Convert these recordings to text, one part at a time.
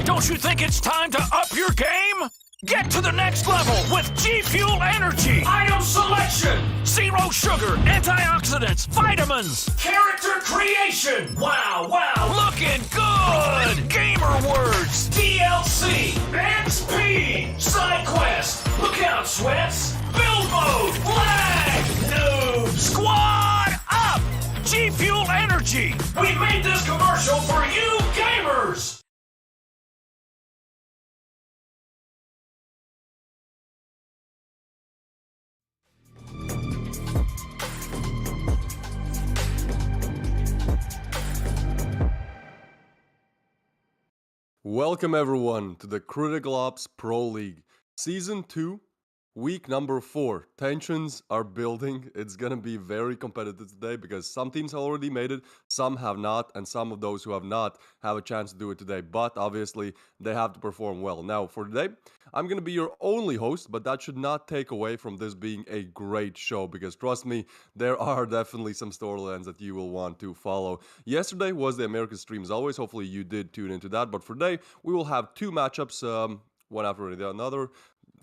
Don't you think it's time to up your game? Get to the next level with G Fuel Energy. Item selection. Zero sugar, antioxidants, vitamins. Character creation. Wow, looking good. Gamer words. DLC. XP. Side quest. Look out, sweats. Build mode. Lag. Noob. Squad up. G Fuel Energy. We made this commercial for you gamers. Welcome everyone to the Critical Ops Pro League Season 2, week number 4. Tensions are building. It's gonna be very competitive today because some teams have already made it, some have not, and some of those who have not have a chance to do it today. But obviously, they have to perform well. Now, for today, I'm gonna be your only host, but that should not take away from this being a great show because trust me, there are definitely some storylines that you will want to follow. Yesterday was the American stream as always. Hopefully you did tune into that. But for today, we will have two matchups, one after another,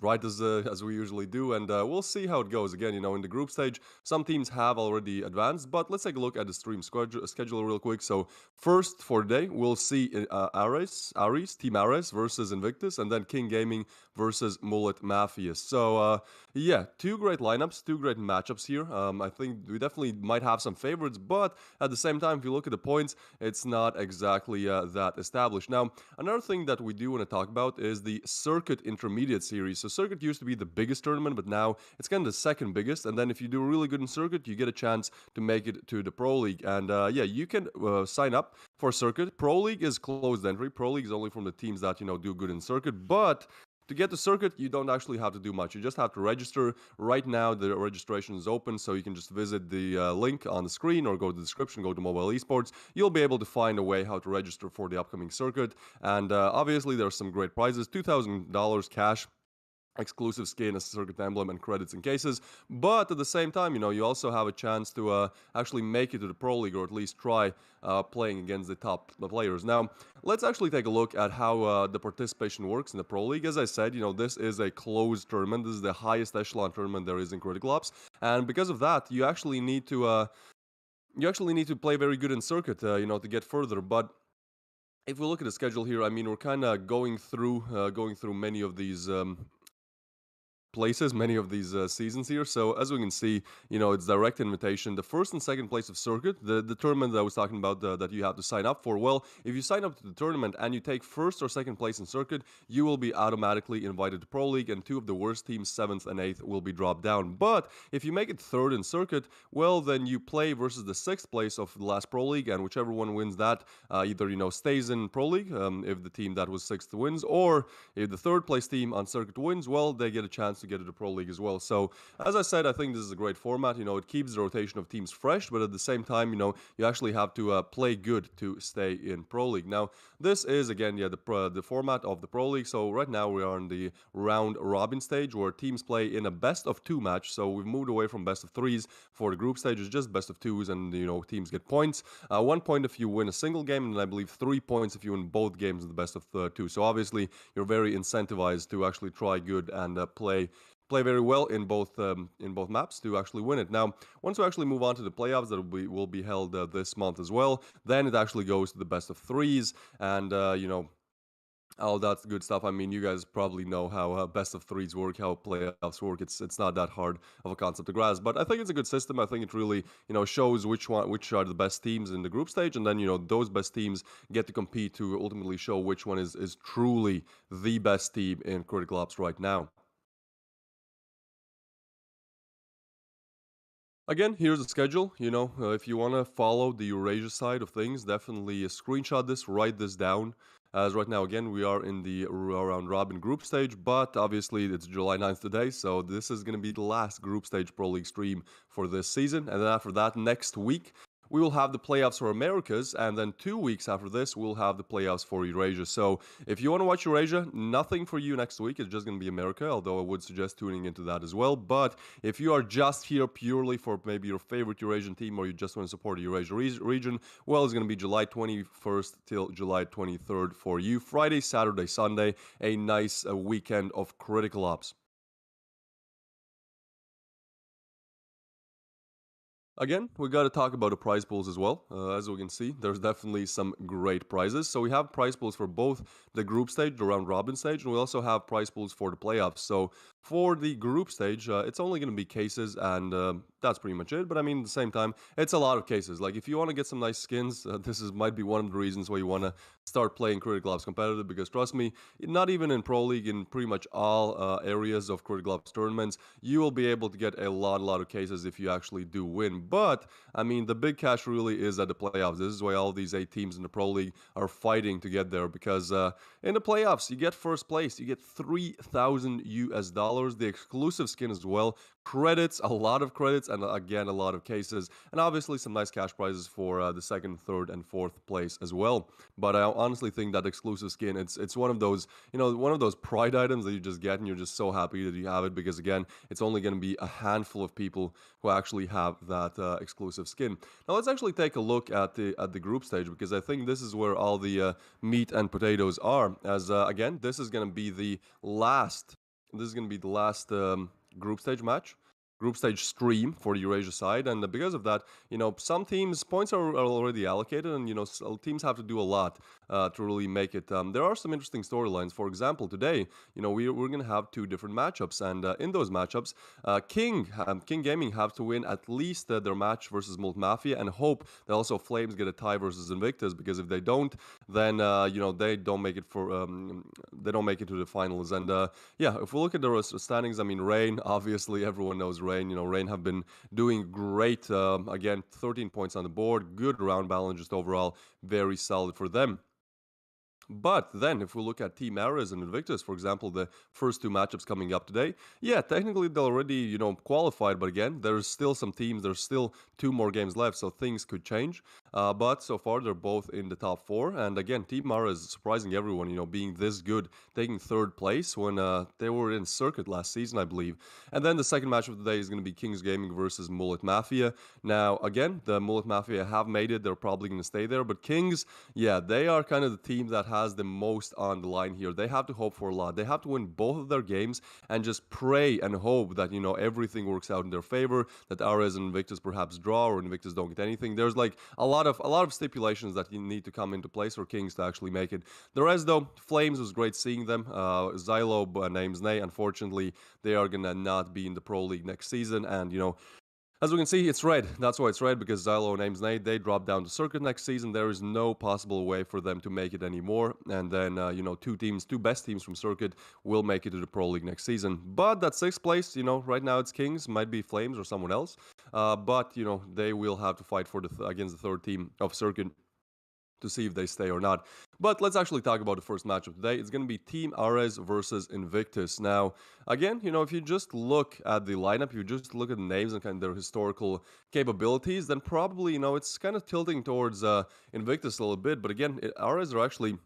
right as we usually do, and we'll see how it goes. Again, in the group stage, some teams have already advanced, but let's take a look at the stream schedule real quick. So first for today, we'll see Team Ares versus Invictus, and then King Gaming versus Molt Mafia. So yeah, two great lineups, two great matchups here. I think we definitely might have some favorites, but at the same time, if you look at the points, it's not exactly that established. Now, another thing that we do want to talk about is the Circuit Intermediate Series. So Circuit used to be the biggest tournament, but now it's kind of the second biggest. And then if you do really good in Circuit, you get a chance to make it to the Pro League. And yeah, you can sign up for Circuit. Pro League is closed entry. Pro League is only from the teams that, do good in Circuit. But to get to Circuit, you don't actually have to do much. You just have to register. Right now, the registration is open, so you can just visit the link on the screen or go to the description, go to Mobile Esports. You'll be able to find a way how to register for the upcoming Circuit. And obviously, there are some great prizes, $2,000 cash, exclusive skin, a Circuit emblem, and credits and cases. But at the same time, you also have a chance to actually make it to the Pro League, or at least try playing against the top players. Now, let's actually take a look at how the participation works in the Pro League. As I said, this is a closed tournament. This is the highest echelon tournament there is in Critical Ops, and because of that, you actually need to play very good in Circuit, to get further. But if we look at the schedule here, I mean, we're kind of going through many of these places, many of these seasons here. So as we can see, it's direct invitation. The first and second place of Circuit, the tournament that I was talking about that you have to sign up for. Well, if you sign up to the tournament and you take first or second place in Circuit, you will be automatically invited to Pro League, and two of the worst teams, 7th and 8th, will be dropped down. But if you make it third in Circuit, well, then you play versus the 6th place of the last Pro League, and whichever one wins that, either, stays in Pro League, if the team that was 6th wins, or if the third place team on Circuit wins, well, they get a chance to get to the Pro League as well. So as I said, I think this is a great format. It keeps the rotation of teams fresh, but at the same time, you actually have to play good to stay in Pro League. Now, this is again, the format of the Pro League. So right now we are in the round robin stage where teams play in a best of 2 match. So we've moved away from best of 3s for the group stage. It's just best of 2s, and teams get points. 1 point if you win a single game, and I believe 3 points if you win both games in the best of 2. So obviously you're very incentivized to actually try good and play very well in both maps to actually win it. Now, once we actually move on to the playoffs that will be held this month as well, then it actually goes to the best of 3s, and all that good stuff. I mean, you guys probably know how best of 3s work, how playoffs work. It's not that hard of a concept to grasp, but I think it's a good system. I think it really shows which are the best teams in the group stage, and then those best teams get to compete to ultimately show which one is truly the best team in Critical Ops right now. Again, here's the schedule. If you want to follow the Eurasia side of things, definitely screenshot this, write this down. As right now, again, we are in the round robin group stage, but obviously it's July 9th today, so this is going to be the last group stage Pro League stream for this season. And then after that, next week, we will have the playoffs for Americas, and then 2 weeks after this, we'll have the playoffs for Eurasia. So if you want to watch Eurasia, nothing for you next week. It's just going to be America, although I would suggest tuning into that as well. But if you are just here purely for maybe your favorite Eurasian team, or you just want to support the Eurasia region, well, it's going to be July 21st till July 23rd for you. Friday, Saturday, Sunday, a nice weekend of Critical Ops. Again, we got to talk about the prize pools as well. As we can see, there's definitely some great prizes. So we have prize pools for both the group stage, the round robin stage, and we also have prize pools for the playoffs. So for the group stage, it's only going to be cases, and that's pretty much it. But I mean, at the same time, it's a lot of cases. Like if you want to get some nice skins, this is might be one of the reasons why you want to start playing Critical Ops competitive. Because trust me, not even in Pro League, in pretty much all areas of Critical Ops tournaments, you will be able to get a lot of cases if you actually do win. But I mean, the big cash really is at the playoffs. This is why all these 8 teams in the Pro League are fighting to get there. Because in the playoffs, you get first place, you get 3,000 US dollars, the exclusive skin as well, credits, a lot of credits, and again a lot of cases, and obviously some nice cash prizes for the second, third, and fourth place as well. But I honestly think that exclusive skin, it's one of those, one of those pride items that you just get and you're just so happy that you have it, because again, it's only going to be a handful of people who actually have that exclusive skin. Now let's actually take a look at the group stage, because I think this is where all the meat and potatoes are. As again, this is going to be the last. This is going to be the last group stage stream for the Eurasia side, and because of that, some teams points are already allocated, and teams have to do a lot to really make it. There are some interesting storylines. For example, today, we're gonna have 2 different matchups, and in those matchups, King Gaming have to win at least their match versus Molt Mafia, and hope that also Flames get a tie versus Invictus, because if they don't, then they don't make it to the finals. And yeah, if we look at the standings, I mean, Rain, obviously everyone knows Rain. Rain have been doing great. Again, 13 points on the board, good round balance, just overall very solid for them. But then, if we look at Team Ares and Invictus, for example, the first 2 matchups coming up today, yeah, technically they're already, qualified. But again, there's still some teams, there's still 2 more games left, so things could change. But so far, they're both in the top 4. And again, Team Ares is surprising everyone, being this good, taking 3rd place when they were in circuit last season, I believe. And then the second match of the day is going to be Kings Gaming versus Molt Mafia. Now, again, the Molt Mafia have made it. They're probably going to stay there. But Kings, yeah, they are kind of the team that has the most on the line here. They have to hope for a lot. They have to win both of their games and just pray and hope that everything works out in their favor, that Ares and Invictus perhaps draw, or Invictus don't get anything. There's like a lot of stipulations that you need to come into place for Kings to actually make it. The rest, though, Flames, was great seeing them. Xylo, names Nay, unfortunately they are gonna not be in the Pro League next season, and as we can see, it's red. That's why it's red, because Xylo and Names Nate, they drop down to circuit next season. There is no possible way for them to make it anymore. And then, 2 best teams from circuit will make it to the Pro League next season. But that 6th place, right now it's Kings, might be Flames or someone else. But, they will have to fight for against the 3rd team of circuit to see if they stay or not. But let's actually talk about the first match of today. It's going to be Team Ares versus Invictus. Now, again, if you just look at the lineup, you just look at the names and kind of their historical capabilities, then probably, it's kind of tilting towards Invictus a little bit. But again, Ares are actually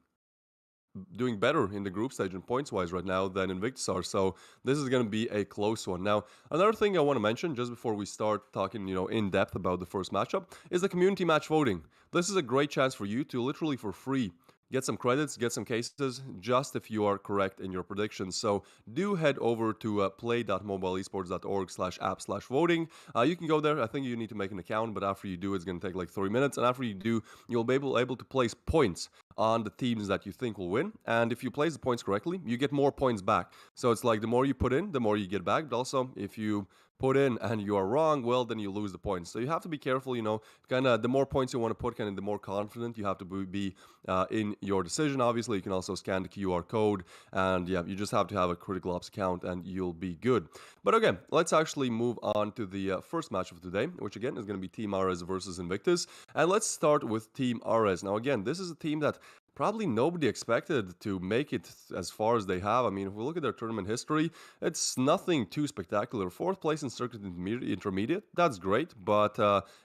doing better in the group stage and points wise right now than Invictus are, so this is going to be a close one. Now, another thing I want to mention just before we start talking in depth about the first matchup is the community match voting. This is a great chance for you to literally for free get some credits, get some cases, just if you are correct in your predictions. So do head over to play.mobileesports.org/app/voting. You can go there. I think you need to make an account, but after you do, it's going to take like 3 minutes. And after you do, you'll be able to place points on the teams that you think will win. And if you place the points correctly, you get more points back. So it's like the more you put in, the more you get back. But also, if you put in and you are wrong, well, then you lose the points. So you have to be careful, kind of the more points you want to put, kind of the more confident you have to be in your decision. Obviously, you can also scan the QR code, and yeah, you just have to have a Critical Ops account and you'll be good. But okay, let's actually move on to the first match of today, which again is going to be Team Ares versus Invictus. And let's start with Team Ares. Now again, this is a team that probably nobody expected to make it as far as they have. I mean, if we look at their tournament history, it's nothing too spectacular. Fourth place in Circuit Intermediate, that's great, but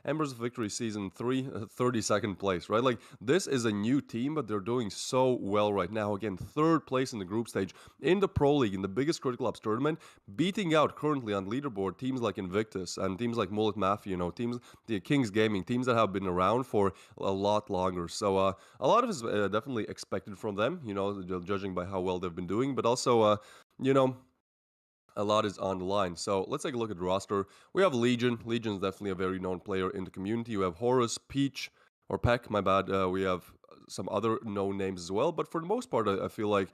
Embers of Victory Season 3, 32nd place, right? Like, this is a new team, but they're doing so well right now. Again, third place in the group stage in the Pro League, in the biggest Critical Ops tournament, beating out currently on leaderboard teams like Invictus and teams like Molt, Mafia, teams, the Kings Gaming, teams that have been around for a lot longer. So a lot of is definitely expected from them, judging by how well they've been doing, but also, you know, a lot is on the line. So let's take a look at the roster. We have Legion. Legion is definitely a very known player in the community. We have Horus, Peach, or Peck, my bad. We have some other known names as well, but for the most part, I feel like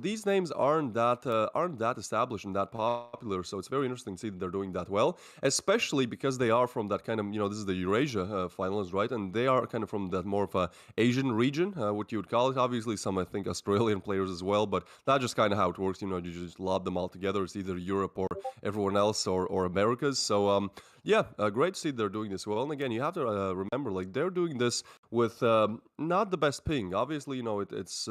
these names aren't that established and that popular. So it's very interesting to see that they're doing that well, especially because they are from that kind of this is the Eurasia finalists, right? And they are kind of from that more of a Asian region, what you would call it. Obviously, some I think Australian players as well, but that's just kind of how it works. You just lob them all together. It's either Europe or everyone else or Americas. So yeah, great to see they're doing this well. And again, you have to remember, like, they're doing this with not the best ping. Obviously, it's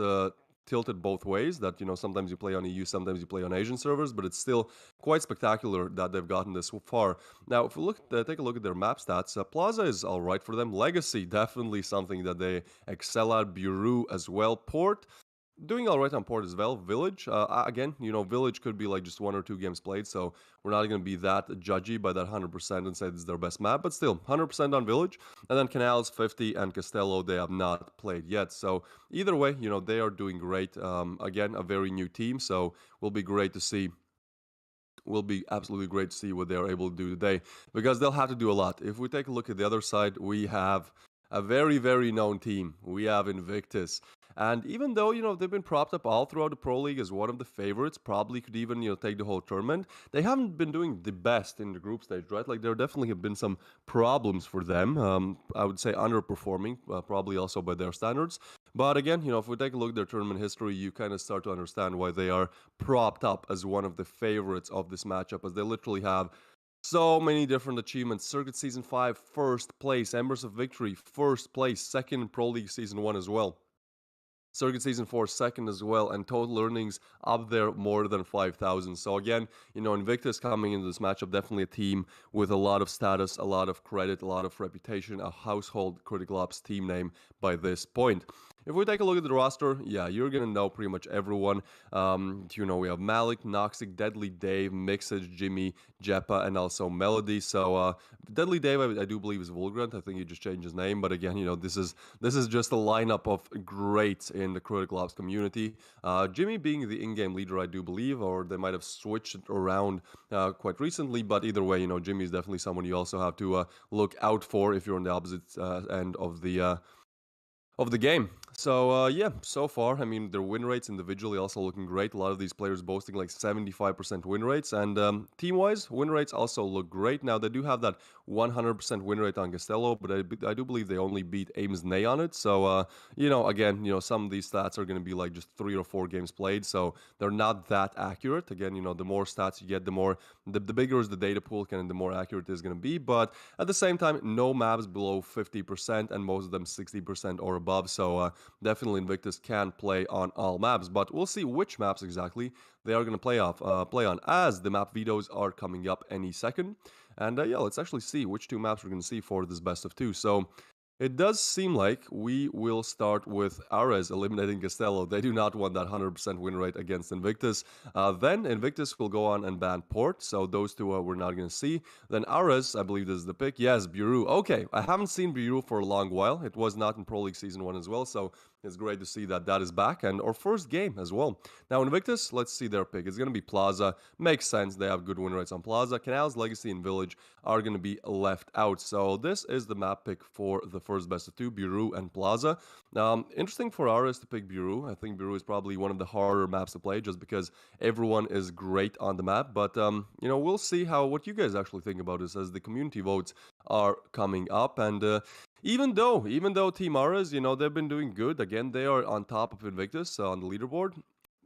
tilted both ways, that sometimes you play on EU, sometimes you play on Asian servers, but it's still quite spectacular that they've gotten this far. Now, if we take a look at their map stats, Plaza is all right for them. Legacy, definitely something that they excel at. Bureau as well. Port, doing all right on Port as well. Village, again, Village could be like just 1 or 2 games played, so we're not going to be that judgy by that 100% and say this is their best map, but still, 100% on Village. And then Canals, 50, and Castello, they have not played yet. So either way, they are doing great. Again, a very new team, so will be great to see. Will be absolutely great to see what they are able to do today, because they'll have to do a lot. If we take a look at the other side, we have a very, very known team. We have Invictus. And even though, they've been propped up all throughout the Pro League as one of the favorites, probably could even, take the whole tournament, they haven't been doing the best in the group stage, right? Like, there definitely have been some problems for them. I would say underperforming, probably also by their standards. But again, if we take a look at their tournament history, you kind of start to understand why they are propped up as one of the favorites of this matchup, as they literally have so many different achievements. Circuit Season 5, first place. Embers of Victory, first place. Second in Pro League Season 1 as well. Circuit Season 4, second as well, and total earnings up there more than 5,000. So again, Invictus coming into this matchup, definitely a team with a lot of status, a lot of credit, a lot of reputation, a household Critical Ops team name by this point. If we take a look at the roster, yeah, you're going to know pretty much everyone. We have Malik, Noxic, Deadly Dave, Mixage, Jimmy, Jeppa, and also Melody. So Deadly Dave, I do believe, is Vulgrant. I think he just changed his name. But again, this is just a lineup of greats in the Critical Ops community. Jimmy being the in-game leader, I do believe, or they might have switched it around quite recently. But either way, Jimmy is definitely someone you also have to look out for if you're on the opposite end of the game. So yeah, so far, I mean, their win rates individually also looking great. A lot of these players boasting like 75% win rates, and team-wise, win rates also look great. Now, they do have that 100% win rate on Castello, but I do believe they only beat Ames Nay on it. So, again, some of these stats are going to be like just 3 or 4 games played, so they're not that accurate. Again, the more stats you get, the bigger is the data pool, and the more accurate it is going to be. But at the same time, no maps below 50%, and most of them 60% or above. So definitely Invictus can play on all maps, but we'll see which maps exactly they are going to play on, as the map vetoes are coming up any second. And yeah, let's actually see which 2 maps we're going to see for this best of 2. So it does seem like we will start with Ares eliminating Castello. They do not want that 100% win rate against Invictus. Then Invictus will go on and ban Port, so those 2 we're not going to see. Then Ares, I believe this is the pick. Yes, Bureau. Okay, I haven't seen Bureau for a long while. It was not in Pro League Season 1 as well, so it's great to see that is back, and our first game as well. Now, Invictus, let's see their pick. It's going to be Plaza. Makes sense. They have good win rates on Plaza. Canals, Legacy, and Village are going to be left out. So this is the map pick for the first best of 2, Bureau and Plaza. Interesting for Ares to pick Bureau. I think Bureau is probably one of the harder maps to play, just because everyone is great on the map. But, we'll see what you guys actually think about this as the community votes are coming up. And even though Team Ares, they've been doing good. Again, they are on top of Invictus on the leaderboard.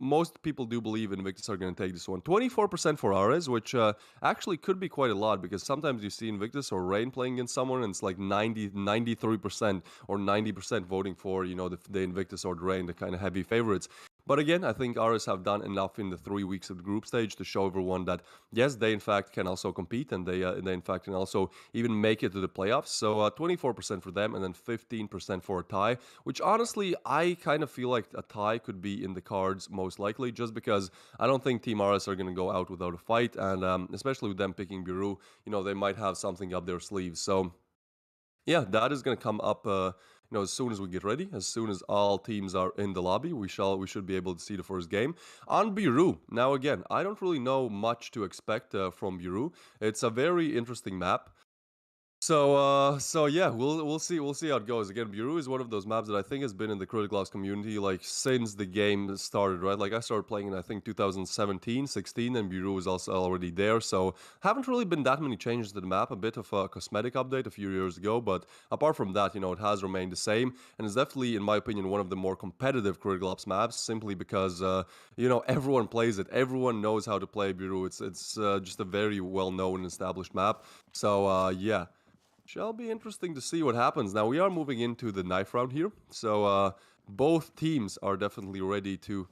most people do believe Invictus are going to take this one. 24% for Ares, which actually could be quite a lot, because sometimes you see Invictus or Rain playing against someone and it's like 93% or 90% voting for, the Invictus or the Rain, the kind of heavy favorites. But again, I think Ares have done enough in the 3 weeks of the group stage to show everyone that, yes, they in fact can also compete, and they in fact can also even make it to the playoffs. So 24% for them, and then 15% for a tie, which honestly, I kind of feel like a tie could be in the cards most likely, just because I don't think Team Ares are going to go out without a fight, and especially with them picking Biru, they might have something up their sleeves. So yeah, that is going to come up, as soon as we get ready, as soon as all teams are in the lobby, we should be able to see the first game on Biru. Now, again, I don't really know much to expect from Biru. It's a very interesting map. So yeah, we'll see how it goes. Again, Bureau is one of those maps that I think has been in the Critical Ops community like since the game started, right? Like I started playing in I think 2017, 16, and Bureau is also already there. So haven't really been that many changes to the map. A bit of a cosmetic update a few years ago, but apart from that, it has remained the same, and it's definitely, in my opinion, one of the more competitive Critical Ops maps, simply because everyone plays it, everyone knows how to play Bureau. It's just a very well known and established map. So yeah. Shall be interesting to see what happens. Now, we are moving into the knife round here. So, both teams are definitely ready to,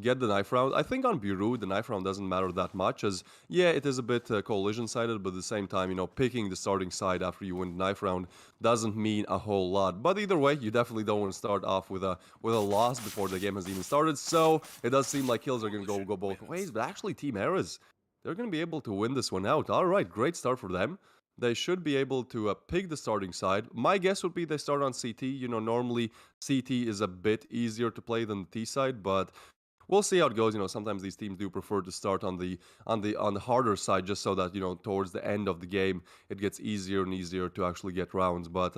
get the knife round. I think on Bureau, the knife round doesn't matter that much, as, yeah, it is a bit coalition-sided, but at the same time, picking the starting side after you win the knife round doesn't mean a whole lot. But either way, you definitely don't want to start off with a loss before the game has even started. So, it does seem like kills are going to go both ways, but actually, Team Ares, they're going to be able to win this one out. All right, great start for them. They should be able to pick the starting side. My guess would be they start on CT. Normally CT is a bit easier to play than the T side, but we'll see how it goes. Sometimes these teams do prefer to start on the harder side, just so that towards the end of the game it gets easier and easier to actually get rounds. But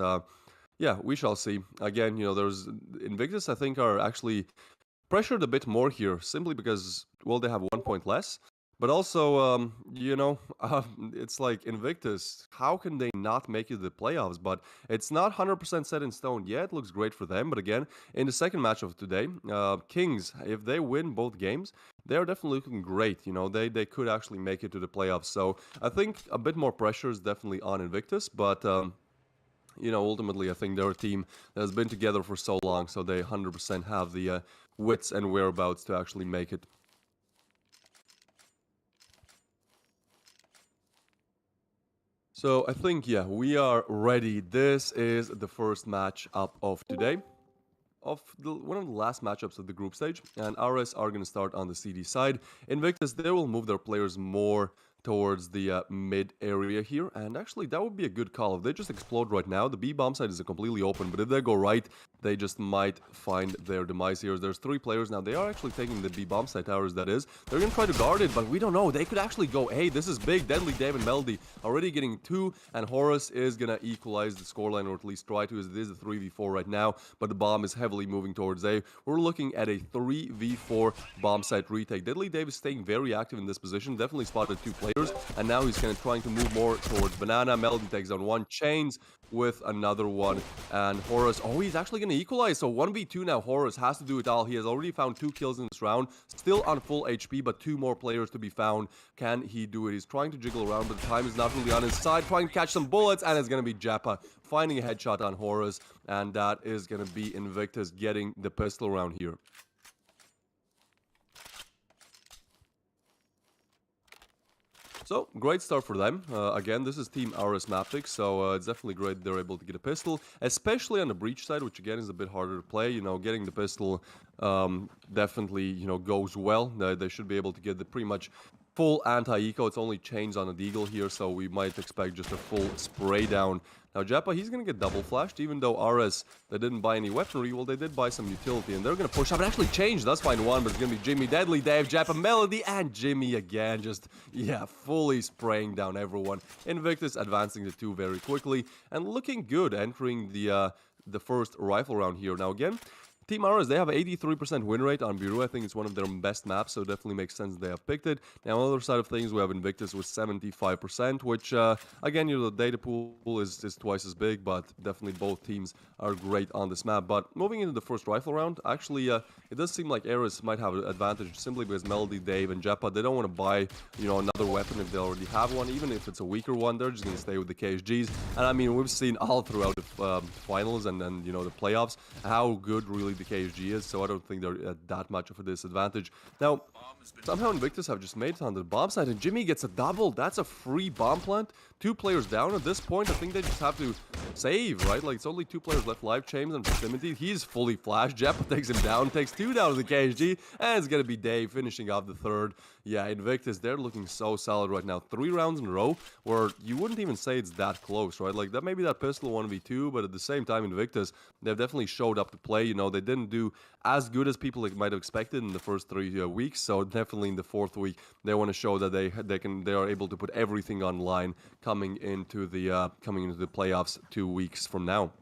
yeah, we shall see. Again, there's Invictus, I think, are actually pressured a bit more here, simply because, well, they have 1 point less. But also, it's like Invictus, how can they not make it to the playoffs? But it's not 100% set in stone yet. It looks great for them. But again, in the second match of today, Kings, if they win both games, they're definitely looking great. They could actually make it to the playoffs. So I think a bit more pressure is definitely on Invictus. But, ultimately, I think they're a team that has been together for so long. So they 100% have the wits and whereabouts to actually make it. So I think, yeah, we are ready. This is the first match up of today, of one of the last matchups of the group stage, and RS are going to start on the CD side. Invictus, they will move their players more towards the mid area here, and actually that would be a good call. If they just explode right now, the B bomb side is completely open, but if they go right, they just might find their demise here. There's 3 players now. They are actually taking the B bomb side towers, that is. They're gonna try to guard it, but we don't know. They could actually go, hey, this is big. Deadly Dave and Melody already getting 2, and Horus is gonna equalize the scoreline, or at least try to, as it is a 3v4 right now, but the bomb is heavily moving towards A. We're looking at a 3v4 bomb site retake. Deadly Dave is staying very active in this position, definitely spotted 2 players, and now he's kind of trying to move more towards Banana. Melody takes down 1, chains with another one, and Horus, oh, he's actually going to equalize. So 1v2 now. Horus has to do it all. He has already found 2 kills in this round, still on full HP, but 2 more players to be found. Can he do it? He's trying to jiggle around, but the time is not really on his side, trying to catch some bullets, and it's going to be Jappa finding a headshot on Horus, and that is going to be Invictus getting the pistol round here. So, great start for them. Again, this is Team Ares Maptic, so it's definitely great they're able to get a pistol, especially on the breach side, which again is a bit harder to play. Getting the pistol definitely, goes well. They should be able to get the pretty much full anti-eco. It's only chains on a deagle here, so we might expect just a full spray down. Now, Jappa, he's going to get double flashed, even though RS, they didn't buy any weaponry. Well, they did buy some utility, and they're going to push up. It actually changed. That's fine one, but it's going to be Jimmy, Deadly Dave, Jappa, Melody, and Jimmy again. Just, yeah, fully spraying down everyone. Invictus advancing the 2 very quickly, and looking good, entering the first rifle round here. Now, again, Team Ares, they have an 83% win rate on Bureau. I think it's one of their best maps, so it definitely makes sense they have picked it. Now, on the other side of things, we have Invictus with 75%, which, again, the data pool is twice as big, but definitely both teams are great on this map. But moving into the first rifle round, actually, it does seem like Ares might have an advantage simply because Melody, Dave, and Jeppa, they don't want to buy, another weapon if they already have one. Even if it's a weaker one, they're just going to stay with the KSGs. And I mean, we've seen all throughout the finals and then, the playoffs, how good really the KSG is, so I don't think they're at that much of a disadvantage. Now, somehow Invictus have just made it on the bomb side, and Jimmy gets a double. That's a free bomb plant. 2 players down. At this point, I think they just have to save, right? Like, it's only 2 players left alive. Chains and Proximity. He's fully flashed. Jeppa takes him down, takes 2 down to the KSG, and it's gonna be Dave finishing off the third. Yeah, Invictus, they're looking so solid right now. 3 rounds in a row where you wouldn't even say it's that close, right? Like, that maybe that pistol 1v2, but at the same time, Invictus, they've definitely showed up to play. They didn't do as good as people might have expected in the first 3 weeks, so definitely in the 4th week, they want to show that they are able to put everything online coming into the playoffs 2 weeks from now.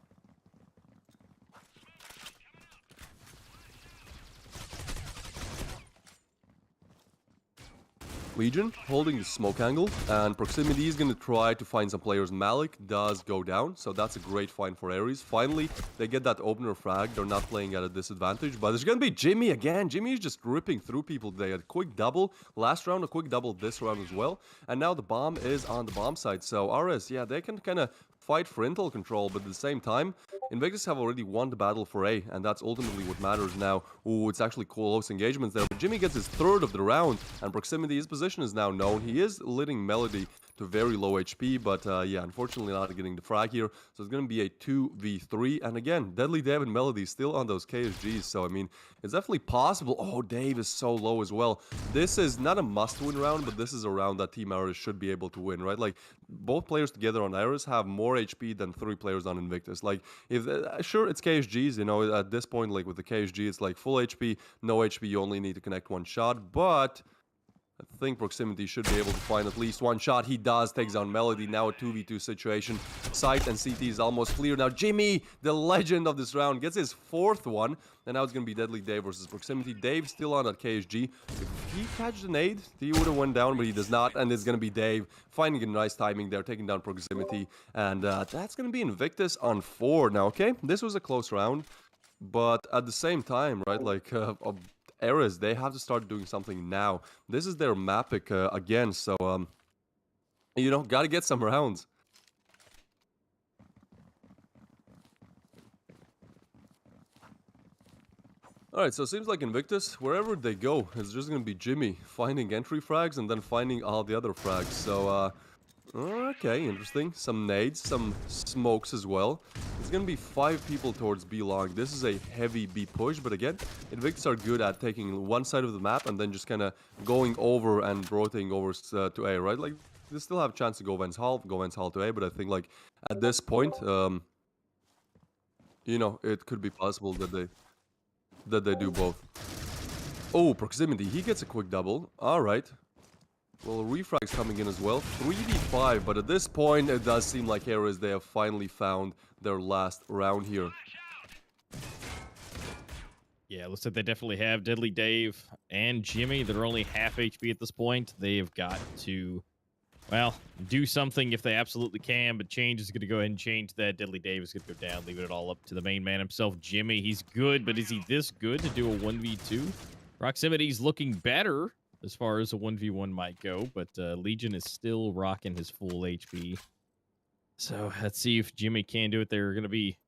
Legion holding the smoke angle, and Proximity is going to try to find some players. Malik does go down, so that's a great find for Ares. Finally, they get that opener frag. They're not playing at a disadvantage, but there's going to be Jimmy again. Jimmy is just ripping through people today. A quick double last round, a quick double this round as well, and now the bomb is on the bomb side. So Ares, yeah, they can kind of fight for intel control, but at the same time, Invictus have already won the battle for A, and that's ultimately what matters now. Ooh, it's actually close engagements there, but Jimmy gets his 3rd of the round, and Proximity, his position is now known. He is leading Melody to very low HP, but yeah, unfortunately not getting the frag here, so it's going to be a 2v3, and again, Deadly Dave and Melody still on those KSGs, so I mean, it's definitely possible. Oh, Dave is so low as well. This is not a must-win round, but this is a round that Team Ares should be able to win, right? Like, both players together on Ares have more HP than 3 players on Invictus. Like, if sure, it's KSGs, at this point, like with the KSG, it's like full HP, no HP, you only need to connect 1 shot, but I think Proximity should be able to find at least 1 shot. He does, takes down Melody. Now a 2v2 situation. Sight and CT is almost clear. Now Jimmy, the legend of this round, gets his 4th one. And now it's going to be Deadly Dave versus Proximity. Dave still on that KSG. If he catched a nade, he would have went down, but he does not. And it's going to be Dave finding a nice timing there, taking down Proximity. And that's going to be Invictus on 4. Now, okay, this was a close round. But at the same time, right, like... Ares, they have to start doing something now. This is their map pick again, so, gotta get some rounds. Alright, so it seems like Invictus, wherever they go, it's just gonna be Jimmy finding entry frags and then finding all the other frags. So, okay, interesting. Some nades, some smokes as well. It's gonna be 5 people towards B long. This is a heavy B push, but again, Invictus are good at taking one side of the map and then just kind of going over and rotating over to A, right? Like, they still have a chance to go Vance Hall to A, but I think, like, at this point, it could be possible that they do both. Oh, Proximity, he gets a quick double. Alright. Well, refrag's coming in as well. 3v5, but at this point, it does seem like Ares, they have finally found their last round here. Yeah, looks like they definitely have. Deadly Dave and Jimmy, they're only half HP at this point. They have got to, well, do something if they absolutely can, but Change is going to go ahead and change that. Deadly Dave is going to go down, leaving it all up to the main man himself, Jimmy. He's good, but is he this good to do a 1v2? Proximity's looking better as far as a 1v1 might go, but Legion is still rocking his full HP. So let's see if Jimmy can do it. They're going to be,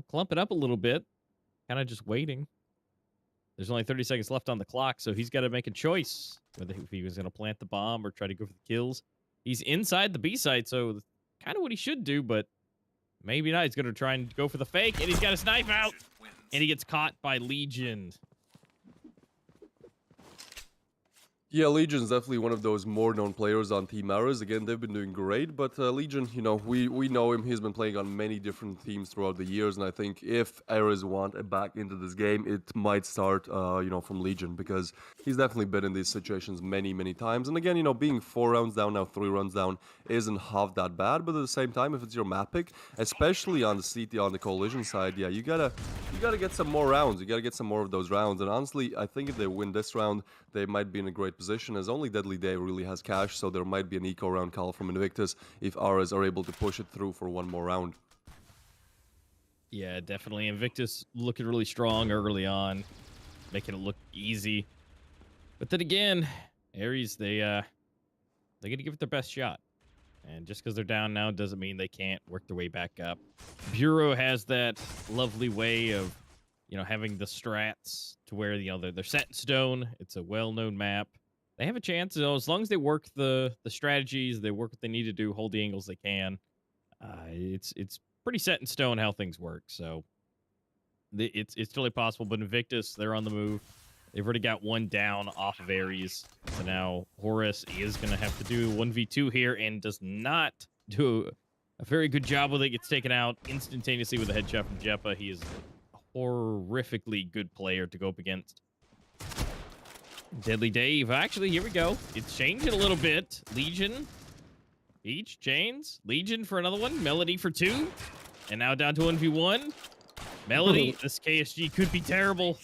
clumping up a little bit, kind of just waiting. There's only 30 seconds left on the clock, so he's got to make a choice whether if he was going to plant the bomb or try to go for the kills. He's inside the B site, so kind of what he should do, but maybe not. He's going to try and go for the fake, and he's got his knife out, and he gets caught by Legion. Yeah, Legion's definitely one of those more known players on Team Ares. Again, they've been doing great, but Legion, we know him. He's been playing on many different teams throughout the years, and I think if Ares want it back into this game, it might start, from Legion, because he's definitely been in these situations many, many times. And again, being 4 rounds down now, 3 rounds down, isn't half that bad. But at the same time, if it's your map pick, especially on the CT on the Coalition side, yeah, you gotta get some more rounds. You gotta get some more of those rounds. And honestly, I think if they win this round, they might be in a great position, as only Deadly Dave really has cash, so there might be an eco round call from Invictus if Ares are able to push it through for one more round. Yeah, definitely. Invictus looking really strong early on, making it look easy. But then again, Ares, they're gonna give it their best shot. And just because they're down now doesn't mean they can't work their way back up. Bureau has that lovely way of, having the strats to where, they're set in stone. It's a well-known map. They have a chance, as long as they work the strategies, they work what they need to do, hold the angles they can. It's pretty set in stone how things work. So it's totally possible. But Invictus, they're on the move. They've already got one down off of Ares. So now Horus is going to have to do 1v2 here and does not do a very good job with it. Gets taken out instantaneously with a headshot from Jeppa. He is a horrifically good player to go up against. Deadly Dave. Actually, here we go. It's changing a little bit. Legion. Each chains. Legion for another one. Melody for 2. And now down to 1v1. Melody. This KSG could be terrible.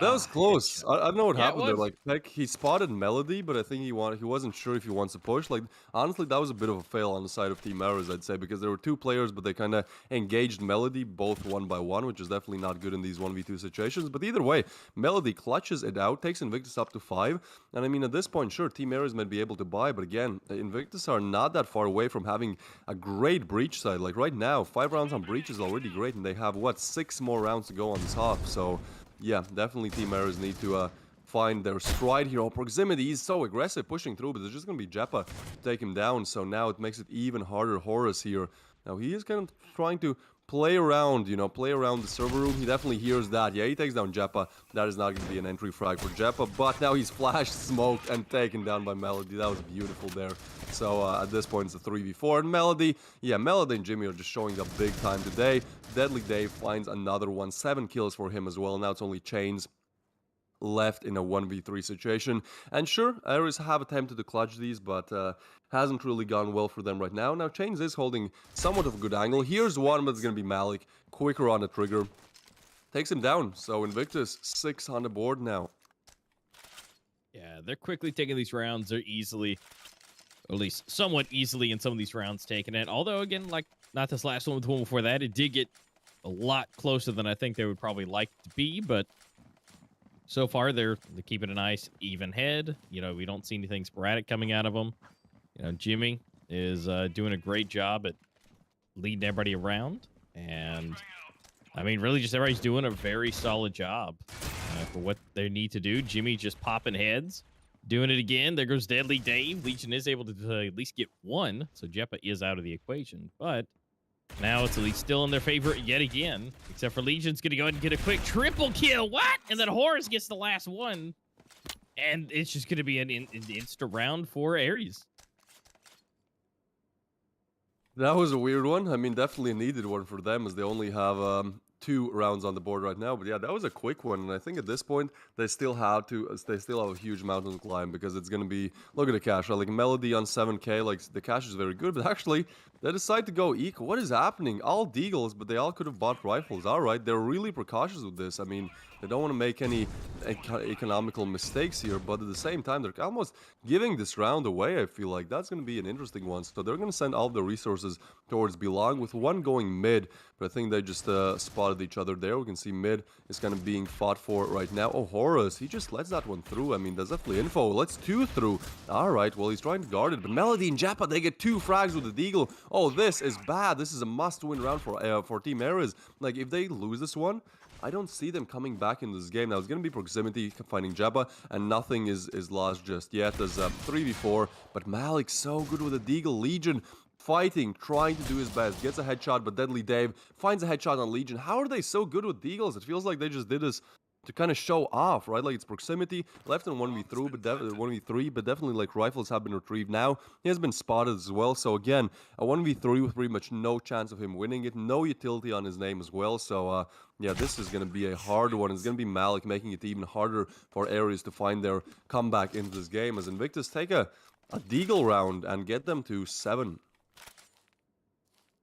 That was close. I don't know what Yeah, it happened there. was. Like he spotted Melody, but I think he wasn't sure if he wants to push. Like honestly, that was a bit of a fail on the side of Team Ares, I'd say, because there were 2 players, but they kind of engaged Melody both 1 by 1, which is definitely not good in these 1v2 situations. But either way, Melody clutches it out, takes Invictus up to 5, and I mean at this point, sure, Team Ares might be able to buy, but again, Invictus are not that far away from having a great breach side. Like right now, 5 rounds on breach is already great, and they have 6 more rounds to go on this half. So yeah, definitely Team Ares need to find their stride here. Oh, proximity, he's so aggressive pushing through, but there's just going to be Jeppa to take him down. So now it makes it even harder. Horus here. Now he is kind of trying to play around, play around the server room. He definitely hears that. Yeah, he takes down Jeppa. That is not going to be an entry frag for Jeppa, but now he's flashed, smoked, and taken down by Melody. That was beautiful there. So at this point, it's a 3v4. And Melody and Jimmy are just showing up big time today. Deadly Dave finds another one. 7 kills for him as well. Now it's only Chains left in a 1v3 situation. And sure, Ares have attempted to clutch these, but hasn't really gone well for them right now. Now Chains is holding somewhat of a good angle. Here's one, but it's going to be Malik. Quicker on the trigger. Takes him down. So Invictus, 6 on the board now. Yeah, they're quickly taking these rounds. They're easily, or at least somewhat easily in some of these rounds taking it. Although, again, like not this last one, but the one before that, it did get a lot closer than I think they would probably like to be. But so far, they're keeping a nice, even head. We don't see anything sporadic coming out of them. Jimmy is doing a great job at leading everybody around. And, I mean, really just everybody's doing a very solid job for what they need to do. Jimmy just popping heads, doing it again. There goes Deadly Dave. Legion is able to at least get 1, so Jeppa is out of the equation. But now it's at least still in their favor yet again, except for Legion's going to go ahead and get a quick triple kill. What? And then Horus gets the last one. And it's just going to be an insta round for Ares. That was a weird one. I mean, definitely a needed one for them, as they only have 2 rounds on the board right now. But yeah, that was a quick one, and I think at this point they still have a huge mountain to climb, because it's gonna be, look at the cash, right? Like Melody on 7k, like the cash is very good, but actually they decide to go eco. What is happening? All deagles, but they all could have bought rifles. All right, they're really precautious with this. I mean, they don't want to make any economical mistakes here, but at the same time, they're almost giving this round away. I feel like that's going to be an interesting one. So they're going to send all of the resources towards Belong, with one going mid, but I think they just spotted each other there. We can see mid is kind of being fought for right now. Oh, Horus, he just lets that one through. I mean, that's definitely info. Let's 2 through. All right, well, he's trying to guard it, but Melody and Jeppa, they get 2 frags with the deagle. Oh, this is bad. This is a must-win round for Team Ares. Like, if they lose this one, I don't see them coming back in this game. Now, it's going to be proximity finding Jeppa, and nothing is lost just yet. There's a 3v4, but Malik's so good with the deagle. Legion fighting, trying to do his best. Gets a headshot, but Deadly Dave finds a headshot on Legion. How are they so good with deagles? It feels like they just did this to kind of show off, right? Like it's proximity, left in 1v3, but 1v3, but definitely like rifles have been retrieved now. He has been spotted as well. So again, a 1v3 with pretty much no chance of him winning it, no utility on his name as well. So yeah, this is going to be a hard one. It's going to be Malik making it even harder for Ares to find their comeback into this game as Invictus take a deagle round and get them to 7.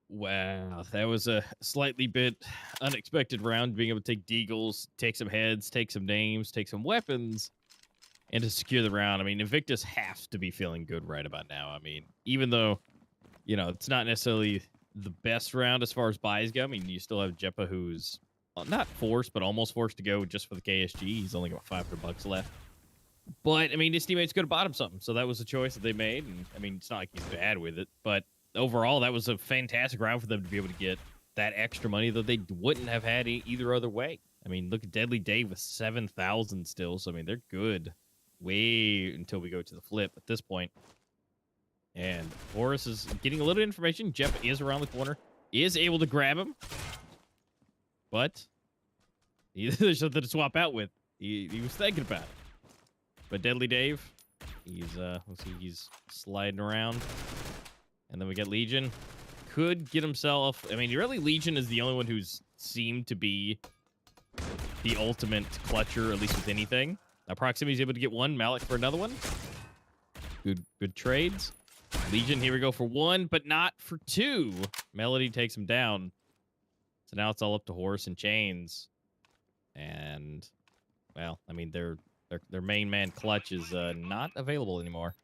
Wow, that was a slightly bit unexpected round, being able to take deagles, take some heads, take some names, take some weapons, and to secure the round. I mean, Invictus has to be feeling good right about now. I mean, even though, you know, it's not necessarily the best round as far as buys go. I mean, you still have Jeppa, who's not forced, but almost forced to go just for the KSG. He's only got $500 left. But, I mean, his teammates could have bought him something, so that was a choice that they made. And, I mean, it's not like he's bad with it, but overall, that was a fantastic round for them to be able to get that extra money that they wouldn't have had either other way. I mean, look at Deadly Dave with 7,000 still. So, I mean, they're good way until we go to the flip at this point. And Horus is getting a little information. Jeff is around the corner, is able to grab him. But there's something to swap out with. He was thinking about it. But Deadly Dave, he's, let's see, he's sliding around. And then we get Legion. Could get himself... I mean, really, Legion is the only one who's seemed to be the ultimate clutcher, at least with anything. Now, Proximity's able to get one. Malik for another one. Good trades. Legion, here we go for 1, but not for 2. Melody takes him down. So now it's all up to Horse and Chains. And, well, I mean, their main man clutch is not available anymore.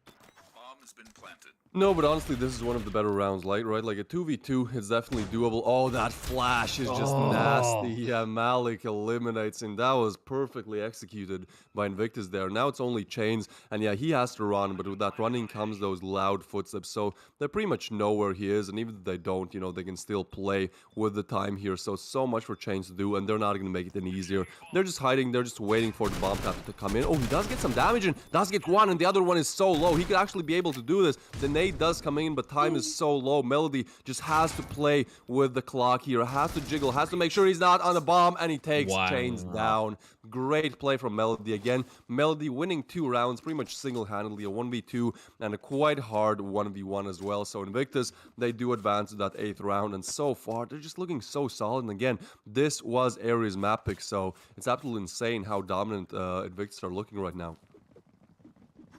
Bomb has been planted. No, but honestly, this is one of the better rounds, right? Like a 2v2 is definitely doable. Oh, that flash is just nasty. Yeah, Malik eliminates him. That was perfectly executed by Invictus there. Now it's only Chains, and yeah, he has to run, but with that running comes those loud footsteps. So they pretty much know where he is, and even if they don't, you know, they can still play with the time here. So much for Chains to do, and they're not going to make it any easier. They're just hiding. They're just waiting for the bomb tap to come in. Oh, he does get some damage in. Does get one, and the other one is so low. He could actually be able to do this. The nade does come in, but time is so low. Melody just has to play with the clock here, has to jiggle, has to make sure he's not on the bomb, and he takes Chains down. Great play from Melody again. Melody winning 2 rounds pretty much single-handedly, a 1v2 and a quite hard 1v1 as well. So Invictus, they do advance to that 8th round, and so far they're just looking so solid. And again, this was Ares map pick, so it's absolutely insane how dominant Invictus are looking right now.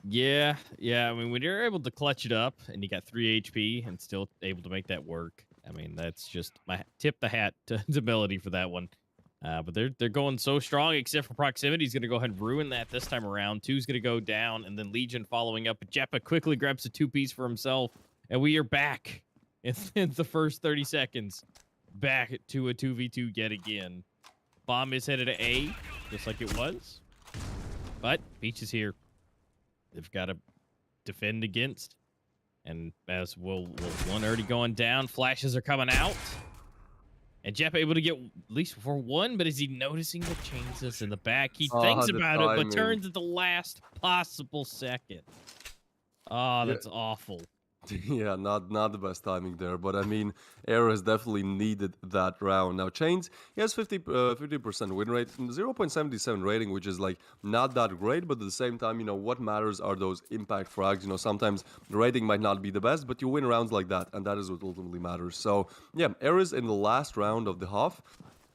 Yeah. I mean, when you're able to clutch it up and you got 3 HP and still able to make that work, I mean, that's just my tip the hat to Melody for that one. But they're going so strong, except for Proximity. He's going to go ahead and ruin that this time around. 2's going to go down, and then Legion following up. But Jeppa quickly grabs a 2-piece for himself, and we are back in the first 30 seconds. Back to a 2v2 yet again. Bomb is headed to A, just like it was. But Peach is here. They've got to defend against. And as one already going down, flashes are coming out. And Jeff able to get at least for 1, but is he noticing the changes in the back? He thinks about it, but turns at the last possible second. Oh, that's awful. Yeah, not the best timing there, but I mean, Ares definitely needed that round. Now, Chains, he has 50% win rate, 0.77 rating, which is like not that great, but at the same time, you know, what matters are those impact frags. You know, sometimes the rating might not be the best, but you win rounds like that, and that is what ultimately matters. So, yeah, Ares in the last round of the half,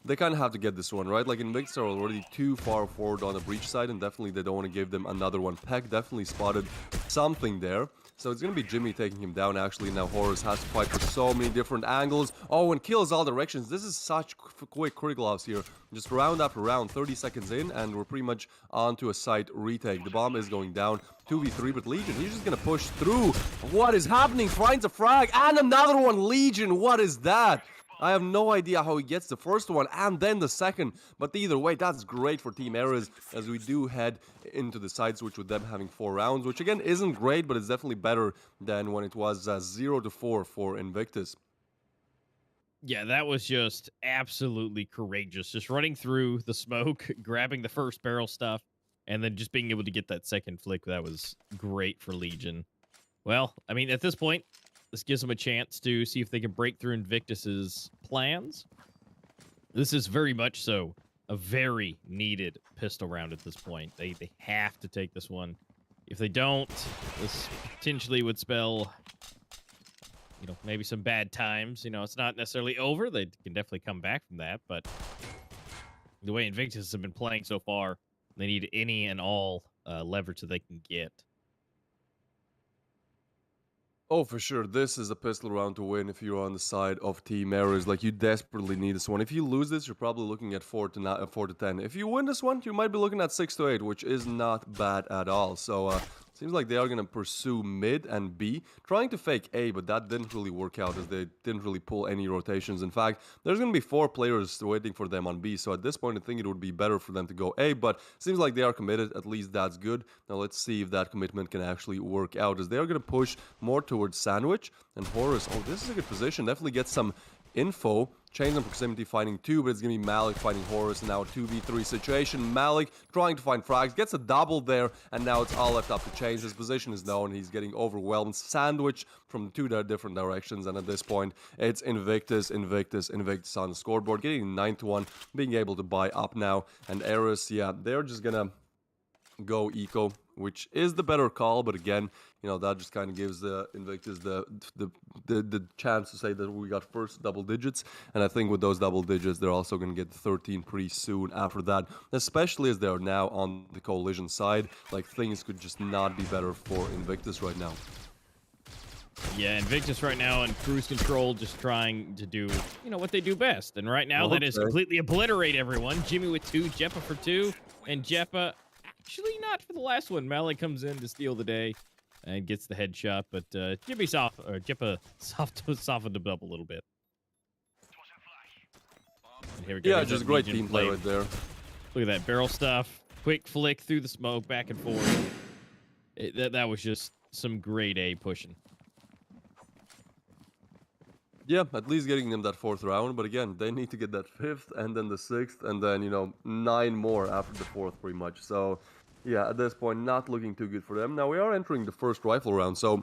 they kind of have to get this one, right? Like, Invictus are already too far forward on the breach side, and definitely they don't want to give them another one. Peck definitely spotted something there. So it's going to be Jimmy taking him down, actually. Now Horus has to fight for so many different angles. Oh, and kills all directions. This is such quick critical ops here. Just round after round, 30 seconds in, and we're pretty much on to a site retake. The bomb is going down, 2v3, but Legion, he's just going to push through. What is happening? Finds a frag, and another one. Legion, what is that? I have no idea how he gets the first one and then the second, but either way, that's great for Team Ares as we do head into the side switch with them having 4 rounds, which again isn't great, but it's definitely better than when it was 0-4 for Invictus. Yeah, that was just absolutely courageous. Just running through the smoke, grabbing the first barrel stuff, and then just being able to get that second flick. That was great for Legion. Well, I mean, at this point, this gives them a chance to see if they can break through Invictus's plans. This is very much so a very needed pistol round at this point. They have to take this one. If they don't, this potentially would spell, maybe some bad times. It's not necessarily over. They can definitely come back from that, but the way Invictus have been playing so far, they need any and all leverage that they can get. Oh, for sure. This is a pistol round to win if you're on the side of Team Ares. Like, you desperately need this one. If you lose this, you're probably looking at 4 to 10. If you win this one, you might be looking at 6 to 8, which is not bad at all. So, seems like they are going to pursue mid and B, trying to fake A, but that didn't really work out as they didn't really pull any rotations. In fact, there's going to be 4 players waiting for them on B, so at this point, I think it would be better for them to go A, but seems like they are committed. At least that's good. Now, let's see if that commitment can actually work out, as they are going to push more towards Sandwich and Horus. Oh, this is a good position. Definitely get some info. Change on proximity fighting 2, but it's going to be Malik fighting Horus. And now a 2v3 situation. Malik trying to find frags. Gets a double there. And now it's all left up to change. His position is known. He's getting overwhelmed. Sandwich from 2 different directions. And at this point, it's Invictus on the scoreboard. Getting 9 to 1. Being able to buy up now. And Ares, yeah, they're just going to go eco, which is the better call, but again, that just kind of gives the Invictus the chance to say that we got first double digits, and I think with those double digits, they're also going to get 13 pretty soon after that, especially as they're now on the coalition side. Like, things could just not be better for Invictus right now. Yeah, Invictus right now in cruise control, just trying to do, what they do best, and right now that is completely obliterate everyone. Jimmy with 2, Jeppa for 2, and Jeppa actually not for the last one. Malik comes in to steal the day and gets the headshot, but Jeppa softened him up a little bit. And here we go. Yeah, just great team play right there. Look at that barrel stuff. Quick flick through the smoke, back and forth. That was just some grade A pushing. Yeah, at least getting them that 4th round, but again, they need to get that 5th and then the 6th and then, 9 more after the 4th pretty much. So, yeah, at this point, not looking too good for them. Now, we are entering the first rifle round, so,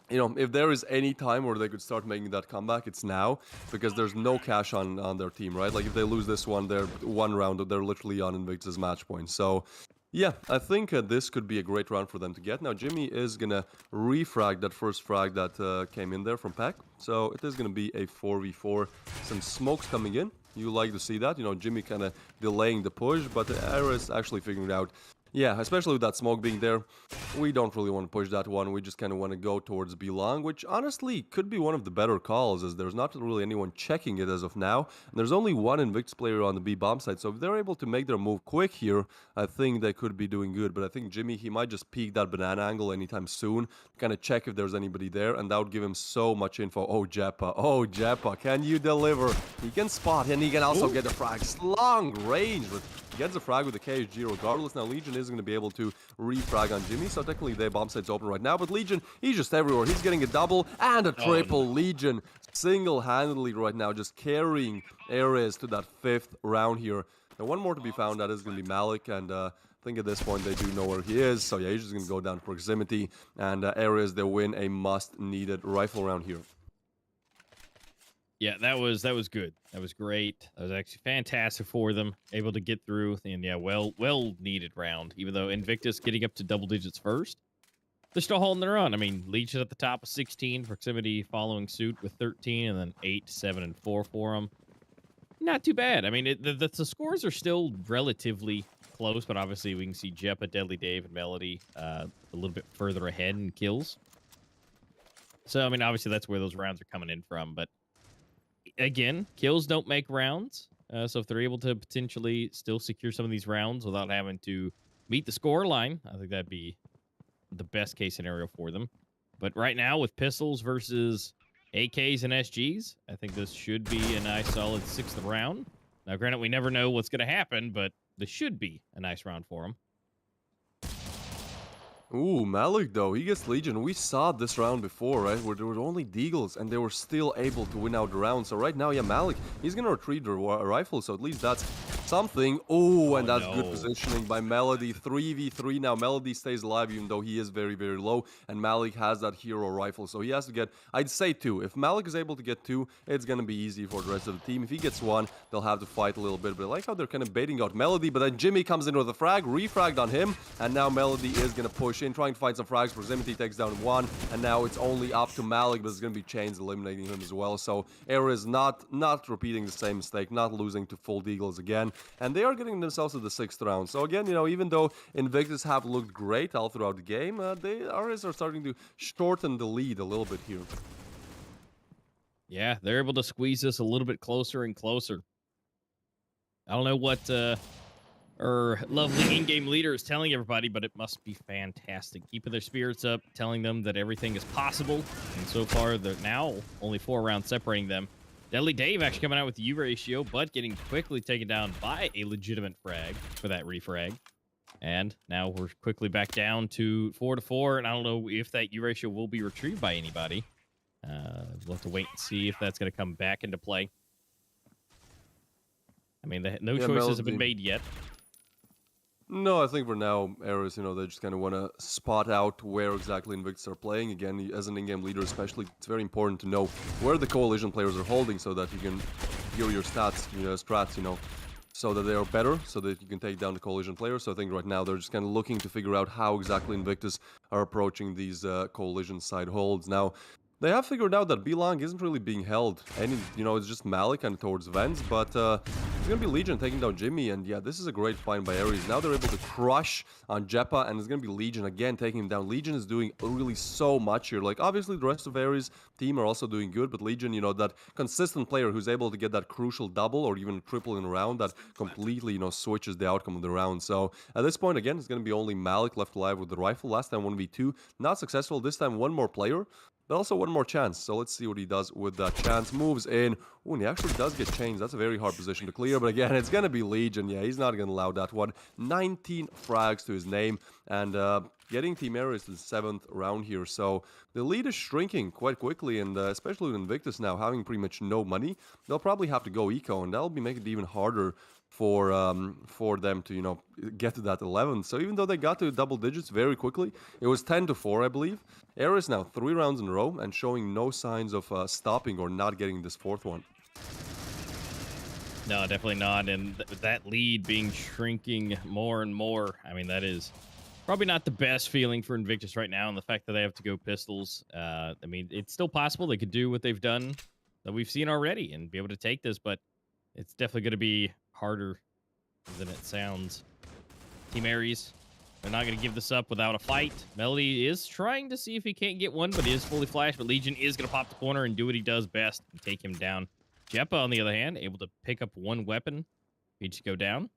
if there is any time where they could start making that comeback, it's now, because there's no cash on their team, right? Like, if they lose this one, they're 1 round, they're literally on Invictus match point. So, yeah, I think this could be a great round for them to get. Now, Jimmy is going to refrag that first frag that came in there from Pack. So it is going to be a 4v4. Some smokes coming in. You like to see that. Jimmy kind of delaying the push, but the Ares actually figuring it out. Yeah, especially with that smoke being there, we don't really want to push that one. We just kind of want to go towards B long, which honestly could be one of the better calls, as there's not really anyone checking it as of now. And there's only one Invictus player on the B bomb site, so if they're able to make their move quick here, I think they could be doing good. But I think Jimmy, he might just peek that banana angle anytime soon, kind of check if there's anybody there, and that would give him so much info. Oh, Jeppa, can you deliver? He can spot, and he can also get the frags. Long range, but gets a frag with the KSG regardless. Now, Legion is going to be able to refrag on Jimmy, so technically their bomb site's open right now, but Legion, he's just everywhere. He's getting a double and a triple. Legion single-handedly right now just carrying Ares to that 5th round here. Now, one more to be found, that is going to be Malik, and I think at this point they do know where he is, so yeah, he's just going to go down proximity, and Ares, they win a must-needed rifle round here. Yeah, that was good. That was great. That was actually fantastic for them. Able to get through, and yeah, well needed round. Even though Invictus getting up to double digits first, they're still holding their own. I mean, Legion at the top of 16, proximity following suit with 13, and then 8, 7, and 4 for them. Not too bad. I mean, the scores are still relatively close, but obviously we can see Jeppa, Deadly Dave, and Melody a little bit further ahead in kills. So, I mean, obviously that's where those rounds are coming in from, but again, kills don't make rounds, so if they're able to potentially still secure some of these rounds without having to meet the score line, I think that'd be the best case scenario for them. But right now, with pistols versus AKs and SGs, I think this should be a nice solid 6th round. Now, granted, we never know what's going to happen, but this should be a nice round for them. Ooh, Malik though, he gets Legion. We saw this round before, right? Where there were only Deagles and they were still able to win out the round. So right now, yeah, Malik, he's gonna retrieve the rifle, so at least that's something. Oh, and that's good no. positioning by Melody. 3v3 now. Melody stays alive even though he is very, very low. And Malik has that hero rifle. So he has to get, I'd say 2. If Malik is able to get 2, it's going to be easy for the rest of the team. If he gets 1, they'll have to fight a little bit. But I like how they're kind of baiting out Melody. But then Jimmy comes in with a frag, refragged on him. And now Melody is going to push in, trying to find some frags. Proximity takes down 1. And now it's only up to Malik, but it's going to be Chains eliminating him as well. So Air is not repeating the same mistake, not losing to full deagles again. And they are getting themselves to the 6th round. So again, you know, even though Invictus have looked great all throughout the game, they are starting to shorten the lead a little bit here. Yeah, they're able to squeeze this a little bit closer and closer. I don't know what our lovely in-game leader is telling everybody, but it must be fantastic. Keeping their spirits up, telling them that everything is possible. And so far, they're now only 4 rounds separating them. Deadly Dave actually coming out with the Eurasia, but getting quickly taken down by a legitimate frag for that refrag. And now we're quickly back down to 4-4, and I don't know if that Eurasia will be retrieved by anybody. We'll have to wait and see if that's going to come back into play. I mean, no choices have been made yet. No, I think for now, Ares, you know, they just kind of want to spot out where exactly Invictus are playing. Again, as an in-game leader especially, it's very important to know where the Coalition players are holding so that you can hear your strats, you know, so that they are better, so that you can take down the Coalition players. So I think right now they're just kind of looking to figure out how exactly Invictus are approaching these Coalition side holds. Now, they have figured out that B-Long isn't really being held. It's just Malik kind of towards Vents, but it's going to be Legion taking down Jimmy, and yeah, this is a great find by Ares. Now they're able to crush on Jeppa, and it's going to be Legion again taking him down. Legion is doing really so much here. Like, obviously, the rest of Ares' team are also doing good, but Legion, you know, that consistent player who's able to get that crucial double or even triple in a round that completely, you know, switches the outcome of the round. So at this point, again, it's going to be only Malik left alive with the rifle. Last time 1v2, not successful. This time one more player, but also one more chance. So let's see what he does with that chance. Moves in. Ooh, and he actually does get changed. That's a very hard position to clear. But again, it's going to be Legion. Yeah, he's not going to allow that one. 19 frags to his name. And getting Team Ares to the 7th round here. So the lead is shrinking quite quickly. And especially with Invictus now having pretty much no money, they'll probably have to go eco. And that'll be making it even harder for them to, you know, get to that 11. So even though they got to double digits very quickly, it was 10-4, I believe. Ares now 3 rounds in a row and showing no signs of stopping or not getting this 4th one. No, definitely not. And that lead being shrinking more and more, I mean, that is probably not the best feeling for Invictus right now. And the fact that they have to go pistols, I mean, it's still possible they could do what they've done that we've seen already and be able to take this, but it's definitely going to be harder than it sounds. Team Ares, they're not going to give this up without a fight. Melody is trying to see if he can't get one, but he is fully flashed. But Legion is going to pop the corner and do what he does best and take him down. Jeppa, on the other hand, able to pick up one weapon. Each go down.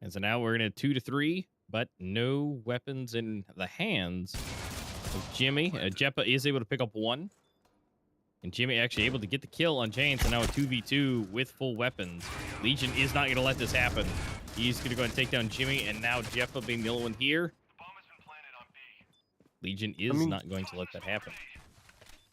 And so now we're in a 2-3, but no weapons in the hands of Jimmy. Jeppa is able to pick up one. And Jimmy actually able to get the kill on Chain, so now a 2v2 with full weapons. Legion is not going to let this happen. He's going to go and take down Jimmy, and now Jeppa being the only one here. Legion is not going to let that happen.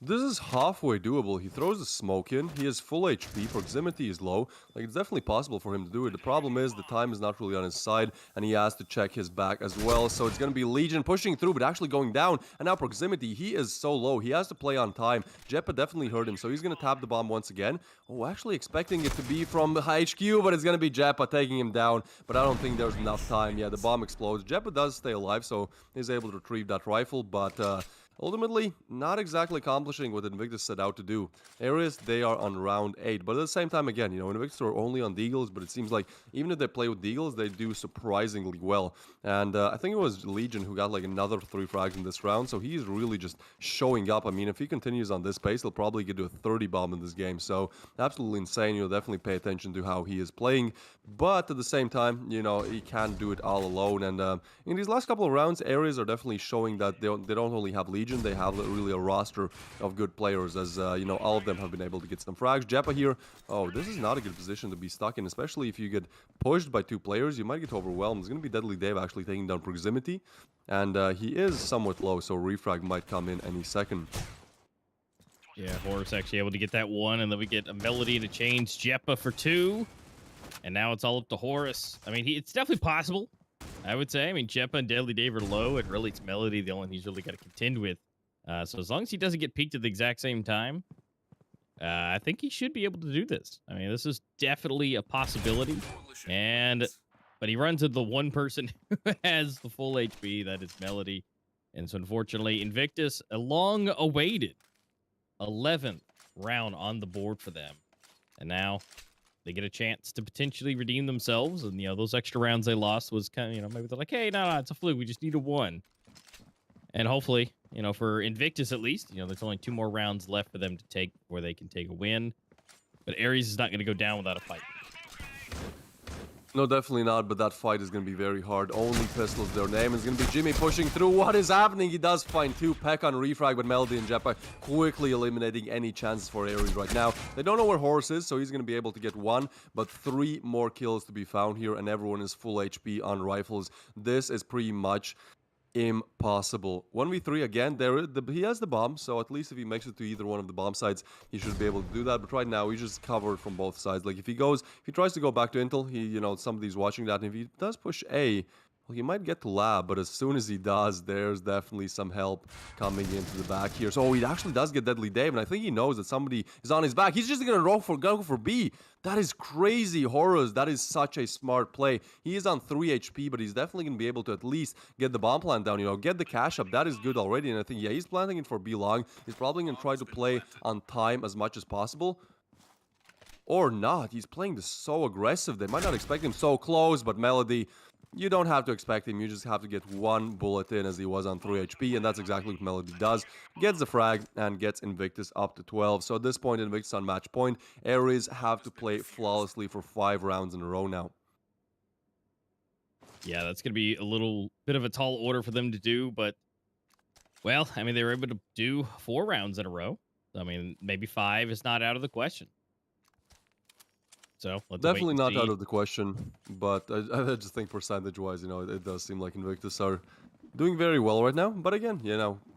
This is halfway doable. He throws the smoke in. He has full HP. Proximity is low. Like, it's definitely possible for him to do it. The problem is the time is not really on his side, and he has to check his back as well. So it's going to be Legion pushing through, but actually going down. And now Proximity, he is so low. He has to play on time. Jeppa definitely hurt him, so he's going to tap the bomb once again. Oh, actually expecting it to be from the HQ, but it's going to be Jeppa taking him down. But I don't think there's enough time. Yeah, the bomb explodes. Jeppa does stay alive, so he's able to retrieve that rifle, but ultimately, not exactly accomplishing what Invictus set out to do. Ares, they are on round 8. But at the same time, again, you know, Invictus are only on Deagles, but it seems like even if they play with Deagles, they do surprisingly well. And I think it was Legion who got like another 3 frags in this round, so he's really just showing up. I mean, if he continues on this pace, he'll probably get to a 30 bomb in this game. So absolutely insane. You'll definitely pay attention to how he is playing. But at the same time, you know, he can't do it all alone. And in these last couple of rounds, Ares are definitely showing that they don't only have Legion, they have really a roster of good players, as you know, all of them have been able to get some frags. Jeppa here, oh, this is not a good position to be stuck in, especially if you get pushed by 2 players. You might get overwhelmed. It's going to be Deadly Dave actually taking down Proximity, and he is somewhat low, so refrag might come in any second. Yeah, Horus actually able to get that one, and then we get a Melody to change Jeppa for 2. And now it's all up to Horus. I mean, it's definitely possible, I would say. I mean, Jeppa and Deadly Dave are low, and really it's Melody, the only one he's really got to contend with. So as long as he doesn't get peaked at the exact same time, I think he should be able to do this. I mean, this is definitely a possibility. But he runs into the one person who has the full HP, that is Melody. And so unfortunately, Invictus, a long-awaited 11th round on the board for them. And now they get a chance to potentially redeem themselves. And, those extra rounds they lost was kind of, maybe they're like, hey, no, it's a fluke. We just need a 1. And hopefully, for Invictus at least, there's only 2 more rounds left for them to take where they can take a win. But Ares is not going to go down without a fight. No, definitely not, but that fight is going to be very hard. Only pistols their name. It's going to be Jimmy pushing through. What is happening? He does find 2 Peck on refrag, but Melody and Jeppa quickly eliminating any chances for Ares right now. They don't know where Horus is, so he's going to be able to get 1, but 3 more kills to be found here, and everyone is full HP on rifles. This is pretty much impossible. 1v3 again. He has the bomb, so at least if he makes it to either one of the bomb sites, he should be able to do that. But right now, he's just covered from both sides. Like if he tries to go back to Intel, somebody's watching that, and if he does push A, well, he might get to lab, but as soon as he does, there's definitely some help coming into the back here. So he actually does get Deadly Dave, and I think he knows that somebody is on his back. He's just going to go for B. That is crazy, Horus. That is such a smart play. He is on 3 HP, but he's definitely going to be able to at least get the bomb plant down, get the cash up. That is good already, and I think, yeah, he's planting it for B long. He's probably going to try to play on time as much as possible. Or not. He's playing this so aggressive. They might not expect him so close, but Melody, you don't have to expect him. You just have to get 1 bullet in as he was on 3 HP, and that's exactly what Melody does. Gets the frag and gets Invictus up to 12. So at this point, Invictus on match point. Ares have to play flawlessly for 5 rounds in a row now. Yeah, that's going to be a little bit of a tall order for them to do, but, well, I mean, they were able to do 4 rounds in a row. I mean, maybe 5 is not out of the question. So definitely not out of the question, but I just think percentage-wise, it does seem like Invictus are doing very well right now. But again,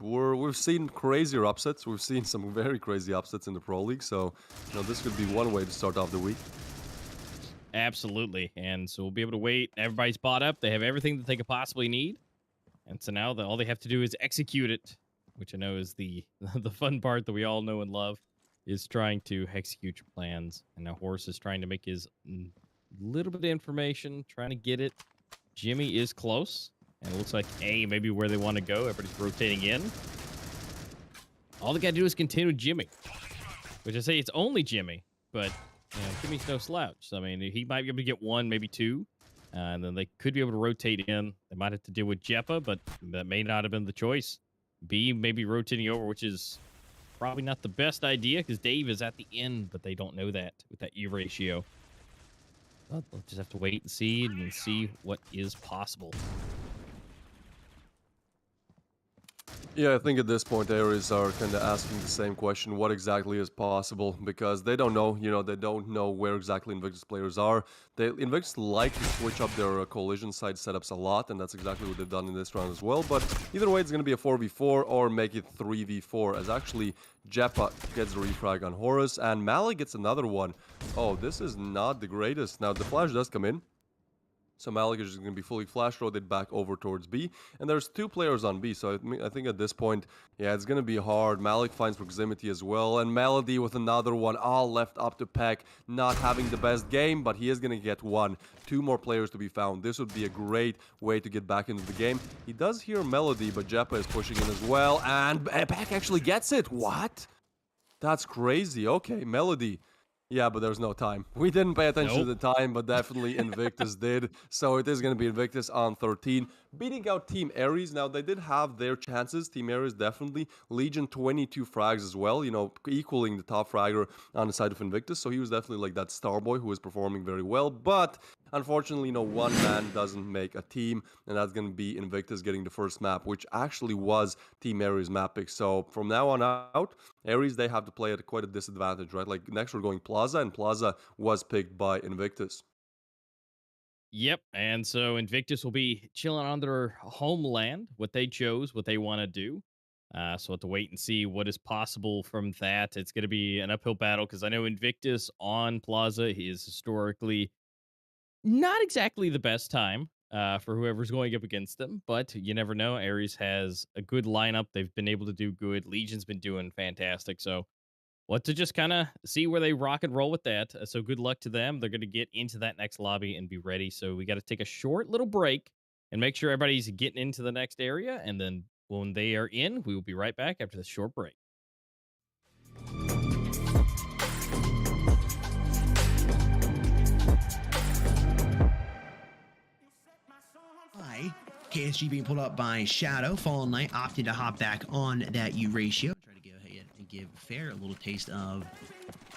we've seen crazier upsets. We've seen some very crazy upsets in the Pro League. So, this could be one way to start off the week. Absolutely, and so we'll be able to wait. Everybody's bought up. They have everything that they could possibly need, and so now all they have to do is execute it, which I know is the fun part that we all know and love. Is trying to execute your plans. And now Horus is trying to make his little bit of information, trying to get it. Jimmy is close. And it looks like A, maybe where they want to go. Everybody's rotating in. All they got to do is continue with Jimmy. Which I say it's only Jimmy. But, Jimmy's no slouch. So, I mean, he might be able to get 1, maybe 2. And then they could be able to rotate in. They might have to deal with Jeppa, but that may not have been the choice. B, maybe rotating over, which is probably not the best idea because Dave is at the end, but they don't know that with that Eurasia. Well, they'll just have to wait and see what is possible. Yeah, I think at this point, Ares are kind of asking the same question, what exactly is possible? Because they don't know, they don't know where exactly Invictus players are. Invictus like to switch up their collision side setups a lot, and that's exactly what they've done in this round as well. But either way, it's going to be a 4v4 or make it 3v4, as actually Jeppa gets the refrag on Horus, and Malik gets another one. Oh, this is not the greatest. Now, the flash does come in. So Malik is just going to be fully flash rotated back over towards B. And there's 2 players on B, so I think at this point, yeah, it's going to be hard. Malik finds proximity as well. And Melody with another one, all left up to Peck. Not having the best game, but he is going to get 1. 2 more players to be found. This would be a great way to get back into the game. He does hear Melody, but Jeppa is pushing in as well. And Peck actually gets it. What? That's crazy. Okay, Melody. Yeah, but there's no time. We didn't pay attention to the time, but definitely Invictus did. So it is going to be Invictus on 13. Beating out Team Ares. Now, they did have their chances. Team Ares definitely. Legion 22 frags as well, equaling the top fragger on the side of Invictus. So he was definitely like that star boy who was performing very well. But unfortunately, one man doesn't make a team. And that's going to be Invictus getting the first map, which actually was Team Ares map pick. So from now on out, Ares, they have to play at quite a disadvantage, right? Like next we're going Plaza, and Plaza was picked by Invictus. Yep, and so Invictus will be chilling on their homeland, what they chose, what they want to do. So we'll have to wait and see what is possible from that. It's going to be an uphill battle because I know Invictus on Plaza is historically Not exactly the best time for whoever's going up against them, but you never know. Ares has a good lineup. They've been able to do good. Legion's been doing fantastic. So what to just kind of see where they rock and roll with that. So good luck to them. They're going to get into that next lobby and be ready. So we got to take a short little break and make sure everybody's getting into the next area. And then when they are in, we will be right back after this short break. KSG being pulled up by Shadow. Fallen Knight opting to hop back on that Eurasia. Try to go ahead and give Fair a little taste of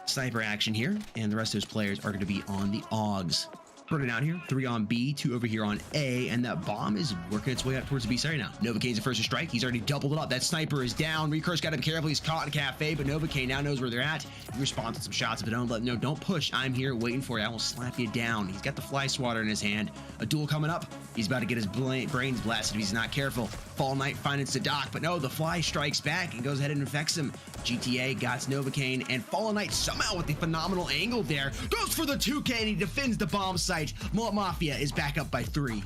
sniper action here. And the rest of those players are going to be on the AUGs. Burning out here, 3 on B, 2 over here on A, and that bomb is working its way up towards the B side right now. Novacaine's the first to strike. He's already doubled it up. That sniper is down. Recurse got to be careful. He's caught in Cafe, but Novacaine now knows where they're at. He responds with some shots of it. Let him know, don't push. I'm here waiting for you. I will slap you down. He's got the fly swatter in his hand. A duel coming up. He's about to get his brains blasted if he's not careful. Fall Knight finds Sadak, but no, the fly strikes back and goes ahead and infects him. GTA got Novacaine, and Fallen Knight somehow with the phenomenal angle there goes for the 2K, and he defends the bomb site. Molt Mafia is back up by 3.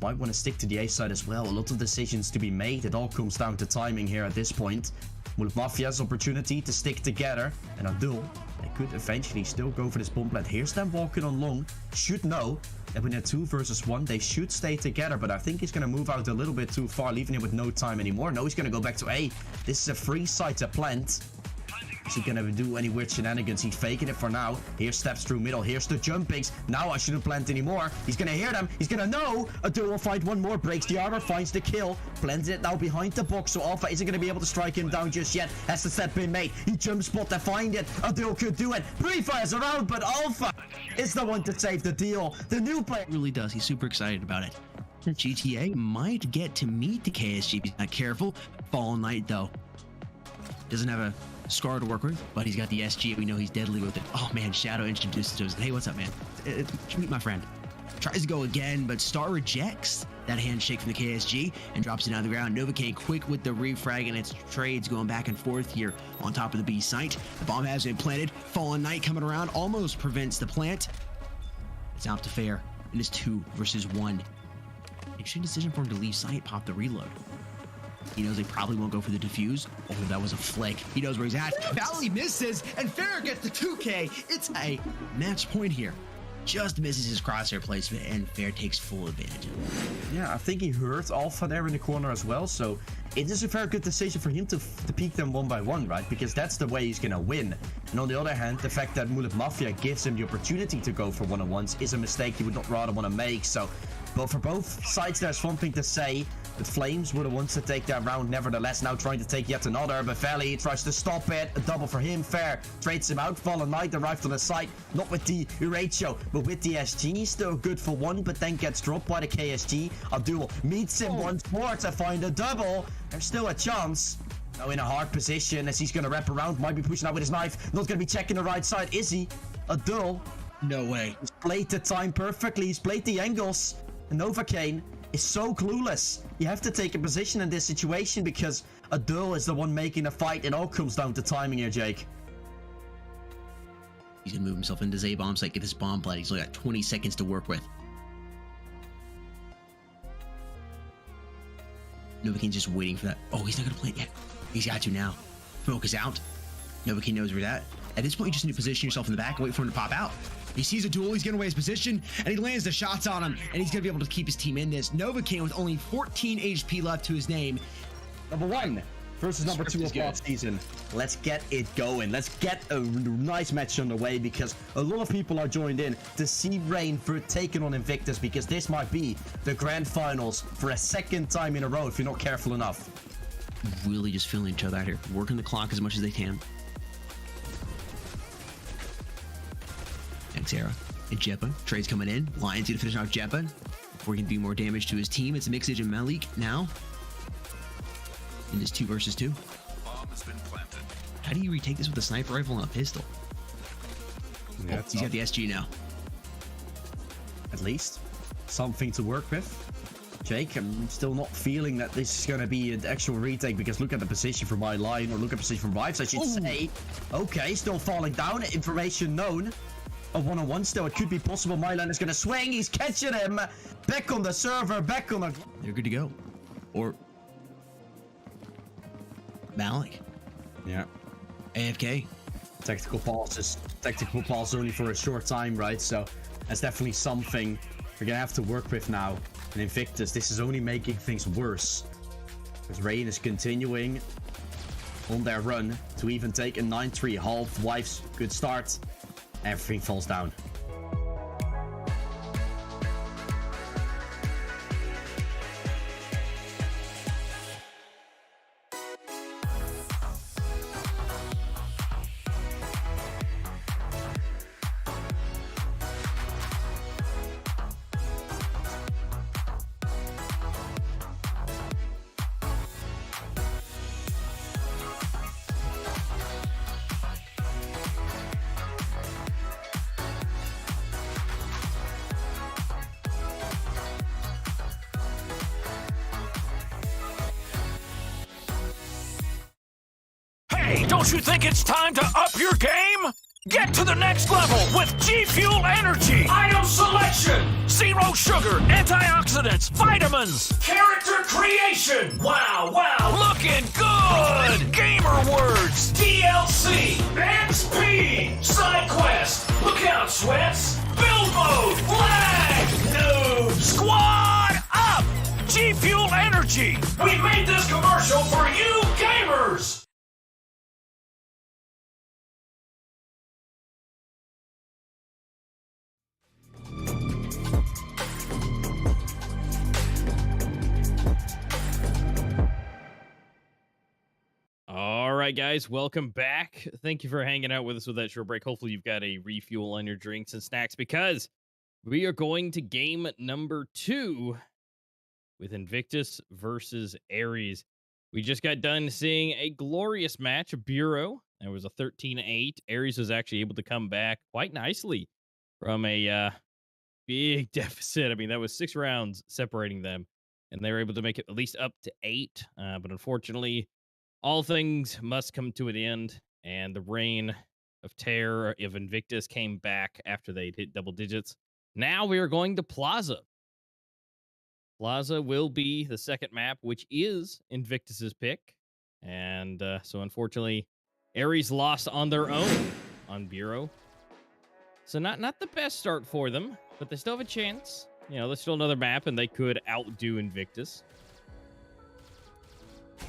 Might want to stick to the A side as well. A lot of decisions to be made. It all comes down to timing here at this point. With Mafia's opportunity to stick together, and Abdul, they could eventually still go for this bomb plant. Here's them walking on long. Should know that when they're 2 versus 1, they should stay together, but I think he's going to move out a little bit too far, leaving him with no time anymore. No, he's going to go back to A. This is a free site to plant. Is he gonna do any weird shenanigans? He's faking it for now. Here steps through middle. Here's the jumpings. Now I shouldn't plant anymore. He's gonna hear them. He's gonna know. A duel fight one more. Breaks the armor. Finds the kill. Plants it now behind the box. So Alpha isn't gonna be able to strike him down just yet. Has the step been made? He jump spot to find it. A duel could do it. Pre-fires around, but Alpha is the one to save the deal. The new player Really does. He's super excited about it. GTA might get to meet the KSG if he's not careful. Fallen Knight, though, doesn't have a Scar to work with, but he's got the SG. We know he's deadly with it. Oh man, Shadow introduces to us. Hey, what's up, man? Meet my friend. Tries to go again, but Star rejects that handshake from the KSG and drops it down the ground. Novacaine quick with the refrag, and it's trades going back and forth here on top of the B site. The bomb has been planted. Fallen Knight coming around almost prevents the plant. It's out to Fair. It is 2 versus 1. Interesting decision for him to leave site, pop the reload. He knows they probably won't go for the defuse. Oh, that was a flick. He knows where he's at. Valley misses, and Fair gets the 2K. It's a match point here. Just misses his crosshair placement, and Fair takes full advantage of it. Yeah, I think he hurt Alpha there in the corner as well, so it is a very good decision for him to peek them one by one, right? Because that's the way he's gonna win. And on the other hand, the fact that Mullet Mafia gives him the opportunity to go for one-on-ones is a mistake he would not rather want to make, so... But for both sides, there's one thing to say. The Flames were the ones to take that round, nevertheless, now trying to take yet another. But Valley tries to stop it. A double for him. Fair trades him out. Fallen Knight arrived on the site, not with the Eurasia, but with the SG. Still good for 1, but then gets dropped by the KSG. Abdul meets him once more to find a double. There's still a chance. Now in a hard position as he's going to wrap around. Might be pushing out with his knife. Not going to be checking the right side, is he? Abdul. No way. He's played the time perfectly. He's played the angles. Novacaine is so clueless. You have to take a position in this situation because Abdul is the one making the fight. It all comes down to timing here, Jake. He's gonna move himself into Z bomb site, get this bomb plant. He's only got 20 seconds to work with. Novacaine's just waiting for that. Oh, he's not gonna plant yet. He's got to now. Focus out. Novacaine knows where that. At this point, you just need to position yourself in the back and wait for him to pop out. He sees a duel, he's getting away his position, and he lands the shots on him, and he's going to be able to keep his team in this. Novacaine with only 14 HP left to his name. Number 1 versus number 2 of last season. Let's get it going. Let's get a nice match underway because a lot of people are joined in to see Rain for taking on Invictus because this might be the grand finals for a second time in a row if you're not careful enough. Really just feeling each other out here, working the clock as much as they can. Xera and Jepa. Trades coming in. Lions gonna finish off Jepa before he can do more damage to his team. It's Mixage and Malik now. In this 2 versus 2. Bomb has been planted. How do you retake this with a sniper rifle and a pistol? Yeah, Oh, he's got the SG now. At least something to work with. Jake, I'm still not feeling that this is going to be an actual retake because look at the position from my line or look at the position from Vibes, I should say. Okay, still falling down. Information known. a one-on-one still. It could be possible. Mylan is going to swing. He's catching him. Back on the server. Back on the... They're good to go. Or Malik. Yeah. AFK. Tactical pause only for a short time, right? So that's definitely something we're gonna have to work with now. And Invictus, this is only making things worse. Because Rain is continuing on their run to even take a 9-3 half. Wife's good start. Everything falls down. Hey, don't you think it's time to up your game? Get to the next level with G Fuel Energy. Item selection, zero sugar, antioxidants, vitamins, character creation. Wow, looking good. Gamer words, DLC, XP, side quest. Look out, sweats. Build mode, flag, noob, squad up. G Fuel Energy. We made this commercial for you gamers. All right, guys, welcome back. Thank you for hanging out with us with that short break. Hopefully, you've got a refuel on your drinks and snacks because we are going to game number 2 with Invictus versus Ares. We just got done seeing a glorious match of Bureau. It was a 13-8. Ares was actually able to come back quite nicely from a big deficit. I mean, that was 6 rounds separating them, and they were able to make it at least up to 8. But unfortunately, all things must come to an end, and the reign of terror of Invictus came back after they'd hit double digits. Now we are going to Plaza. Plaza will be the second map, which is Invictus's pick. And so unfortunately, Ares lost on their own on Bureau. So not the best start for them, but they still have a chance. You know, there's still another map, and they could outdo Invictus.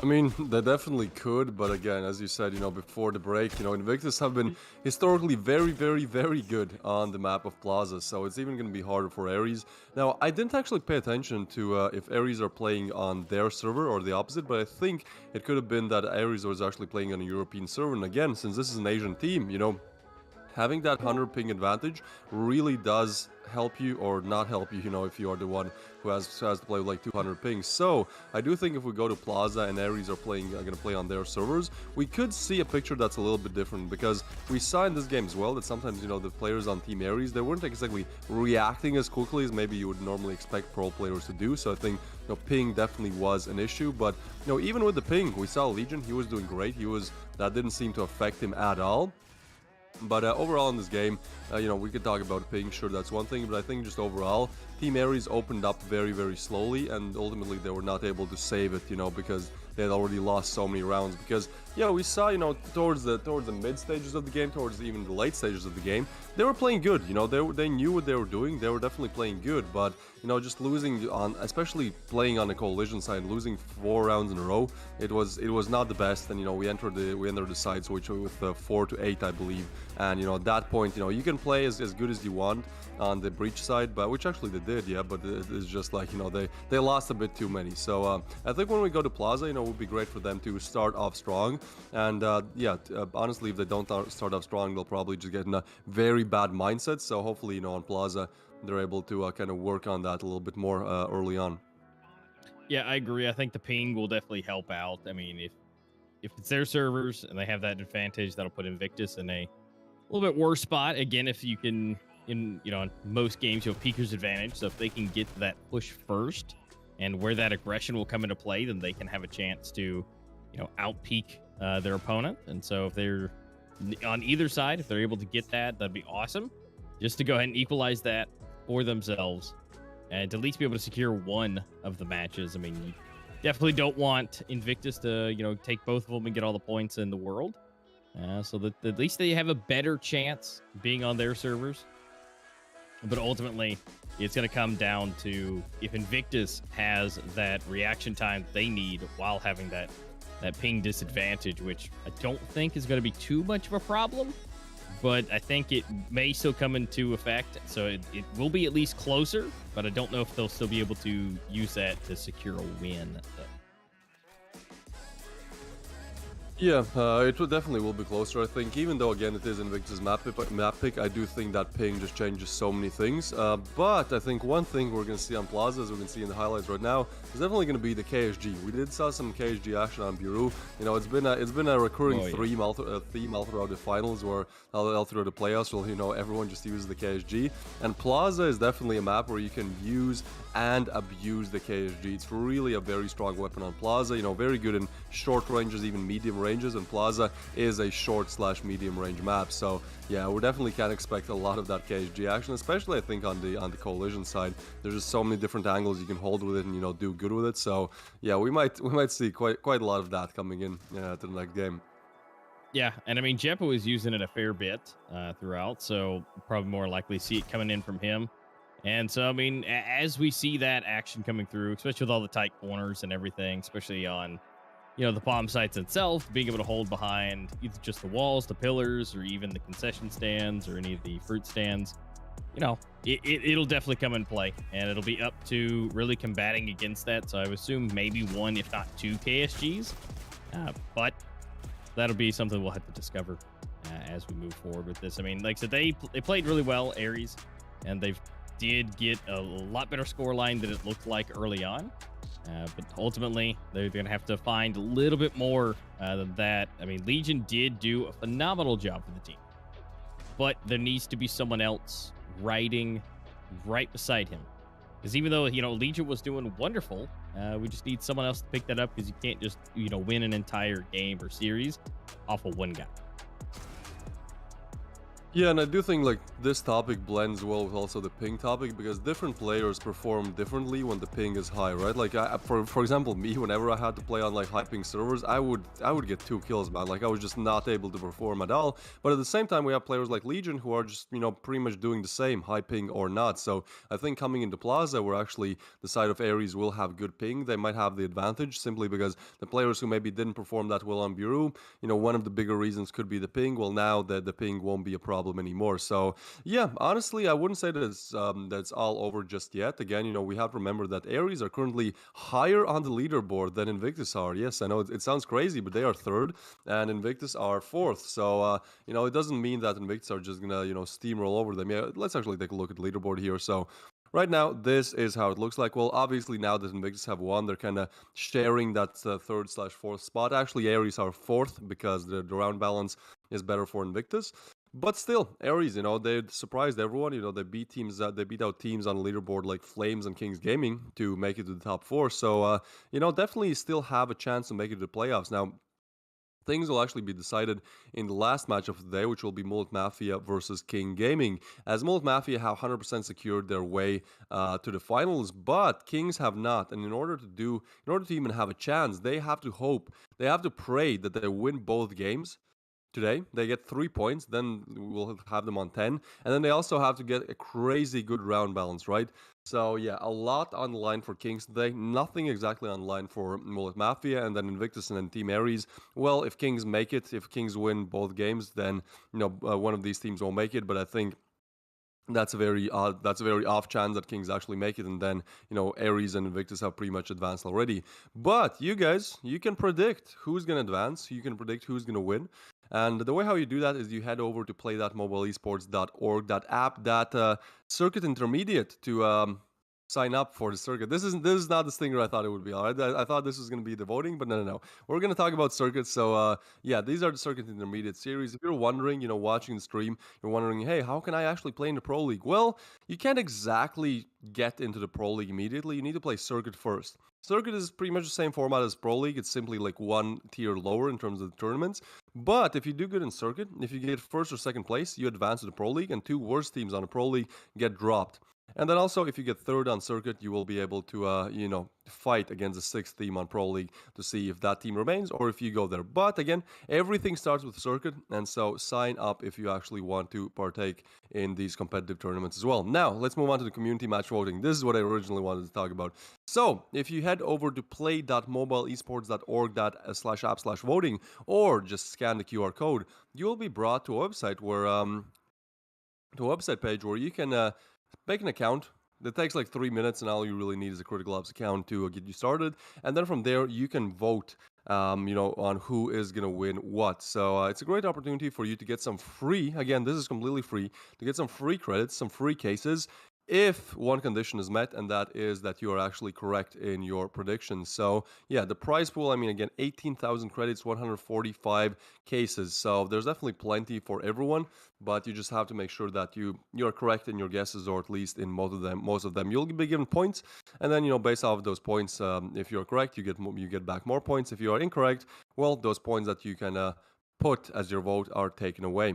I mean, they definitely could, but again, as you said, before the break, Invictus have been historically very, very, very good on the map of Plaza, so it's even going to be harder for Ares. Now, I didn't actually pay attention to if Ares are playing on their server or the opposite, but I think it could have been that Ares was actually playing on a European server, and again, since this is an Asian team, having that 100 ping advantage really does help you or not help you, if you are the one who has to play with like 200 pings. So I do think if we go to Plaza and Ares are going to play on their servers, we could see a picture that's a little bit different, because we saw in this game as well that sometimes, the players on Team Ares, they weren't exactly reacting as quickly as maybe you would normally expect pro players to do. So I think, ping definitely was an issue, but, even with the ping, we saw Legion, he was doing great. That didn't seem to affect him at all. But overall in this game, we could talk about ping, sure, that's one thing, but I think just overall, Team Ares opened up very, very slowly, and ultimately they were not able to save it, because they had already lost so many rounds. Because, we saw, towards the mid stages of the game, towards even the late stages of the game, they were playing good, they knew what they were doing, they were definitely playing good, but, just losing on, especially playing on the coalition side, losing 4 rounds in a row, it was not the best, and, we entered the side switch with 4-8, I believe, and, at that point, you can play as good as you want on the breach side, but which actually they did, yeah, but it's just like, they lost a bit too many. So I think when we go to Plaza, it would be great for them to start off strong, and honestly, if they don't start off strong, they'll probably just get in a very bad mindset. So hopefully, on Plaza, they're able to kind of work on that a little bit more early on. Yeah, I agree. I think the ping will definitely help out. I mean, if it's their servers and they have that advantage, that'll put Invictus in a little bit worse spot. Again, if you can, in most games, Peeker's advantage. So if they can get that push first, and where that aggression will come into play, then they can have a chance to, out-peak their opponent. And so if they're on either side, if they're able to get that, that'd be awesome. just to go ahead and equalize that for themselves and to at least be able to secure one of the matches. I mean, you definitely don't want Invictus to, take both of them and get all the points in the world. So that at least they have a better chance being on their servers. But ultimately, it's going to come down to if Invictus has that reaction time they need while having that ping disadvantage, which I don't think is going to be too much of a problem. But I think it may still come into effect. So it will be at least closer, but I don't know if they'll still be able to use that to secure a win. Yeah, it definitely will be closer, I think. Even though, again, it is Invictus map pick, I do think that ping just changes so many things. But I think one thing we're going to see on Plaza, as we can see in the highlights right now, is definitely going to be the KSG. We did saw some KSG action on Bureau. It's been a recurring theme all throughout the finals, or all throughout the playoffs. Well, everyone just uses the KSG. And Plaza is definitely a map where you can use and abuse the KSG. It's really a very strong weapon on Plaza. Very good in short ranges, even medium ranges, and Plaza is a short/medium range map. So yeah, we definitely can expect a lot of that KSG action, especially I think on the coalition side. There's just so many different angles you can hold with it and do good with it. So yeah, we might see quite a lot of that coming in to the next game. Yeah, and I mean Jeppo is using it a fair bit throughout, so probably more likely see it coming in from him. And so, I mean, as we see that action coming through, especially with all the tight corners and everything, especially on, the bomb sites itself, being able to hold behind either just the walls, the pillars, or even the concession stands or any of the fruit stands, it'll definitely come in play. And it'll be up to really combating against that. So I would assume maybe one, if not two KSGs. But that'll be something we'll have to discover as we move forward with this. I mean, like I said, they played really well, Ares, and they did get a lot better score line than it looked like early on. But ultimately, they're going to have to find a little bit more than that. I mean, Legion did do a phenomenal job for the team. But there needs to be someone else riding right beside him. Because even though, Legion was doing wonderful, we just need someone else to pick that up, because you can't just, win an entire game or series off of one guy. Yeah, and I do think this topic blends well with also the ping topic, because different players perform differently when the ping is high, right? For example, me, whenever I had to play on high ping servers, I would get 2 kills, man. I was just not able to perform at all. But at the same time, we have players like Legion who are just pretty much doing the same, high ping or not. So I think coming into Plaza, where actually the side of Ares will have good ping, they might have the advantage simply because the players who maybe didn't perform that well on Bureau, one of the bigger reasons could be the ping. Well, now the ping won't be a problem anymore. So yeah, honestly, I wouldn't say that it's all over just yet. Again, we have to remember that Ares are currently higher on the leaderboard than Invictus are. Yes, I know it sounds crazy, but they are 3rd and Invictus are 4th. So it doesn't mean that Invictus are just gonna steamroll over them. Yeah, let's actually take a look at the leaderboard here. So right now, this is how it looks like. Well, obviously, now that Invictus have won, they're kind of sharing that 3rd/4th spot. Actually, Ares are 4th because the round balance is better for Invictus. But still, Ares, they surprised everyone. They beat out teams on the leaderboard like Flames and Kings Gaming to make it to the top 4. So, definitely still have a chance to make it to the playoffs. Now, things will actually be decided in the last match of the day, which will be Molt Mafia versus King Gaming, as Molt Mafia have 100% secured their way to the finals, but Kings have not. And in order to even have a chance, they have to pray that they win both games today. They get 3 points, then we'll have them on 10, and then they also have to get a crazy good round balance, right? So yeah, a lot on the line for Kings today. Nothing exactly on the line for Molt Mafia, and then Invictus and then Team Ares. Well, if Kings make it, if Kings win both games, then one of these teams will make it. But I think that's a very off chance that Kings actually make it, and then Ares and Invictus have pretty much advanced already. But you guys, you can predict who's gonna advance. You can predict who's gonna win. And the way how you do that is you head over to play.mobileesports.org, that app, that circuit intermediate to sign up for the circuit. This is not the stinger I thought it would be. All right, I thought this was going to be the voting, but no. We're going to talk about circuits. So yeah, these are the circuit intermediate series. If you're wondering, watching the stream, you're wondering, hey, how can I actually play in the pro league? Well, you can't exactly get into the pro league immediately. You need to play circuit first. Circuit is pretty much the same format as pro league. It's simply like one tier lower in terms of the tournaments. But if you do good in circuit, if you get first or second place, you advance to the pro league, and two worst teams on the pro league get dropped. And then also, if you get third on circuit, you will be able to, fight against the sixth team on Pro League to see if that team remains or if you go there. But again, everything starts with circuit, and so sign up if you actually want to partake in these competitive tournaments as well. Now, let's move on to the community match voting. This is what I originally wanted to talk about. So, if you head over to play.mobileesports.org/app/voting or just scan the QR code, you will be brought to a website page where you can make an account. That takes like 3 minutes, and all you really need is a Critical Ops account to get you started. And then from there, you can vote, on who is going to win what. So it's a great opportunity for you to get some free, again, this is completely free, to get some free credits, some free cases, if one condition is met, and that is that you are actually correct in your predictions. So yeah, the prize pool, I mean, again, 18,000 credits, 145 cases. So there's definitely plenty for everyone, but you just have to make sure that you're correct in your guesses, or at least in most of them. You'll be given points, and then based off those points, if you're correct, you get back more points. If you are incorrect, well, those points that you can put as your vote are taken away.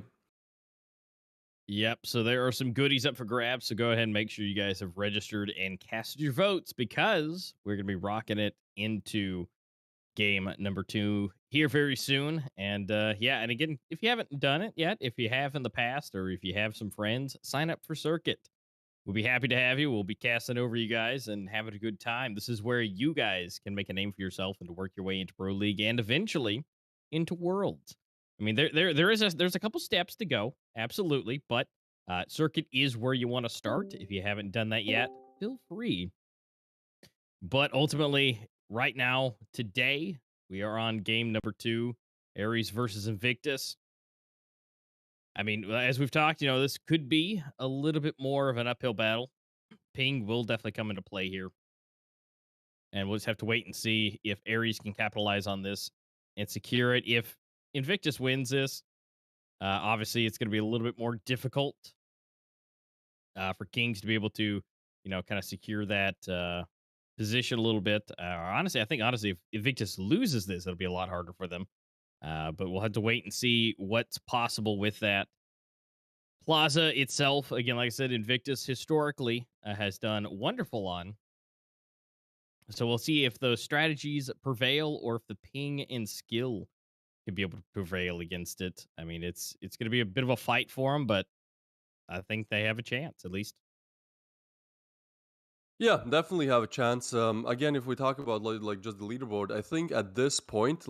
Yep. So there are some goodies up for grabs. So go ahead and make sure you guys have registered and casted your votes, because we're going to be rocking it into game number 2 here very soon. And and again, if you haven't done it yet, if you have in the past, or if you have some friends, sign up for Circuit. We'll be happy to have you. We'll be casting over you guys and having a good time. This is where you guys can make a name for yourself and to work your way into Pro League and eventually into Worlds. I mean, there's a couple steps to go, absolutely, but Circuit is where you want to start. If you haven't done that yet, feel free. But ultimately, right now, today, we are on game number 2, Ares versus Invictus. I mean, as we've talked, this could be a little bit more of an uphill battle. Ping will definitely come into play here. And we'll just have to wait and see if Ares can capitalize on this and secure it. If Invictus wins this, obviously it's going to be a little bit more difficult for Kings to be able to, kind of secure that position a little bit. Honestly, if Invictus loses this, it'll be a lot harder for them. But we'll have to wait and see what's possible with that. Plaza itself, again, like I said, Invictus historically has done wonderful on. So we'll see if those strategies prevail, or if the ping and skill can be able to prevail against it. I mean, it's going to be a bit of a fight for them, but I think they have a chance, at least. Yeah, definitely have a chance. Again, if we talk about like just the leaderboard, I think at this point,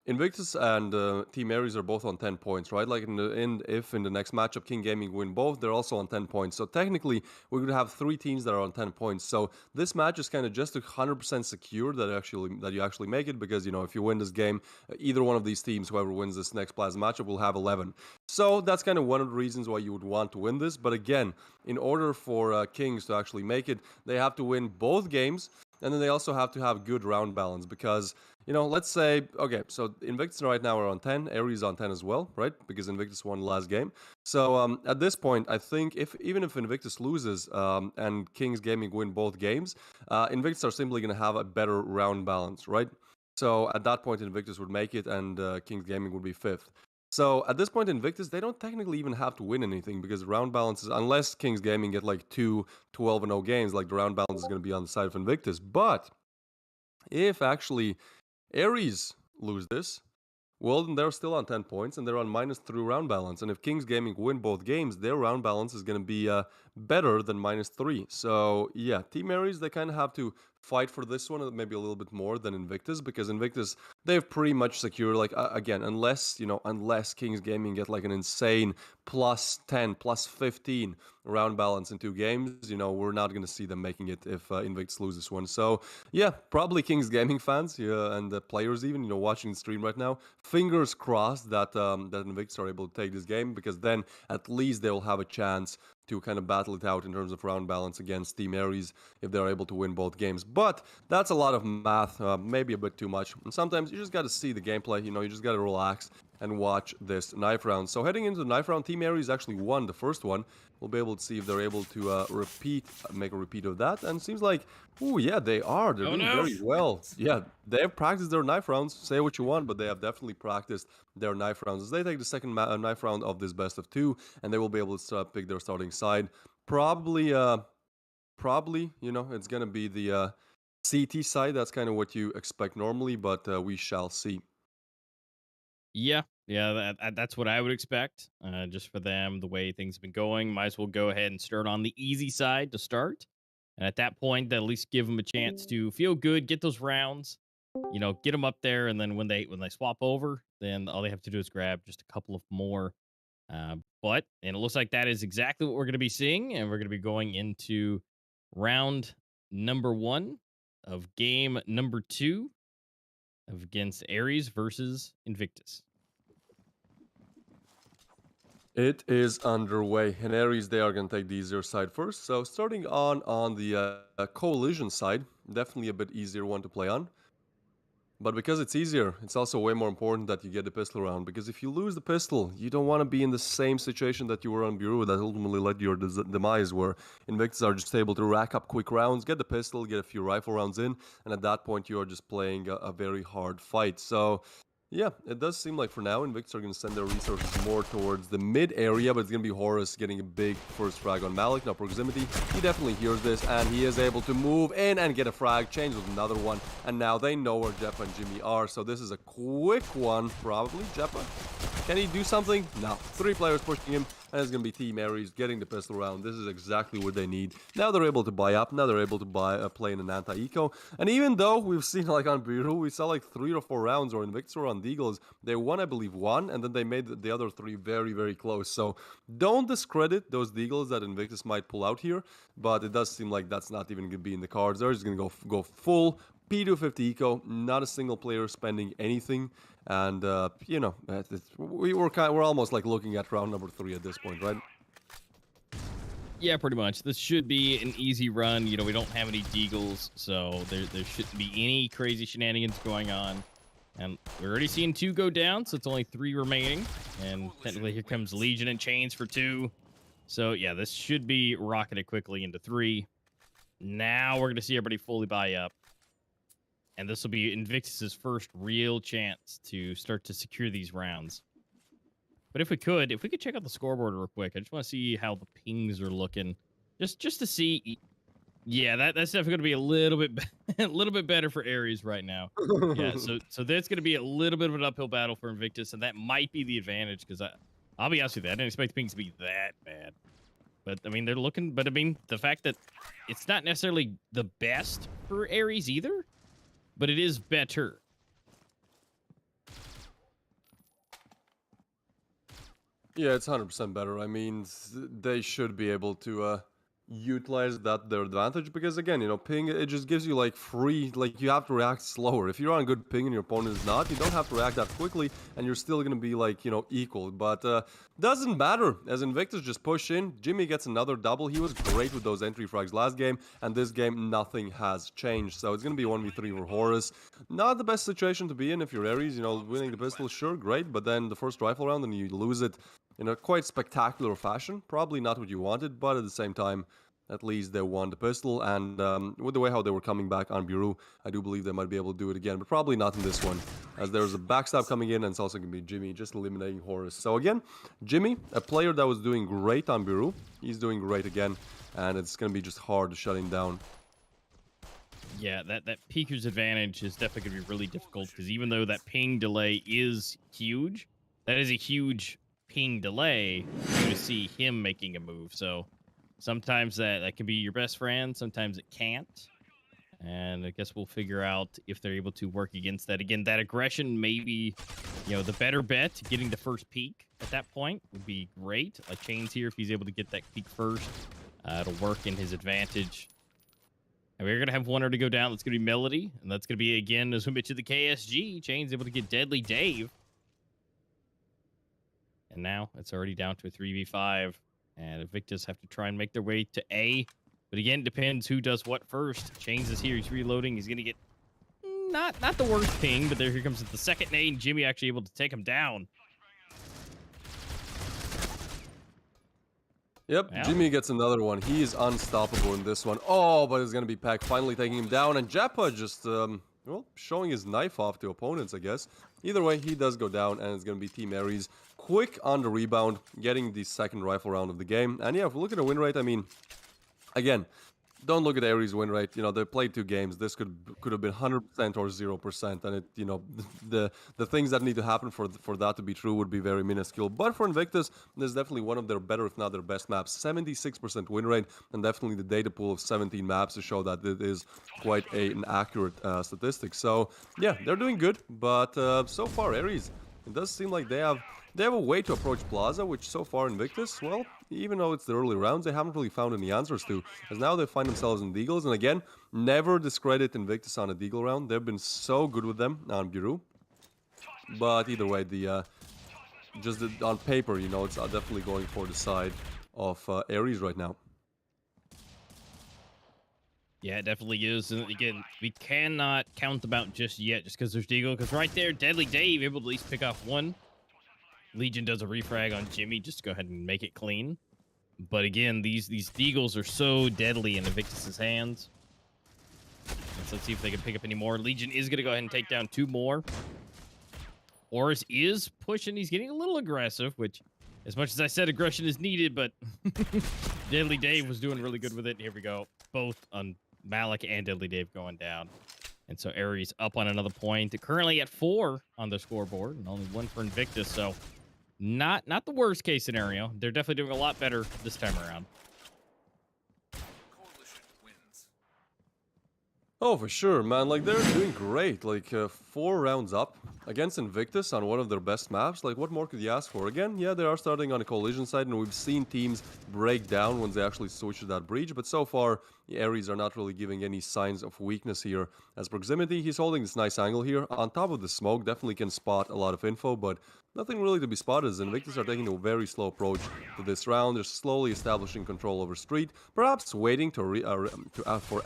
Invictus and Team Ares are both on 10 points, right? Like if in the next matchup King Gaming win both, they're also on 10 points. So technically, we could have 3 teams that are on 10 points. So this match is kind of just 100% secure that you actually make it, because if you win this game, either one of these teams, whoever wins this next Plaza matchup, will have 11. So that's kind of one of the reasons why you would want to win this. But again, in order for Kings to actually make it, they have to win both games, and then they also have to have good round balance, because let's say, okay, so Invictus right now are on 10, Ares on 10 as well, right? Because Invictus won the last game. So at this point, I think even if Invictus loses and Kings Gaming win both games, Invictus are simply going to have a better round balance, right? So at that point, Invictus would make it, and Kings Gaming would be 5th. So at this point, Invictus, they don't technically even have to win anything, because round balances, unless Kings Gaming get like 2 12-0 games, like the round balance is going to be on the side of Invictus. But if actually Ares lose this, well, then they're still on 10 points, and they're on -3 round balance. And if Kings Gaming win both games, their round balance is going to be better than -3. So yeah, Team Ares, they kind of have to fight for this one, maybe a little bit more than Invictus, because Invictus, they've pretty much secured, like, again, unless Kings Gaming get like an insane +10, +15 round balance in 2 games, we're not going to see them making it if Invictus loses this one. So yeah, probably Kings Gaming fans, and the players even, watching the stream right now, fingers crossed that Invictus are able to take this game, because then at least they'll have a chance to kind of battle it out in terms of round balance against Team Ares if they're able to win both games. But that's a lot of math, maybe a bit too much. And sometimes you just got to see the gameplay, you know, you just got to relax and watch this knife round. So heading into the knife round, Team Ares actually won the first one. We'll be able to see if they're able to make a repeat of that. And it seems like, oh yeah, they are. They're doing very well. Yeah, they have practiced their knife rounds. Say what you want, but they have definitely practiced their knife rounds as they take the second knife round of this best of two, and they will be able to pick their starting side. Probably, you know, it's gonna be the CT side. That's kind of what you expect normally, but we shall see. Yeah, yeah, that's what I would expect. Just for them, the way things have been going, might as well go ahead and start on the easy side to start. And at that point, that at least give them a chance to feel good, get those rounds, you know, get them up there, and then when they swap over, then all they have to do is grab just a couple of more. And it looks like that is exactly what we're going to be seeing, and we're going to be going into round number 1 of game number 2 of against Ares versus Invictus. It is underway. In Ares, they are going to take the easier side first. So starting on the coalition side, definitely a bit easier one to play on. But because it's easier, it's also way more important that you get the pistol round. Because if you lose the pistol, you don't want to be in the same situation that you were on Bureau that ultimately led to your demise, where Invictus are just able to rack up quick rounds, get the pistol, get a few rifle rounds in, and at that point you are just playing a very hard fight. So yeah, it does seem like for now Invictus are going to send their resources more towards the mid area, but it's going to be Horus getting a big first frag on Malik. Now proximity, he definitely hears this, and he is able to move in and get a frag, change with another one, and now they know where Jeppa and Jimmy are, so this is a quick one, probably. Jeppa, can he do something? No. 3 players pushing him, and it's going to be Team Ares getting the pistol round. This is exactly what they need. Now they're able to buy up. Now they're able to play in an anti-eco. And even though we've seen, like on Biru, we saw like 3 or 4 rounds, or Invictus or on Deagles, they won, I believe, 1, and then they made the other 3 very, very close. So don't discredit those Deagles that Invictus might pull out here, but it does seem like that's not even going to be in the cards. They're just going to go full P250 eco, not a single player spending anything. And you know, we're almost like looking at round number 3 at this point, right? Yeah, pretty much. This should be an easy run. You know, we don't have any Deagles, so there shouldn't be any crazy shenanigans going on. And we're already seeing 2 go down, so it's only 3 remaining. And technically, here comes Legion and Chains for 2. So yeah, this should be rocketed quickly into 3. Now we're going to see everybody fully buy up. And this will be Invictus's first real chance to start to secure these rounds. But if we could check out the scoreboard real quick. I just want to see how the pings are looking. Just to see. Yeah, that's definitely going to be a little bit better for Ares right now. Yeah, so that's going to be a little bit of an uphill battle for Invictus, and that might be the advantage, because I'll be honest with you, I didn't expect the pings to be that bad. But I mean, the fact that it's not necessarily the best for Ares either, but it is better. Yeah, it's 100% better. I mean, they should be able to utilize that their advantage, because again, you know, ping, it just gives you like free, like you have to react slower. If you're on good ping and your opponent is not, you don't have to react that quickly, and you're still gonna be like, you know, equal. But doesn't matter, as Invictus just push in. Jimmy gets another double. He was great with those entry frags last game, and this game nothing has changed. So it's gonna be 1v3 for Horus. Not the best situation to be in if you're Ares. You know, winning the pistol, sure, great, but then the first rifle round and you lose it in a quite spectacular fashion. Probably not what you wanted, but at the same time, at least they won the pistol. And with the way how they were coming back on Bureau, I do believe they might be able to do it again, but probably not in this one, as there's a backstab coming in, and it's also going to be Jimmy just eliminating Horus. So again, Jimmy, a player that was doing great on Bureau, he's doing great again, and it's going to be just hard to shut him down. Yeah, that peeker's advantage is definitely going to be really difficult, because even though that ping delay is huge, that is a huge ping delay to see him making a move. So sometimes that can be your best friend, sometimes it can't. And I guess we'll figure out if they're able to work against that. Again, that aggression may be, you know, the better bet. Getting the first peak at that point would be great. Like Chains here, if he's able to get that peak first, it'll work in his advantage. And we're going to have one to go down. That's going to be Melody. And that's going to be, again, as we mentioned, the KSG. Chains able to get Deadly Dave. And now it's already down to a 3v5. And Invictus have to try and make their way to A. But again, it depends who does what first. Chains is here. He's reloading. He's going to get not the worst ping, but here comes the second nade. Jimmy actually able to take him down. Yep, Well. Jimmy gets another one. He is unstoppable in this one. Oh, but it's going to be Peck finally taking him down. And Jeppa just, well, showing his knife off to opponents, I guess. Either way, he does go down, and it's going to be Team Ares quick on the rebound, getting the second rifle round of the game. And yeah, if we look at the win rate, I mean, again, don't look at Ares' win rate. You know, they played 2 games. This could have been 100% or 0%, and it, you know, the things that need to happen for that to be true would be very minuscule. But for Invictus, this is definitely one of their better, if not their best maps. 76% win rate, and definitely the data pool of 17 maps to show that it is quite an accurate statistic. So yeah, they're doing good. But so far, Ares, it does seem like they have a way to approach Plaza, which so far Invictus, well, even though it's the early rounds, they haven't really found any answers to. As now they find themselves in Deagles, and again, never discredit Invictus on a Deagle round. They've been so good with them on Biru. But either way, on paper, you know, it's definitely going for the side of Ares right now. Yeah, it definitely is. And again, we cannot count them out just yet, just because there's Deagle. Because right there, Deadly Dave able to at least pick off one. Legion does a refrag on Jimmy just to go ahead and make it clean. But again, these Deagles are so deadly in Invictus's hands. So let's see if they can pick up any more. Legion is going to go ahead and take down 2 more. Horus is pushing. He's getting a little aggressive, which, as much as I said aggression is needed, but Deadly Dave was doing really good with it. Here we go. Both on Malik and Deadly Dave going down. And so Ares up on another point. Currently at 4 on the scoreboard, and only 1 for Invictus. So not the worst case scenario. They're definitely doing a lot better this time around. Oh, for sure, man. Like, they're doing great. Like, 4 rounds up against Invictus on one of their best maps. Like, what more could you ask for? Again, yeah, they are starting on a collision side, and we've seen teams break down when they actually switch to that breach. But so far, the Ares are not really giving any signs of weakness here. As proximity, he's holding this nice angle here. On top of the smoke, definitely can spot a lot of info, but nothing really to be spotted, as Invictus are taking a very slow approach to this round. They're slowly establishing control over street, perhaps waiting for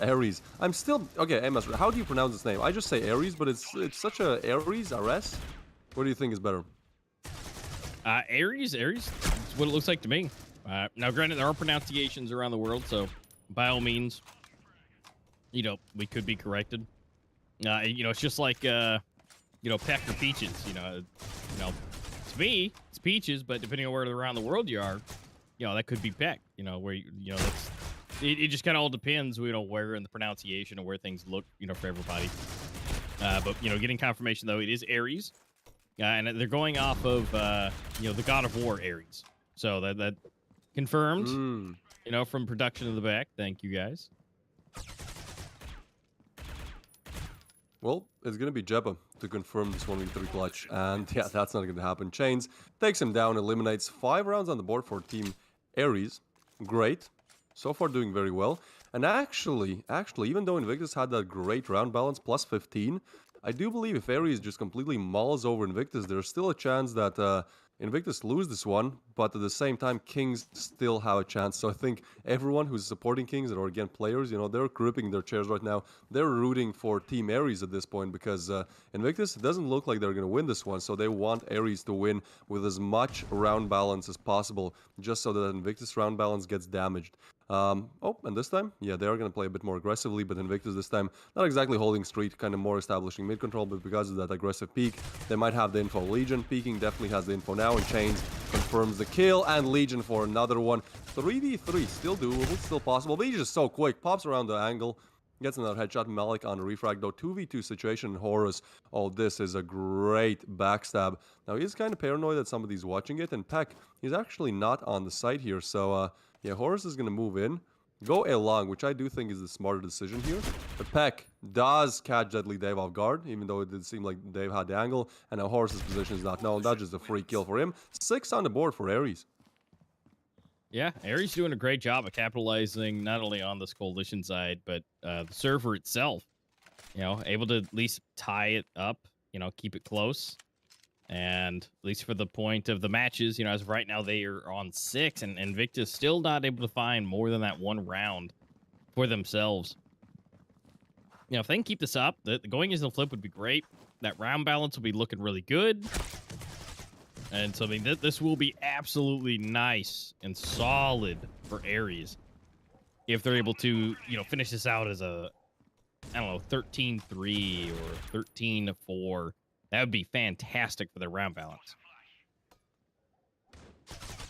Ares. I'm still... Okay, Emma, how do you pronounce his name? I just say Ares, but it's such a Ares, Ares? What do you think is better? Ares, it's what it looks like to me. Now, granted, there are pronunciations around the world, so by all means, you know, we could be corrected. You know, it's just like, you know, peck or peaches, you know, to me, it's peaches, but depending on where around the world you are, you know, that could be peck, you know, where, you know, that's, it just kind of all depends, you know, where in the pronunciation or where things look, you know, for everybody. But, you know, getting confirmation, though, it is Ares. And they're going off of, you know, the God of War Ares. So that confirmed, you know, from production of the back. Thank you, guys. Well, it's going to be Jebba to confirm this 1v3 clutch, and yeah, that's not going to happen. Chains takes him down, eliminates 5 rounds on the board for Team Ares. Great. So far doing very well. And actually, even though Invictus had that great round balance, plus 15, I do believe if Ares just completely mauls over Invictus, there's still a chance that Invictus lose this one, but at the same time, Kings still have a chance. So I think everyone who's supporting Kings, or again players, you know, they're gripping their chairs right now. They're rooting for Team Ares at this point because Invictus, it doesn't look like they're going to win this one. So they want Ares to win with as much round balance as possible, just so that Invictus round balance gets damaged. Oh, and this time, yeah, they are going to play a bit more aggressively, but Invictus this time, not exactly holding street, kind of more establishing mid-control, but because of that aggressive peak, they might have the info. Legion peeking definitely has the info now, and Chains confirms the kill, and Legion for another one. 3v3, still doable, still possible, but he's just so quick, pops around the angle, gets another headshot. Malik on the refrag, though. 2v2 situation. Horus, oh, this is a great backstab. Now, he's kind of paranoid that somebody's watching it, and Peck, he's actually not on the site here, so, yeah, Horus is going to move in, go along, which I do think is the smarter decision here. But Peck does catch Deadly Dave off guard, even though it did seem like Dave had the angle, and now Horus's position is not known. That's just a free kill for him. 6 on the board for Ares. Yeah, Ares doing a great job of capitalizing not only on this coalition side, but the server itself. You know, able to at least tie it up, you know, keep it close. And at least for the point of the matches, as of right now, they are on 6, and Invictus still not able to find more than that one round for themselves. If they can keep this up, the going into the flip would be great. That round balance will be looking really good. And so, I mean, this will be absolutely nice and solid for Ares if they're able to, finish this out as a, 13-3 or 13-4. That would be fantastic for their round balance.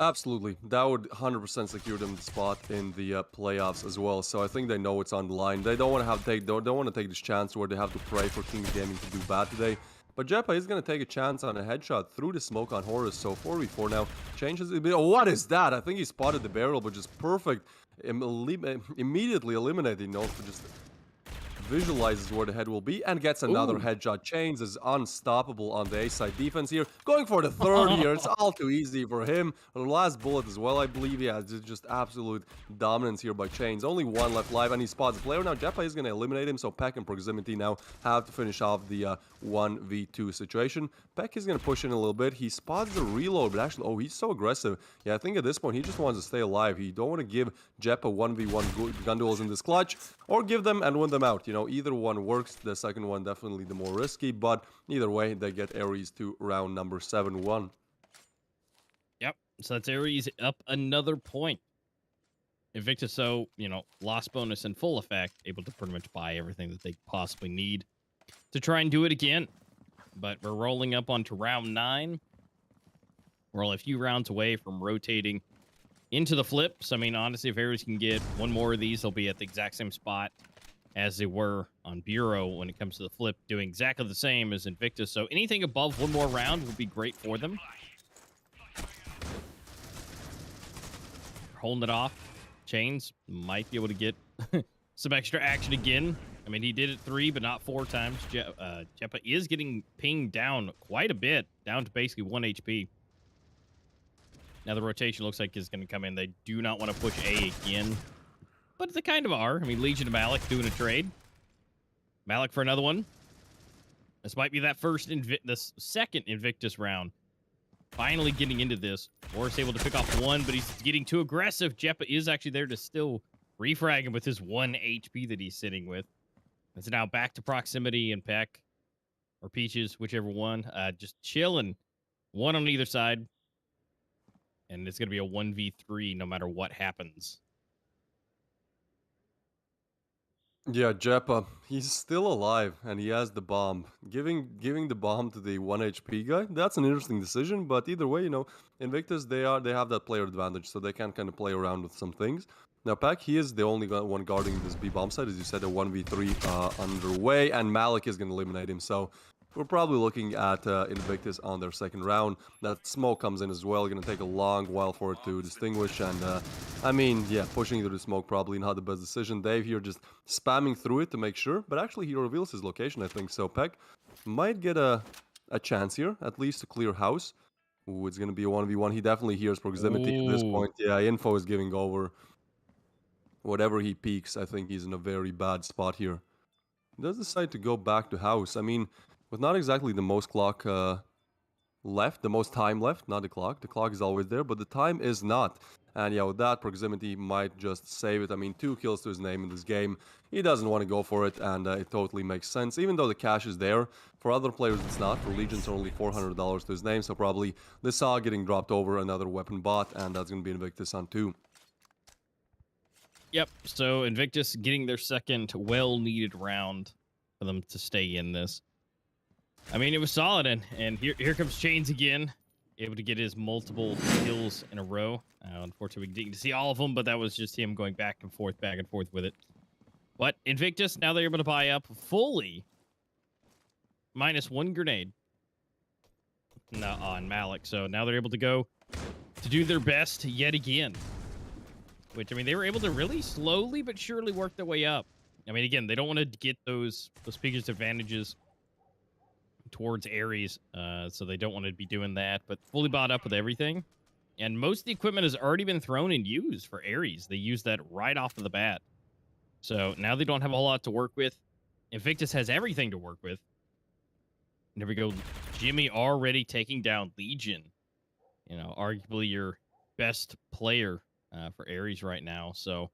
Absolutely. That would 100% secure them the spot in the playoffs as well. So I think they know it's on the line. They don't want to don't want to take this chance where they have to pray for Kings Gaming to do bad today. But Jepa is going to take a chance on a headshot through the smoke on Horus. So 4v4 now changes a bit. Oh, what is that? I think he spotted the barrel, but just perfect. Immediately eliminating Note for just visualizes where the head will be and gets another headshot. Chains is unstoppable on the A side defense here. Going for the third here. It's all too easy for him. The last bullet as well, I believe. Yeah, it's just absolute dominance here by Chains. Only one left live and he spots the player. Now Jepa is going to eliminate him, so Peck and Proximity now have to finish off the 1v2 situation. Peck is going to push in a little bit. He spots the reload, but actually, he's so aggressive. Yeah, I think at this point, he just wants to stay alive. He don't want to give Jepa 1v1 gun duels in this clutch or give them and win them out. Either one works. The second one definitely the more risky, but either way, they get Ares to round number 7-1. Yep. So that's Ares up another point. Invictus, so, lost bonus in full effect, able to pretty much buy everything that they possibly need to try and do it again. But we're rolling up onto round 9. We're only a few rounds away from rotating into the flips. I mean, honestly, if Ares can get one more of these, they'll be at the exact same spot as they were on Bureau when it comes to the flip, doing exactly the same as Invictus. So anything above one more round would be great for them. Holding it off. Chains might be able to get some extra action again. I mean, he did it 3, but not 4 times. Jepa is getting pinged down quite a bit, down to basically 1 HP. Now the rotation looks like is going to come in. They do not want to push A again, but they kind of are. I mean, Legion and Malik doing a trade. Malik for another one. This might be that this second Invictus round. Finally getting into this. Horus able to pick off 1, but he's getting too aggressive. Jepa is actually there to still refrag him with his 1 HP that he's sitting with. It's now back to Proximity and Peck, or Peaches, whichever one. Just chilling. 1 on either side. And it's going to be a 1v3 no matter what happens. Yeah, Jepa, he's still alive and he has the bomb. Giving the bomb to the 1 HP guy, that's an interesting decision, but either way, Invictus, they have that player advantage, so they can kind of play around with some things. Now, Pac, he is the only one guarding this B bomb side, as you said, a 1v3 underway, and Malik is going to eliminate him, so we're probably looking at Invictus on their second round. That smoke comes in as well. Going to take a long while for it to distinguish. And, I mean, yeah, pushing through the smoke probably not the best decision. Dave here just spamming through it to make sure. But actually, he reveals his location, I think. So Peck might get a chance here, at least to clear house. Ooh, it's going to be a 1v1. He definitely hears Proximity at this point. Yeah, info is giving over. Whatever he peeks, I think he's in a very bad spot here. He does decide to go back to house. I mean, with not exactly the most clock left, the most time left, not the clock. The clock is always there, but the time is not. And yeah, with that, Proximity might just save it. I mean, 2 kills to his name in this game. He doesn't want to go for it, and it totally makes sense. Even though the cash is there, for other players it's not. For Legion, it's only $400 to his name, so probably this saw getting dropped over another weapon bot, and that's going to be Invictus on 2. Yep, so Invictus getting their second well-needed round for them to stay in this. I mean, it was solid, and here comes Chains again, able to get his multiple kills in a row. Unfortunately, we didn't get to see all of them, but that was just him going back and forth with it. But Invictus, now they're able to buy up fully -1 grenade on Malik. So now they're able to go to do their best yet again. Which, I mean, they were able to really slowly but surely work their way up. I mean, again, they don't want to get those Peaches advantages towards Ares, so they don't want to be doing that, but fully bought up with everything. And most of the equipment has already been thrown and used for Ares. They used that right off of the bat. So now they don't have a whole lot to work with. Invictus has everything to work with. There we go. Jimmy already taking down Legion. You know, arguably your best player for Ares right now. So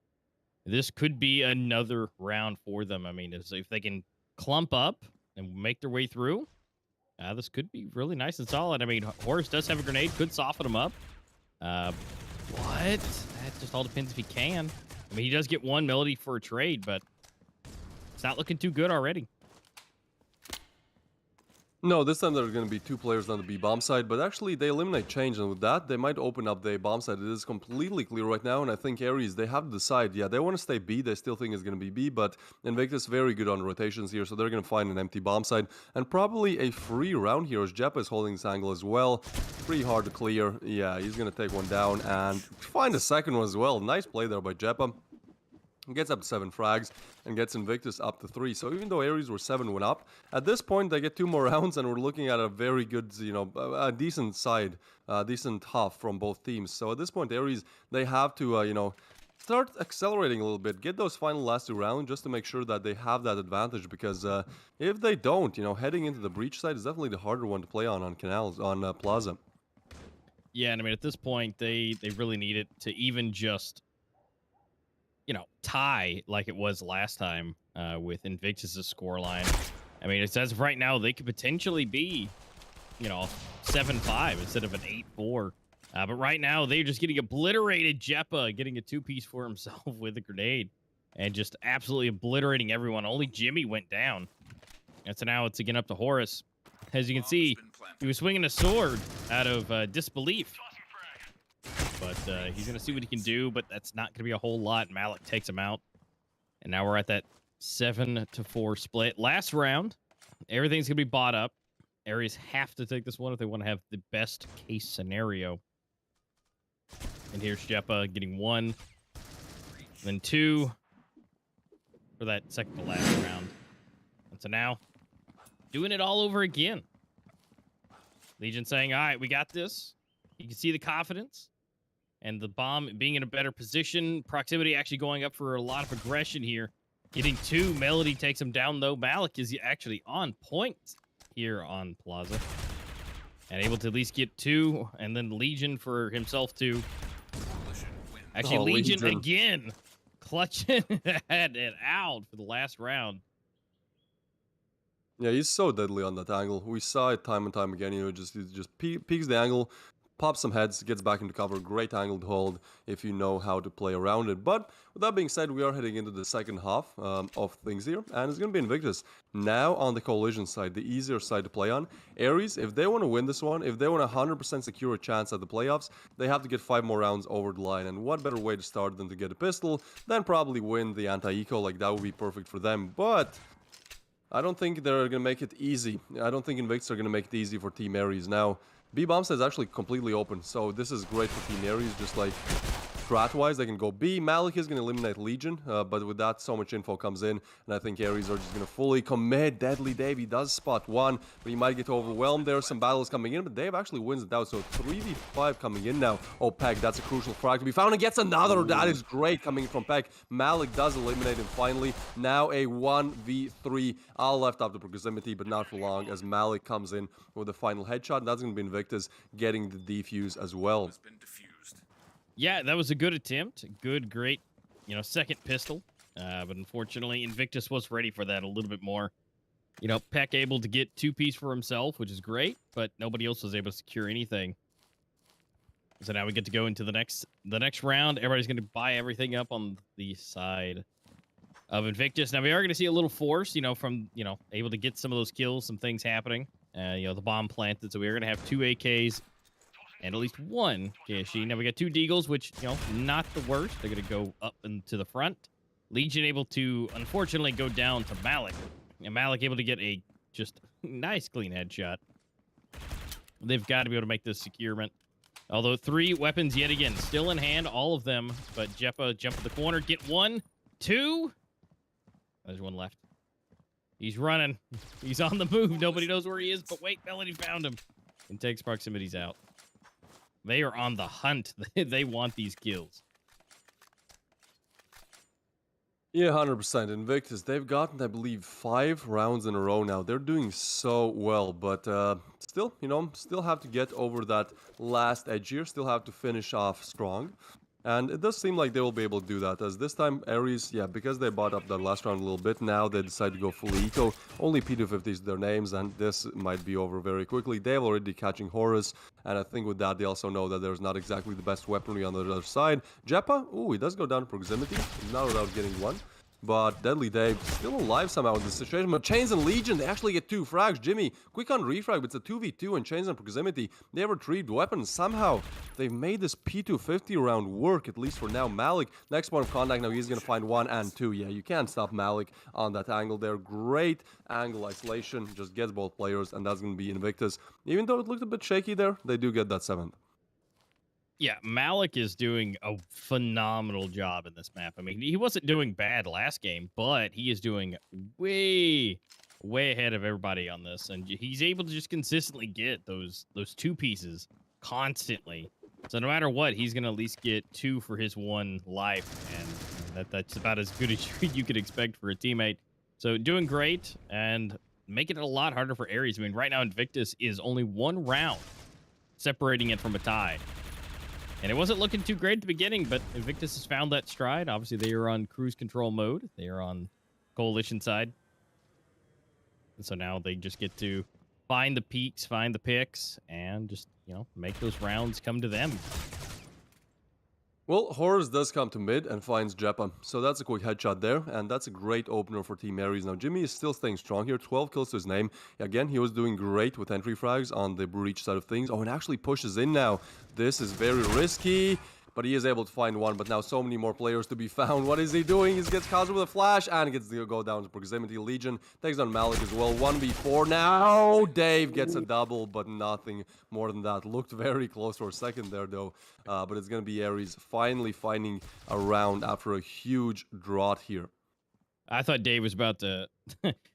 this could be another round for them. I mean, if they can clump up and make their way through, this could be really nice and solid. I mean, Horus does have a grenade, could soften him up. What? That just all depends if he can. I mean, he does get one Melody for a trade, but it's not looking too good already. No, this time there are going to be 2 players on the B bomb side, but actually they eliminate change, and with that, they might open up the bomb side. It is completely clear right now, and I think Ares, they have to decide. Yeah, they want to stay B, they still think it's going to be B, but Invictus very good on rotations here, so they're going to find an empty bomb side, and probably a free round here as Jeppa is holding this angle as well. Pretty hard to clear. Yeah, he's going to take one down, and find a second one as well. Nice play there by Jeppa. Gets up to 7 frags and gets Invictus up to 3. So even though Ares were 7-1 up, at this point they get 2 more rounds and we're looking at a very good, you know, a decent side, decent half from both teams. So at this point Ares, they have to, you know, start accelerating a little bit, get those final last 2 rounds just to make sure that they have that advantage, because if they don't, you know, heading into the breach side is definitely the harder one to play on canals, on Plaza. Yeah, and I mean, at this point, they really need it to even just, you know, tie like it was last time with Invictus' scoreline. I mean, it's as of right now, they could potentially be, you know, 7-5 instead of an 8-4. But right now, they're just getting obliterated. Jeppa getting a 2-piece for himself with a grenade and just absolutely obliterating everyone. Only Jimmy went down. And so now it's again up to Horus. As you can see, he was swinging a sword out of disbelief. But he's going to see what he can do, but that's not going to be a whole lot. Malik takes him out. And now we're at that 7-4 split. Last round, everything's going to be bought up. Ares have to take this one if they want to have the best case scenario. And here's Jeppa getting 1, then 2 for that second to last round. And so now, doing it all over again. Legion saying, all right, we got this. You can see the confidence. And the bomb being in a better position. Proximity actually going up for a lot of aggression here. Getting 2. Melody takes him down, though. Malik is actually on point here on Plaza. And able to at least get 2. And then Legion for himself, too. Actually, Legion again. Clutching it out for the last round. Yeah, he's so deadly on that angle. We saw it time and time again. You know, he just peeks the angle, pops some heads, gets back into cover. Great angle to hold if you know how to play around it. But with that being said, we are heading into the second half of things here, and it's going to be Invictus. Now on the Coalition side, the easier side to play on. Ares, if they want to win this one, if they want to 100% secure a chance at the playoffs, they have to get 5 more rounds over the line. And what better way to start than to get a pistol, then probably win the anti-eco. Like, that would be perfect for them. But I don't think they're going to make it easy. I don't think Invictus are going to make it easy for Team Ares. Now, B bomb side is actually completely open, so this is great for Team Ares. Just like strat-wise, they can go B. Malik is going to eliminate Legion, but with that, so much info comes in, and I think Ares are just going to fully commit. Deadly Dave, he does spot 1, but he might get overwhelmed. There are some battles coming in, but Dave actually wins it out, so 3v5 coming in now. Oh, Peck, that's a crucial frag to be found, and gets another. That is great coming from Peck. Malik does eliminate him finally. Now a 1v3, all left up to proximity, but not for long, as Malik comes in with the final headshot. That's going to be Invictus getting the defuse as well. Yeah, that was a good attempt. Great, you know, second pistol. But unfortunately, Invictus was ready for that a little bit more. You know, Peck able to get 2-piece for himself, which is great, but nobody else was able to secure anything. So now we get to go into the next round. Everybody's going to buy everything up on the side of Invictus. Now we are going to see a little force, you know, from, you know, able to get some of those kills, some things happening. You know, the bomb planted, so we are going to have 2 AKs. And at least 1 KSG. Now we got 2 Deagles, which, you know, not the worst. They're going to go up and to the front. Legion able to, unfortunately, go down to Malik. And Malik able to get a just nice, clean headshot. They've got to be able to make this securement. Although 3 weapons yet again, still in hand, all of them. But Jeppa jump in the corner, get 1, 2. There's 1 left. He's running. He's on the move. Nobody knows where he is, but wait, Melody found him. And takes proximities out. They are on the hunt. They want these kills. Yeah, 100%. Invictus, they've gotten, I believe, 5 rounds in a row now. They're doing so well, but still, still have to get over that last edge here. Still have to finish off strong. And it does seem like they will be able to do that, as this time Ares, yeah, because they bought up that last round a little bit, now they decide to go fully eco. Only P250s their names, and this might be over very quickly. They're already catching Horus, and I think with that they also know that there's not exactly the best weaponry on the other side. Jeppa, ooh, he does go down to proximity, not without getting one. But Deadly Dave still alive somehow in this situation. But Chains and Legion, they actually get 2 frags. Jimmy, quick on refrag, but it's a 2v2 and Chains and Proximity. They have retrieved weapons. Somehow, they've made this P250 round work, at least for now. Malik, next point of contact, now he's going to find 1 and 2. Yeah, you can't stop Malik on that angle there. Great angle isolation, just gets both players, and that's going to be Invictus. Even though it looked a bit shaky there, they do get that 7th. Yeah, Malik is doing a phenomenal job in this map. I mean, he wasn't doing bad last game, but he is doing way ahead of everybody on this, and he's able to just consistently get those 2 pieces constantly. So no matter what, he's gonna at least get 2 for his 1 life, and that's about as good as you could expect for a teammate. So doing great and making it a lot harder for Ares. I mean, right now Invictus is only 1 round separating it from a tie. And it wasn't looking too great at the beginning, but Invictus has found that stride. Obviously, they are on cruise control mode. They are on coalition side. And so now they just get to find the peaks, find the picks, and just, make those rounds come to them. Well, Horus does come to mid and finds Jeppa, so that's a quick headshot there, and that's a great opener for Team Ares. Now, Jimmy is still staying strong here, 12 kills to his name. Again, he was doing great with entry frags on the breach side of things. Oh, and actually pushes in now. This is very risky, but he is able to find 1, but now so many more players to be found. What is he doing? He gets caught with a flash and gets to go down to proximity. Legion takes on Malik as well. 1v4 now. Dave gets a double, but nothing more than that. Looked very close for a second there, though. But it's going to be Ares finally finding a round after a huge drought here. I thought Dave was about to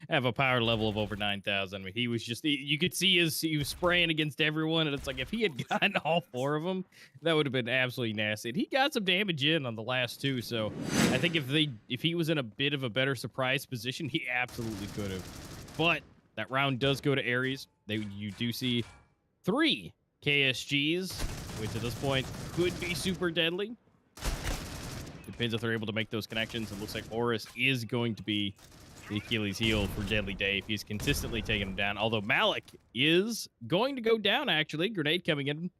have a power level of over 9,000. I mean, he was just, you could see he was spraying against everyone, and it's like, if he had gotten all 4 of them, that would have been absolutely nasty. And he got some damage in on the last 2, so I think if he was in a bit of a better surprise position, he absolutely could have. But that round does go to Ares. You do see 3 KSGs, which at this point could be super deadly. Depends if they're able to make those connections. It looks like Horus is going to be the Achilles heel for Deadly Dave. He's consistently taking him down, although Malik is going to go down, actually. Grenade coming in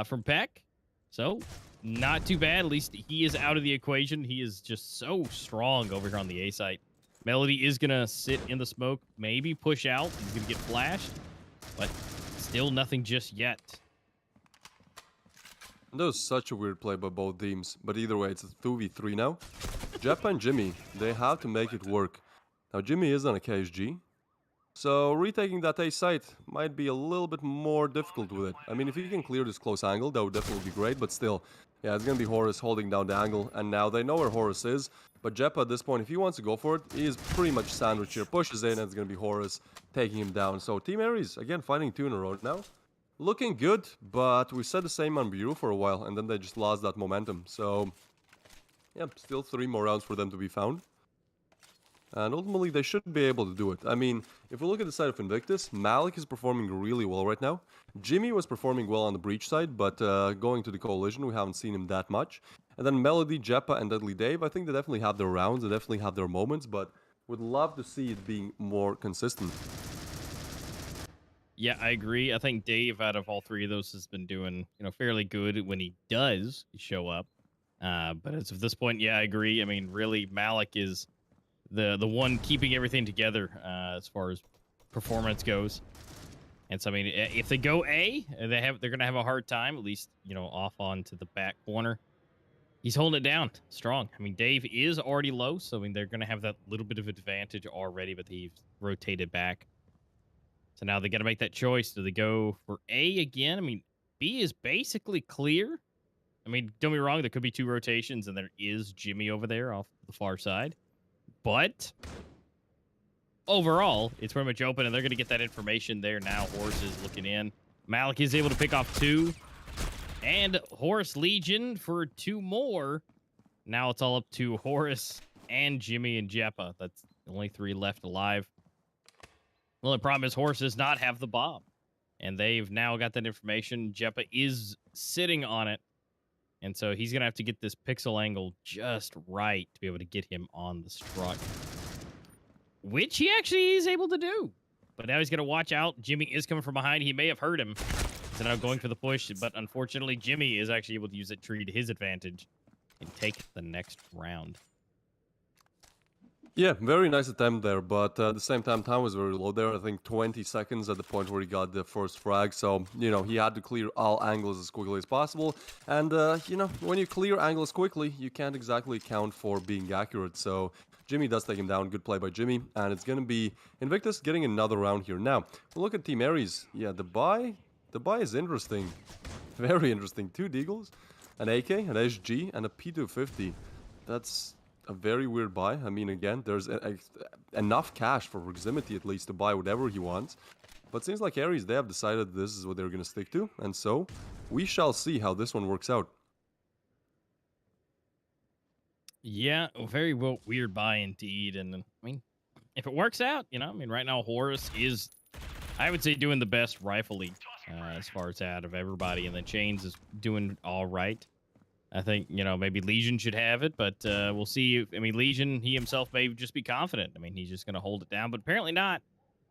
from Peck. So, not too bad. At least he is out of the equation. He is just so strong over here on the A site. Melody is going to sit in the smoke, maybe push out. He's going to get flashed, but still nothing just yet. That was such a weird play by both teams, but either way, it's a 2v3 now. Jeppa and Jimmy, they have to make it work. Now, Jimmy is on a KSG, so retaking that A site might be a little bit more difficult with it. I mean, if he can clear this close angle, that would definitely be great, but still, yeah, it's going to be Horus holding down the angle, and now they know where Horus is, but Jeppa at this point, if he wants to go for it, he is pretty much sandwiched here, pushes in, and it's going to be Horus taking him down. So Team Ares, again, finding 2 in a row now. Looking good, but we said the same on Bureau for a while, and then they just lost that momentum. So, yeah, still 3 more rounds for them to be found. And ultimately, they should be able to do it. I mean, if we look at the side of Invictus, Malik is performing really well right now. Jimmy was performing well on the breach side, but going to the coalition, we haven't seen him that much. And then Melody, Jeppa, and Deadly Dave, I think they definitely have their rounds, they definitely have their moments, but would love to see it being more consistent. Yeah, I agree. I think Dave, out of all 3 of those, has been doing, fairly good when he does show up. But as of this point, yeah, I agree. I mean, really, Malik is the one keeping everything together as far as performance goes. And so, I mean, if they go A, they're going to have a hard time, at least, off onto the back corner. He's holding it down strong. I mean, Dave is already low, so I mean, they're going to have that little bit of advantage already, but he's rotated back. So now they got to make that choice. Do they go for A again? I mean, B is basically clear. I mean, don't be wrong. There could be 2 rotations, and there is Jimmy over there off the far side. But overall, it's pretty much open, and they're going to get that information there now. Horus is looking in. Malik is able to pick off 2. And Horus Legion for 2 more. Now it's all up to Horus and Jimmy and Jeppa. That's the only 3 left alive. The only problem is Horse does not have the bomb. And they've now got that information. Jeppa is sitting on it. And so he's going to have to get this pixel angle just right to be able to get him on the struck. Which he actually is able to do. But now he's going to watch out. Jimmy is coming from behind. He may have heard him. So now going for the push. But unfortunately, Jimmy is actually able to use that tree to his advantage and take the next round. Yeah, very nice attempt there, but at the same time was very low there. I think 20 seconds at the point where he got the first frag. So, you know, he had to clear all angles as quickly as possible. And, you know, when you clear angles quickly, you can't exactly count for being accurate. So Jimmy does take him down. Good play by Jimmy. And it's going to be Invictus getting another round here. Now, we'll look at Team Ares. Yeah, the buy is interesting. Very interesting. 2 Deagles, an AK, an SG, and a P250. That's a very weird buy. I mean, again, there's enough cash for Proximity at least to buy whatever he wants. But seems like Ares, they have decided this is what they're going to stick to. And so, we shall see how this one works out. Yeah, a very weird buy indeed. And I mean, if it works out, you know, I mean, right now Horus is, I would say, doing the best rifle league as far as out of everybody. And then Chains is doing all right. I think, you know, maybe Legion should have it, but we'll see. I mean, Legion, he himself may just be confident. I mean, he's just going to hold it down, but apparently not.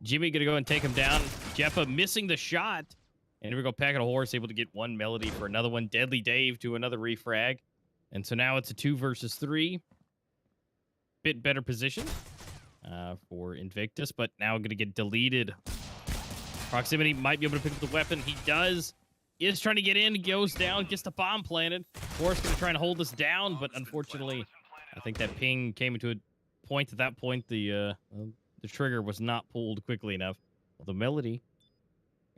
Jimmy going to go and take him down. Jeppa missing the shot. And here we go, Packet of Horse able to get 1 melody for another one. Deadly Dave to another refrag. And so now it's a 2 versus 3. Bit better position for Invictus, but now going to get deleted. Proximity might be able to pick up the weapon. He does. Is trying to get in, goes down, gets the bomb planted. Horse going to try and hold us down, but unfortunately, I think that ping came into a point. At that point, the trigger was not pulled quickly enough. Well, the Melody,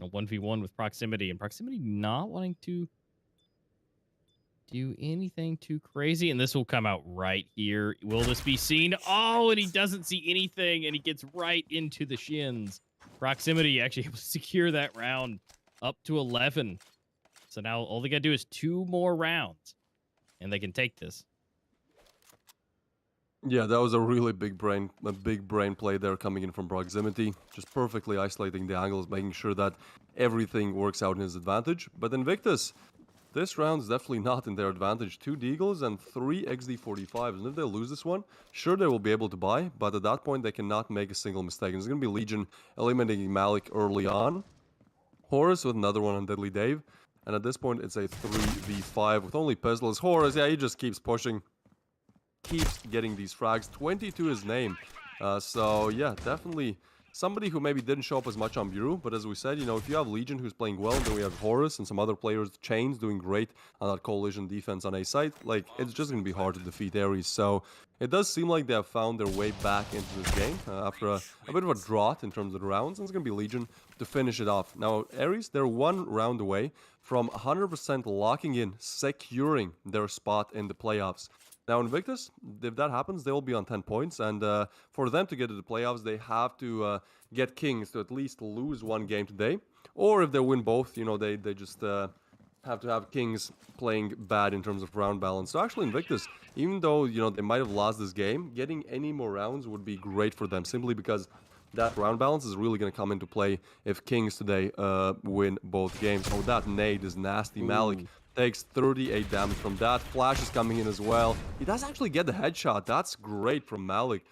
1v1 with Proximity, and Proximity not wanting to do anything too crazy, and this will come out right here. Will this be seen? Oh, and he doesn't see anything, and he gets right into the shins. Proximity actually able to secure that round. Up to 11. So now all they got to do is 2 more rounds, and they can take this. Yeah, that was a really big brain play there coming in from Proximity. Just perfectly isolating the angles, making sure that everything works out in his advantage. But Invictus, this round's definitely not in their advantage. 2 Deagles and 3 XD45s. And if they lose this one, sure, they will be able to buy, but at that point, they cannot make a single mistake. And it's going to be Legion eliminating Malik early on. Horus with another one on Deadly Dave. And at this point, it's a 3v5 with only pistols. Horus, yeah, he just keeps pushing. Keeps getting these frags. 22 his name. So, yeah, definitely somebody who maybe didn't show up as much on Bureau. But as we said, you know, if you have Legion who's playing well, then we have Horus and some other players, Chains, doing great on that coalition defense on A site. Like, it's just going to be hard to defeat Ares. So, it does seem like they have found their way back into this game after a bit of a drought in terms of the rounds. And it's going to be Legion to finish it off. Now, Ares, they're 1 round away from 100% locking in, securing their spot in the playoffs. Now, Invictus, if that happens, they will be on 10 points. And for them to get to the playoffs, they have to get Kings to at least lose 1 game today. Or if they win both, you know, they just have to have Kings playing bad in terms of round balance. So actually, Invictus, even though, you know, they might have lost this game, getting any more rounds would be great for them. Simply because that round balance is really going to come into play if Kings today win both games. Oh, that nade is nasty. Ooh. Malik takes 38 damage from that. Flash is coming in as well. He does actually get the headshot. That's great from Malik.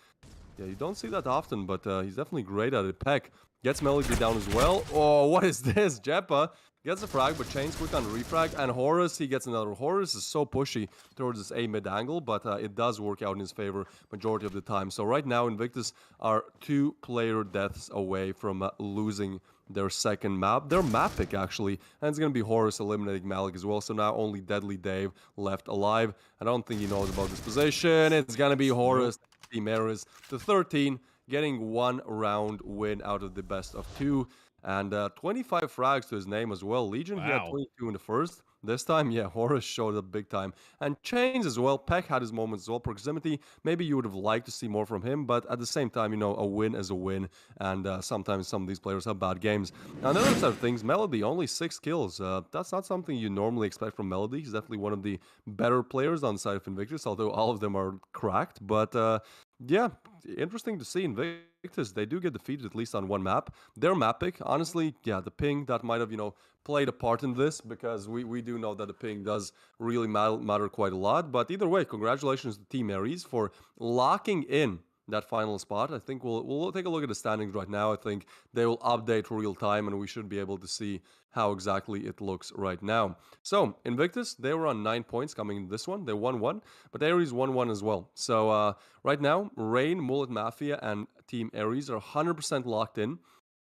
Yeah, you don't see that often, but he's definitely great at it. Peck gets Melody down as well. Oh, what is this? Jeppa gets a frag, but Chains quick on refrag. And Horus, he gets another. Horus is so pushy towards this A mid angle, but it does work out in his favor majority of the time. So right now, Invictus are 2 player deaths away from losing their second map. Their map pick, actually. And it's going to be Horus eliminating Malik as well. So now only Deadly Dave left alive. I don't think he knows about this position. It's going to be Horus, Team Ares, to 13, getting 1 round win out of the best of 2. And 25 frags to his name as well. Legion, wow. He had 22 in the first. This time, yeah, Horus showed up big time. And Chains as well. Peck had his moments as well. Proximity, maybe you would have liked to see more from him, but at the same time, you know, a win is a win. And sometimes some of these players have bad games. Now, on the other side of things, Melody, only 6 kills. That's not something you normally expect from Melody. He's definitely one of the better players on the side of Invictus, although all of them are cracked. But yeah, interesting to see. Invictus, they do get defeated at least on one map. Their map pick, honestly, yeah, the ping, that might have, you know, played a part in this, because we do know that the ping does really matter quite a lot. But either way, congratulations to Team Ares for locking in that final spot. I think we'll take a look at the standings right now. I think they will update real time, and we should be able to see how exactly it looks right now. So Invictus, they were on 9 points coming in this one. They won 1, but Ares won 1 as well. So right now, Rain, Molt, Mafia, and Team Ares are 100% locked in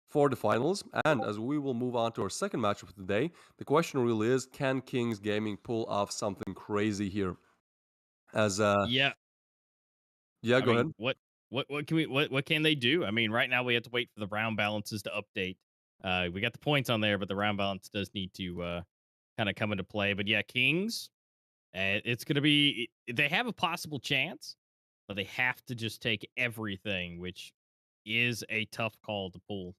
for the finals. And as we will move on to our second matchup of the day, the question really is, can Kings Gaming pull off something crazy here? As Yeah. yeah, go ahead. What can they do? I mean, right now we have to wait for the round balances to update. We got the points on there, but the round balance does need to kind of come into play. But yeah, Kings, it's going to be, they have a possible chance, but they have to just take everything, which is a tough call to pull.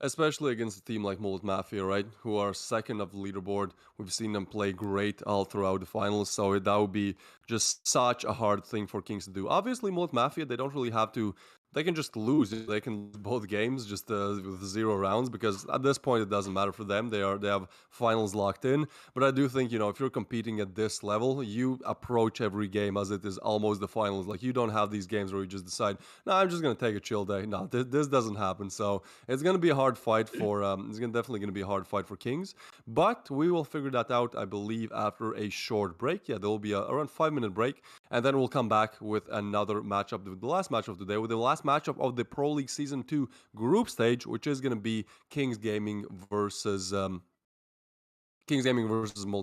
Especially against a team like Molt Mafia, right? Who are second of the leaderboard. We've seen them play great all throughout the finals, so that would be just such a hard thing for Kings to do. Obviously, Molt Mafia, they don't really have to. They can just lose. They can lose both games just with 0 rounds, because at this point it doesn't matter for them. They have finals locked in. But I do think, you know, if you're competing at this level, you approach every game as it is almost the finals. Like, you don't have these games where you just decide, no, I'm just gonna take a chill day. No, this doesn't happen. So it's gonna be a hard fight for. Definitely gonna be a hard fight for Kings. But we will figure that out, I believe, after a short break. Yeah, there will be around 5-minute break, and then we'll come back with another matchup, the last matchup of the day, with the last matchup of the Pro League Season 2 group stage, which is going to be Kings Gaming versus Molt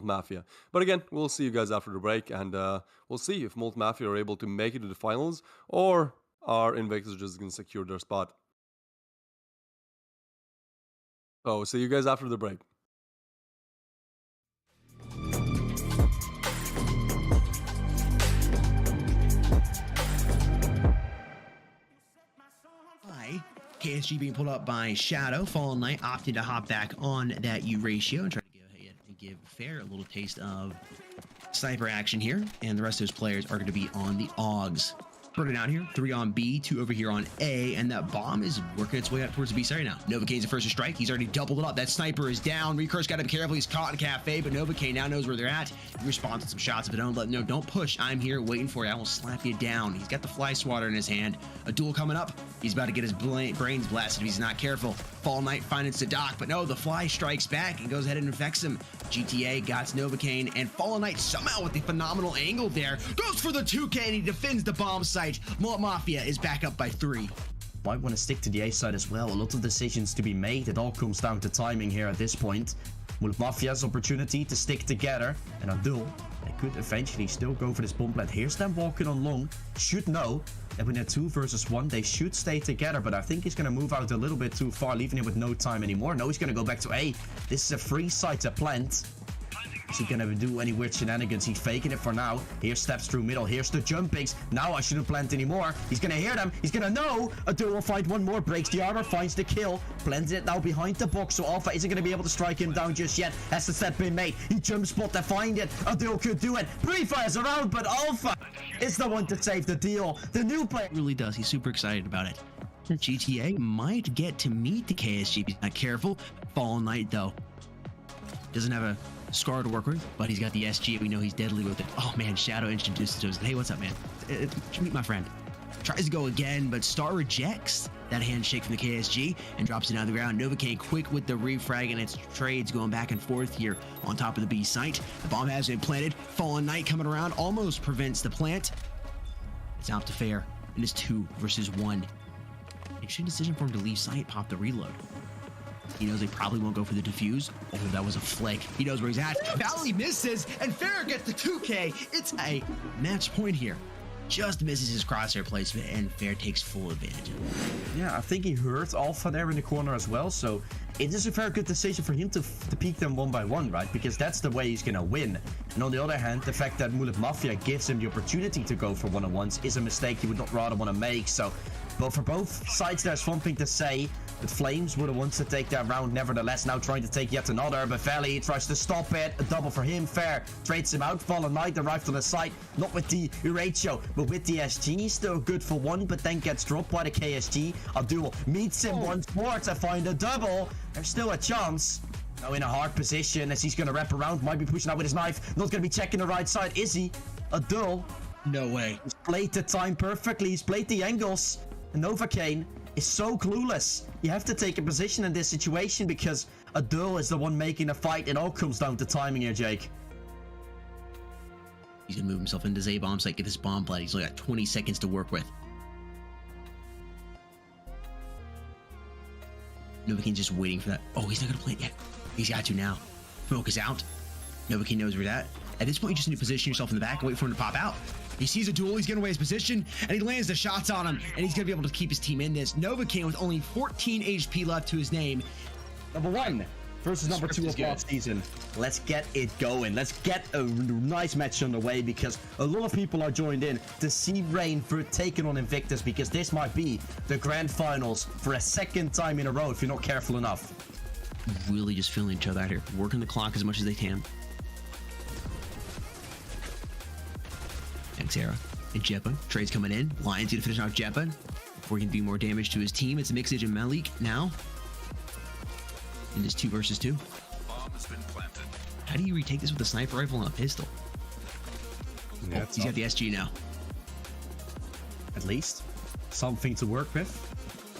Mafia. But again, we'll see you guys after the break, and we'll see if Molt Mafia are able to make it to the finals, or are Invictus just going to secure their spot. So, see you guys after the break. KSG being pulled up by Shadow. Fallen Knight opted to hop back on that Eurasia and try to give Fair a little taste of sniper action here. And the rest of those players are going to be on the AUGs. Burning out here, 3 on B, 2 over here on A, and that bomb is working its way up towards the B side right now. Novacaine's the first to strike. He's already doubled it up. That sniper is down. Recurse got to be careful. He's caught in Cafe, but Novacaine now knows where they're at. He responds to some shots of it. Don't let him know. Don't push. I'm here waiting for you. I will slap you down. He's got the fly swatter in his hand. A duel coming up. He's about to get his brains blasted if he's not careful. Fall Knight finds Sadak, but no, the fly strikes back and goes ahead and infects him. GTA got Novacaine, and Fallen Knight somehow with the phenomenal angle there goes for the 2K, and he defends the bomb site. Molt Mafia is back up by 3. Might want to stick to the A side as well. A lot of decisions to be made. It all comes down to timing here at this point. Molt Mafia's opportunity to stick together, and Abdul, they could eventually still go for this bomb plant. Here's them walking on long. Should know that when they're 2 versus 1, they should stay together, but I think he's going to move out a little bit too far, leaving him with no time anymore. No, he's going to go back to A. This is a free site to plant. Is he gonna do any weird shenanigans? He's faking it for now. Here steps through middle. Here's the jumpings. Now I shouldn't plant anymore. He's gonna hear them. He's gonna know. A duo fight, one more. Breaks the armor, finds the kill. Blends it now behind the box, so Alpha isn't gonna be able to strike him down just yet. Has the step been made? He jump spot to find it. A duo could do it. Pre-fires around, but Alpha is the one to save the deal. The new player really does. He's super excited about it. GTA might get to meet the KSG if he's not careful. Fallen Knight, though, doesn't have a Scar to work with, but he's got the SG. We know he's deadly with it. Oh man, Shadow introduces to us. Hey, what's up, man? Meet my friend. Tries to go again, but Star rejects that handshake from the KSG and drops it on the ground. Novacaine quick with the refrag, and it's trades going back and forth here on top of the B site. The bomb has been planted. Fallen Knight coming around almost prevents the plant. It's out to Fair, and it's 2 versus 1. Interesting decision for him to leave site, pop the reload. He knows they probably won't go for the defuse. Oh, that was a flick. He knows where he's at. Valley misses, and Fair gets the 2K. It's a match point here. Just misses his crosshair placement, and Fair takes full advantage of it. Yeah, I think he hurt Alpha there in the corner as well, so it is a very good decision for him to peek them one by one, right? Because that's the way he's gonna win. And on the other hand, the fact that Mafia gives him the opportunity to go for one-on-ones is a mistake he would not rather want to make. So, but for both sides, there's something to say. But Flames were the ones to take that round, nevertheless, now trying to take yet another. But Valley tries to stop it. A double for him. Fair trades him out. Fallen Knight arrived on the side. Not with the Eurasia, but with the SG. Still good for one, but then gets dropped by the KSG. Abdul meets him once more to find a double. There's still a chance. Now in a hard position as he's going to wrap around. Might be pushing out with his knife. Not going to be checking the right side, is he? Abdul. No way. He's played the time perfectly. He's played the angles. And Novocaine is so clueless. You have to take a position in this situation because Abdul is the one making the fight. It all comes down to timing here, Jake. He's gonna move himself into Z-bomb site, get this bomb plant. He's only got 20 seconds to work with. Novakeen's just waiting for that. Oh, he's not gonna play it yet. He's got to now. Smoke is out. Novakeen knows where that. At this point, you just need to position yourself in the back and wait for him to pop out. He sees a duel, he's getting away his position, and he lands the shots on him, and he's gonna be able to keep his team in this. Novocaine with only 14 HP left to his name. Number 1 versus number 2 of last season. Let's get it going. Let's get a nice match underway because a lot of people are joined in to see Rain for taking on Invictus because this might be the grand finals for a second time in a row if you're not careful enough. Really just feeling each other out here, working the clock as much as they can. Xera and Jepa. Trades coming in. Lions gonna finish off Jepa before he can do more damage to his team. It's Mixage and Malik now. In this 2 versus 2. How do you retake this with a sniper rifle and a pistol? Yeah, he's got the SG now. At least something to work with.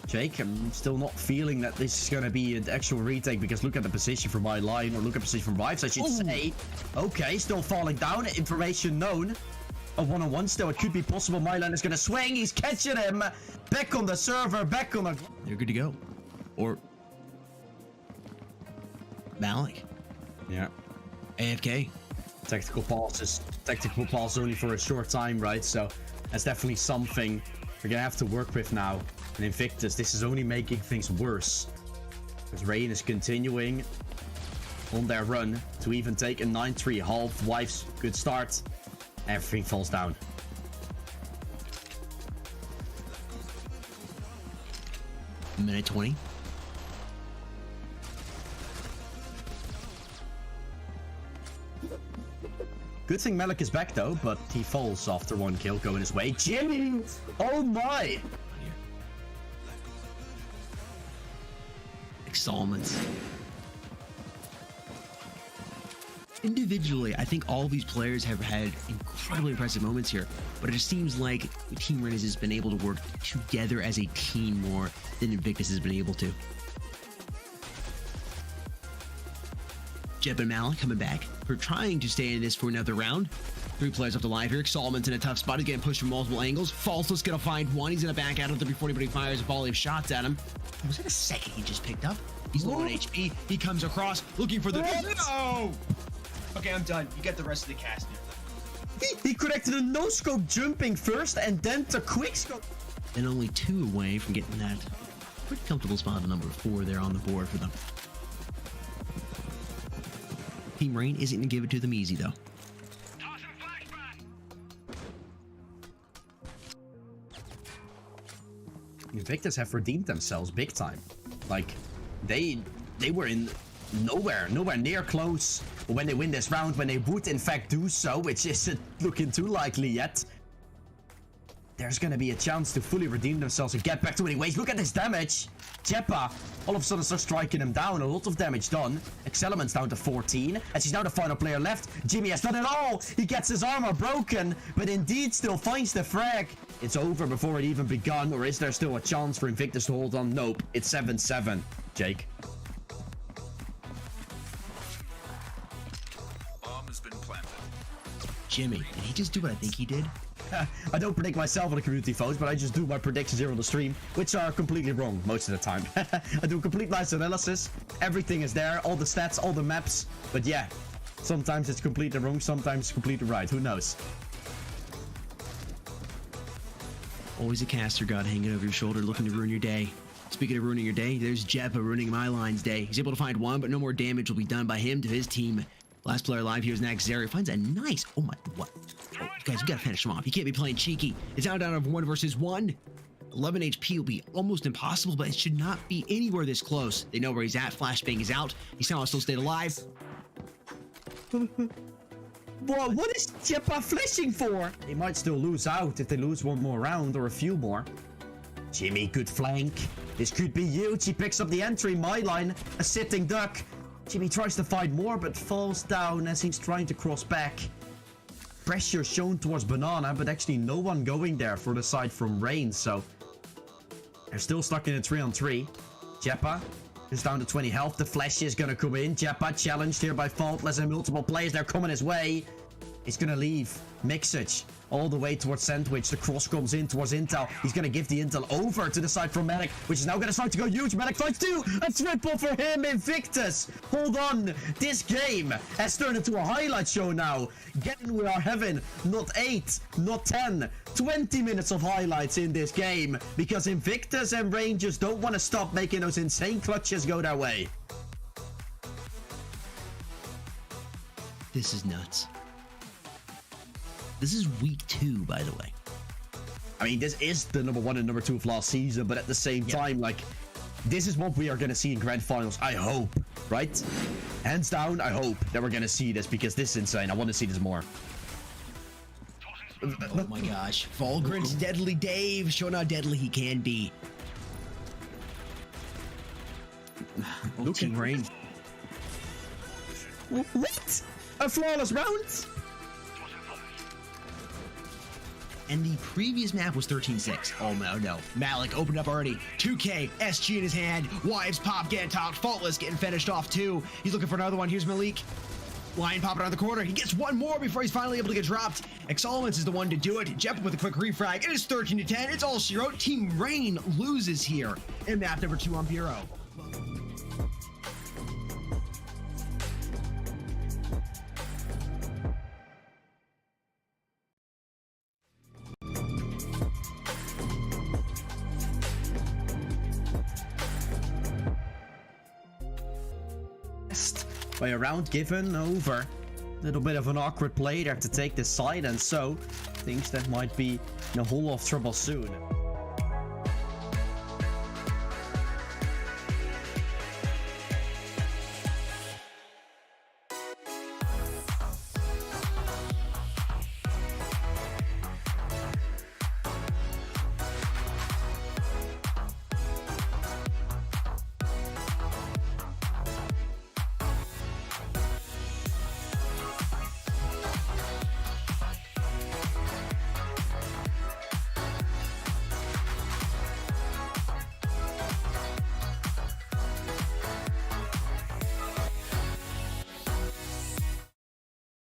Jake, I'm still not feeling that this is going to be an actual retake because look at the position from my line, or look at the position from Vibes, I should say. Okay, still falling down. Information known. A one-on-one still. It could be possible. Mylan is going to swing. He's catching him. Back on the server. Back on the... They're good to go. Or... Malik. Yeah. AFK. Tactical pause only for a short time, right? So that's definitely something we're gonna have to work with now. And Invictus, this is only making things worse. Because Rain is continuing on their run to even take a 9-3 half. Wife's good start. Everything falls down. Minute 20. Good thing Malik is back though, but he falls after 1 kill going his way. Jimmy! Oh my! Installments. Individually, I think all of these players have had incredibly impressive moments here, but it just seems like Team Rennes has been able to work together as a team more than Invictus has been able to. Jeb and Malik coming back for trying to stay in this for another round. 3 players up to live here. Solomon's in a tough spot. He's getting pushed from multiple angles. Falso's gonna find one. He's gonna back out of there before anybody fires a volley of shots at him. Was that a second he just picked up? He's low on HP. He comes across looking for the... No! Okay, I'm done. You get the rest of the cast here. He connected a no-scope jumping first and then to quick-scope. And only 2 away from getting that pretty comfortable spot of number 4 there on the board for them. Team Rain isn't going to give it to them easy, though. Invictus have redeemed themselves big time. Like, they were in nowhere near close when they win this round, when they would in fact do so, which isn't looking too likely yet. There's gonna be a chance to fully redeem themselves and get back to winning ways. Look at this damage. Jepa all of a sudden starts striking him down. A lot of damage done. Excellement's down to 14 as he's now the final player left. Jimmy has done it all. He gets his armor broken, but indeed still finds the frag. It's over before it even begun, or is there still a chance for Invictus to hold on? Nope. It's 7-7. Jake. Bomb has been planted. Jimmy, did he just do what I think he did? I don't predict myself on the community votes, but I just do my predictions here on the stream, which are completely wrong most of the time. I do a complete nice analysis. Everything is there, all the stats, all the maps. But yeah, sometimes it's completely wrong, sometimes it's completely right. Who knows? Always a caster god hanging over your shoulder looking to ruin your day. Speaking of ruining your day, there's Jeppa ruining my line's day. He's able to find one, but no more damage will be done by him to his team. Last player alive here is Naxari. Finds a nice, oh my, what? Oh, guys, you gotta finish him off. You can't be playing cheeky. It's down of 1 versus 1. 11 HP will be almost impossible, but it should not be anywhere this close. They know where he's at. Flashbang is out. He somehow still stayed alive. Boy, what is Jeppa flashing for? They might still lose out if they lose one more round or a few more. Jimmy, good flank. This could be huge. He picks up the entry. My line, a sitting duck. Jimmy tries to fight more, but falls down as he's trying to cross back. Pressure shown towards Banana, but actually no one going there for the side from Rain, so they're still stuck in a 3-on-3. Jeppa is down to 20 health. The flash is gonna come in. Jeppa challenged here by Faultless and multiple players. They're coming his way. He's gonna leave Mixage all the way towards Sandwich. The cross comes in towards Intel. He's gonna give the Intel over to the side from Medic, which is now gonna start to go huge. Medic finds 2. A triple for him. Invictus. Hold on. This game has turned into a highlight show now. Again, we are having not 8, not 10, 20 minutes of highlights in this game because Invictus and Rain just don't want to stop making those insane clutches go their way. This is nuts. This is week 2, by the way. I mean, this is the number 1 and number 2 of last season, but at the same time, like, this is what we are going to see in grand finals. I hope, right? Hands down, I hope that we're going to see this because this is insane. I want to see this more. Oh my gosh. Fulgurant's Deadly Dave showing how deadly he can be. Oh, Team Rain. What? A flawless round? And the previous map was 13-6. Oh no. Malik opened up already. 2K, SG in his hand. Wives pop getting topped. Faultless getting finished off too. He's looking for another one. Here's Malik. Lion popping around the corner. He gets one more before he's finally able to get dropped. Exolments is the one to do it. Jeppa with a quick refrag. It is 13-10. It's all she wrote. Team Rain loses here in map number 2 on Bureau. By a round given over. Little bit of an awkward play there to take the side, and so things that might be in a whole lot of trouble soon.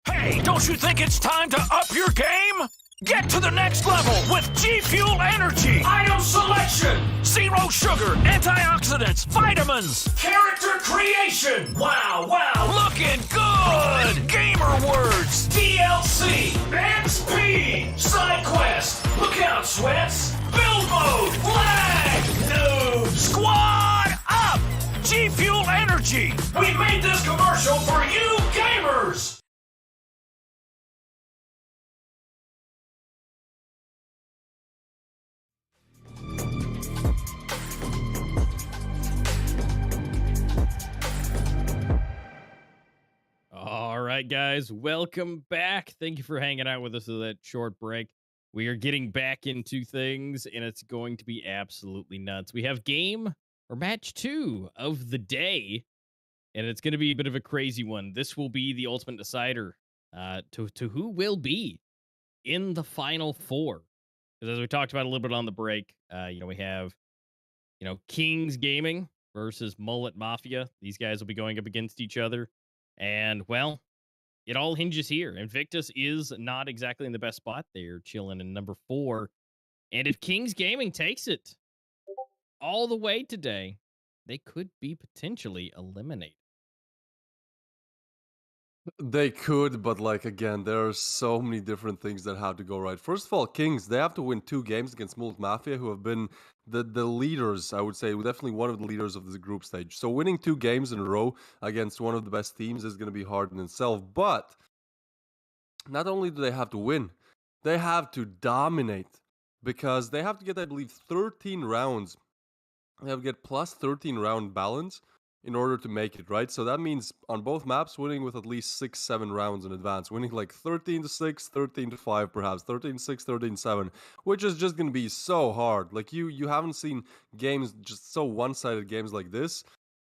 Hey, don't you think it's time to up your game? Get to the next level with G Fuel Energy! Item selection! Zero sugar, antioxidants, vitamins, character creation! Wow, looking good! Gamer words, DLC, and speed! Side quest, look out, sweats! Build mode, lag, noob! Squad up! G Fuel Energy! We made this commercial for you gamers! All right, guys, welcome back. Thank you for hanging out with us for that short break. We are getting back into things, and it's going to be absolutely nuts. We have game or match 2 of the day, and it's going to be a bit of a crazy one. This will be the ultimate decider to who will be in the final 4. Because as we talked about a little bit on the break, we have, Kings Gaming versus Molt Mafia. These guys will be going up against each other. And, well, it all hinges here. Invictus is not exactly in the best spot. They're chilling in number 4. And if Kings Gaming takes it all the way today, they could be potentially eliminated. They could, but like again, there are so many different things that have to go right. First of all, Kings, they have to win 2 games against Molt Mafia, who have been the leaders, I would say, definitely one of the leaders of this group stage. So winning 2 games in a row against one of the best teams is going to be hard in itself. But not only do they have to win, they have to dominate because they have to get, I believe, 13 rounds. They have to get plus 13 round balance in order to make it, right? So that means on both maps, winning with at least 6, 7 rounds in advance, winning like 13-6, 13-5, perhaps 13-6, 13-7, which is just going to be so hard. Like you haven't seen games, just so one-sided games like this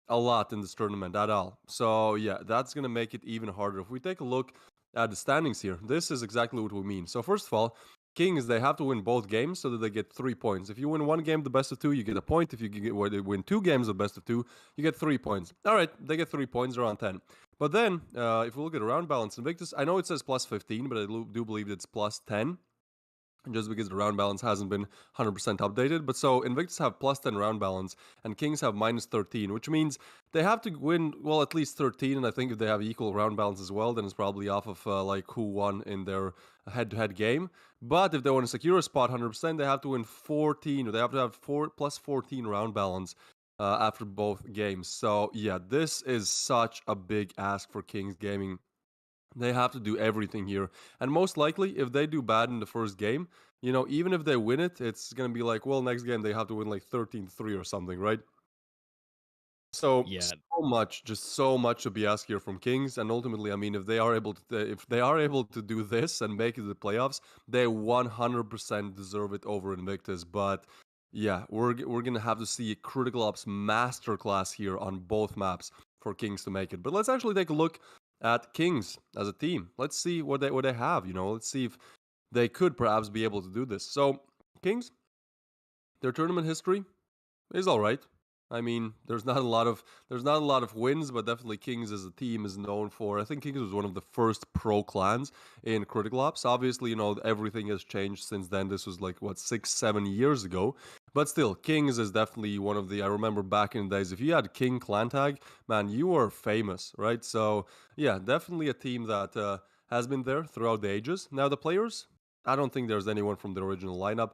a lot in this tournament at all. So yeah, that's going to make it even harder. If we take a look at the standings here, this is exactly what we mean. So first of all, Kings, they have to win both games so that they get 3 points. If you win 1 game, the best of 2, you get a point. If you win 2 games, the best of 2, you get 3 points. All right, they get 3 points, around 10. But then, if we look at round balance, Invictus, I know it says plus 15, but I do believe it's plus 10. Just because the round balance hasn't been 100% updated. But so Invictus have plus 10 round balance and Kings have minus 13, which means they have to win, well, at least 13. And I think if they have equal round balance as well, then it's probably off of like who won in their head-to-head game. But if they want to secure a spot 100%, they have to win 14, or they have to have plus 14 round balance after both games. So yeah, this is such a big ask for Kings Gaming. They have to do everything here. And most likely, if they do bad in the first game, even if they win it, it's going to be like, well, next game they have to win like 13-3 or something, right? So, Yeah, just so much to be asked here from Kings. And ultimately, I mean, if they are able to do this and make it to the playoffs, they 100% deserve it over Invictus. But yeah, we're going to have to see a Critical Ops masterclass here on both maps for Kings to make it. But let's actually take a look at Kings as a team. Let's see what they have. Let's see if they could perhaps be able to do this. So Kings, their tournament history is all right. I mean, there's not a lot of wins, but definitely Kings as a team is known for. I think Kings was one of the first pro clans in Critical Ops. Obviously, everything has changed since then. This was like 6, 7 years ago. But still, Kings is definitely one of the. I remember back in the days, if you had King clan tag, man, you were famous, right? So yeah, definitely a team that has been there throughout the ages. Now the players, I don't think there's anyone from the original lineup.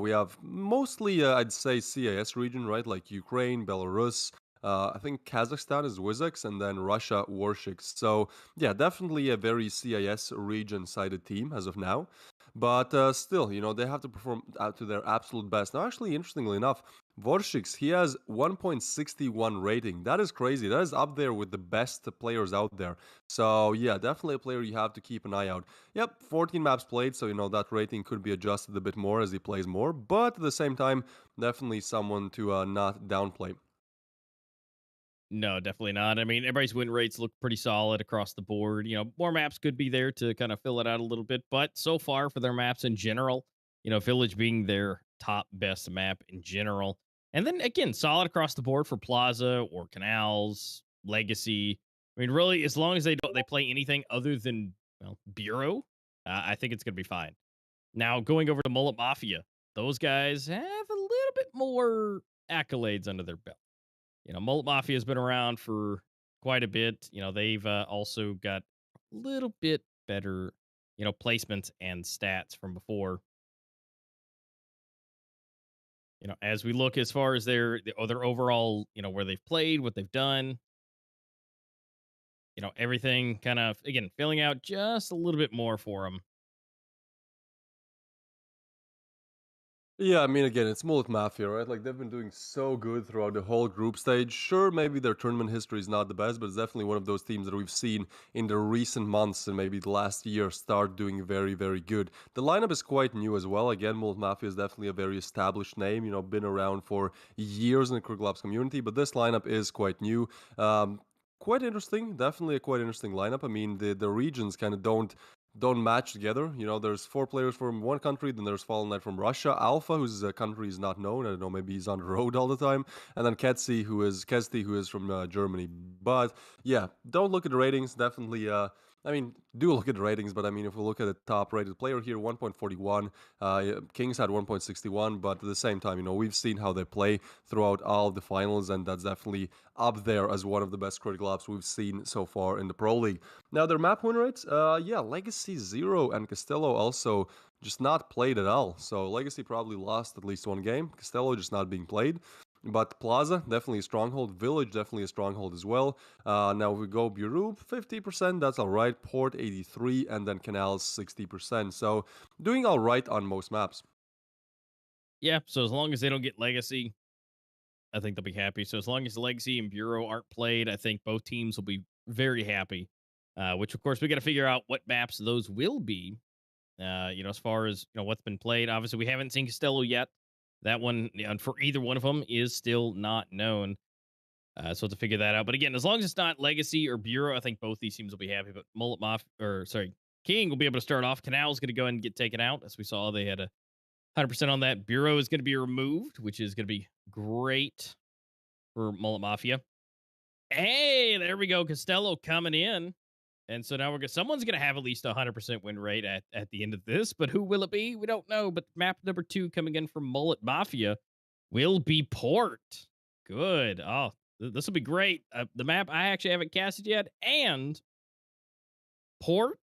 We have mostly, I'd say, CIS region, right? Like Ukraine, Belarus. I think Kazakhstan is Wizex, and then Russia, Warshiks. So, yeah, definitely a very CIS region sided team as of now. But still, they have to perform out to their absolute best. Now, actually, interestingly enough, Warshiks, he has 1.61 rating. That is crazy. That is up there with the best players out there. So, yeah, definitely a player you have to keep an eye out. Yep, 14 maps played, so that rating could be adjusted a bit more as he plays more, but at the same time, definitely someone to not downplay. no, definitely not. I mean, everybody's win rates look pretty solid across the board. More maps could be there to kind of fill it out a little bit, but so far for their maps in general, Village being their top best map in general. And then again, solid across the board for Plaza or Canals, Legacy. I mean, really, as long as they play anything other than Bureau, I think it's gonna be fine. Now going over to Molt Mafia, those guys have a little bit more accolades under their belt. Molt Mafia has been around for quite a bit. They've also got a little bit better, placements and stats from before. As we look as far as their overall, where they've played, what they've done, everything kind of again filling out just a little bit more for them. Yeah, I mean, again, it's Molt Mafia, right? Like, they've been doing so good throughout the whole group stage. Sure, maybe their tournament history is not the best, but it's definitely one of those teams that we've seen in the recent months and maybe the last year start doing very, very good. The lineup is quite new as well. Again, Molt Mafia is definitely a very established name, been around for years in the Critical Ops community, but this lineup is quite new. Quite interesting, definitely a quite interesting lineup. I mean, the regions kind of don't match together. There's 4 players from one country, then there's Fallen Knight from Russia, Alpha, whose country is not known. I don't know, maybe he's on the road all the time, and then Kesti, who is from Germany. But yeah, don't look at the ratings. Definitely I mean, do look at the ratings, but I mean, if we look at the top rated player here, 1.41, yeah, Kings had 1.61, but at the same time, we've seen how they play throughout all of the finals, and that's definitely up there as one of the best critical ops we've seen so far in the Pro League. Now, their map win rates, yeah, Legacy 0 and Castello also just not played at all. So Legacy probably lost at least one game, Castello just not being played. But Plaza, definitely a stronghold. Village, definitely a stronghold as well. Now, if we go Bureau, 50%, that's all right. Port, 83, and then Canals, 60%. So, doing all right on most maps. Yeah, so as long as they don't get Legacy, I think they'll be happy. So as long as Legacy and Bureau aren't played, I think both teams will be very happy. Which, of course, we got to figure out what maps those will be. As far as what's been played. Obviously, we haven't seen Costello yet. That one, for either one of them, is still not known. So to figure that out. But again, as long as it's not Legacy or Bureau, I think both these teams will be happy. But King will be able to start off. Canal's going to go ahead and get taken out. As we saw, they had a 100% on that. Bureau is going to be removed, which is going to be great for Mullet Mafia. Hey, there we go. Costello coming in. And so now someone's going to have at least a 100% win rate at the end of this. But who will it be? We don't know. But map number 2 coming in from Mullet Mafia will be Port. Good. Oh, this will be great. The map I actually haven't casted yet. And Port.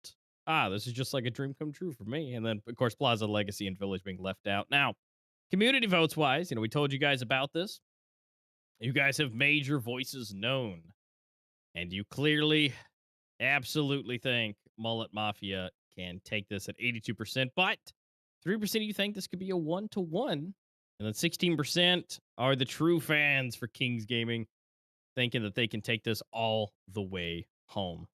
This is just like a dream come true for me. And then, of course, Plaza, Legacy, and Village being left out. Now, community votes wise, we told you guys about this. You guys have made your voices known. And you clearly, absolutely think Mullet Mafia can take this at 82%. But 3% of you think this could be a 1-1. And then 16% are the true fans for Kings Gaming, thinking that they can take this all the way home.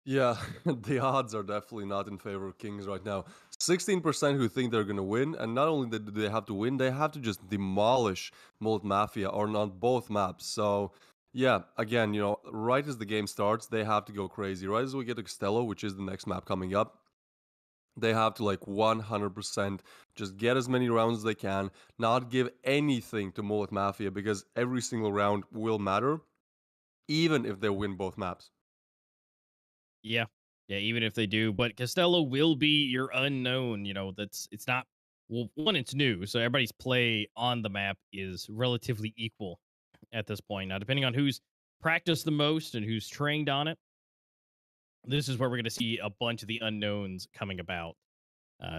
Yeah, the odds are definitely not in favor of Kings right now. 16% who think they're going to win, and not only do they have to win, they have to just demolish Molt Mafia or on both maps. So, yeah, again, right as the game starts, they have to go crazy. Right as we get to Costello, which is the next map coming up, they have to 100% just get as many rounds as they can, not give anything to Mullet Mafia because every single round will matter, even if they win both maps. Yeah. Yeah, even if they do. But Costello will be your unknown. It's not, well, one, it's new. So everybody's play on the map is relatively equal at this point. Now, depending on who's practiced the most and who's trained on it, this is where we're going to see a bunch of the unknowns coming about.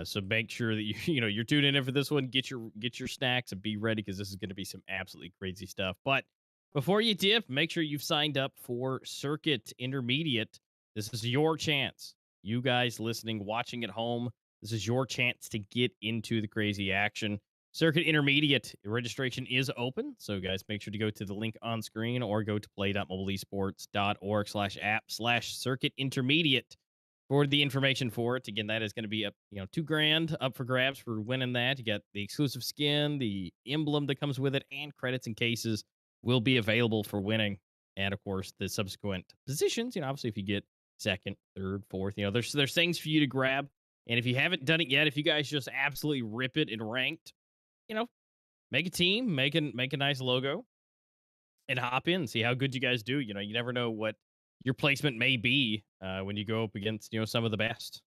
So make sure that you're tuning in for this one. Get your snacks and be ready because this is going to be some absolutely crazy stuff. But before you dip, make sure you've signed up for Circuit Intermediate. This is your chance. You guys listening, watching at home, this is your chance to get into the crazy action. Circuit Intermediate registration is open. So, guys, make sure to go to the link on screen or go to play.mobileesports.org/app/circuit intermediate for the information for it. Again, that is going to be up, $2,000 up for grabs for winning that. You got the exclusive skin, the emblem that comes with it, and credits and cases will be available for winning. And of course, the subsequent positions, obviously if you get second, third, fourth, there's things for you to grab. And if you haven't done it yet, if you guys just absolutely rip it in ranked, make a team, make a nice logo and hop in, see how good you guys do. You never know what your placement may be when you go up against, some of the best.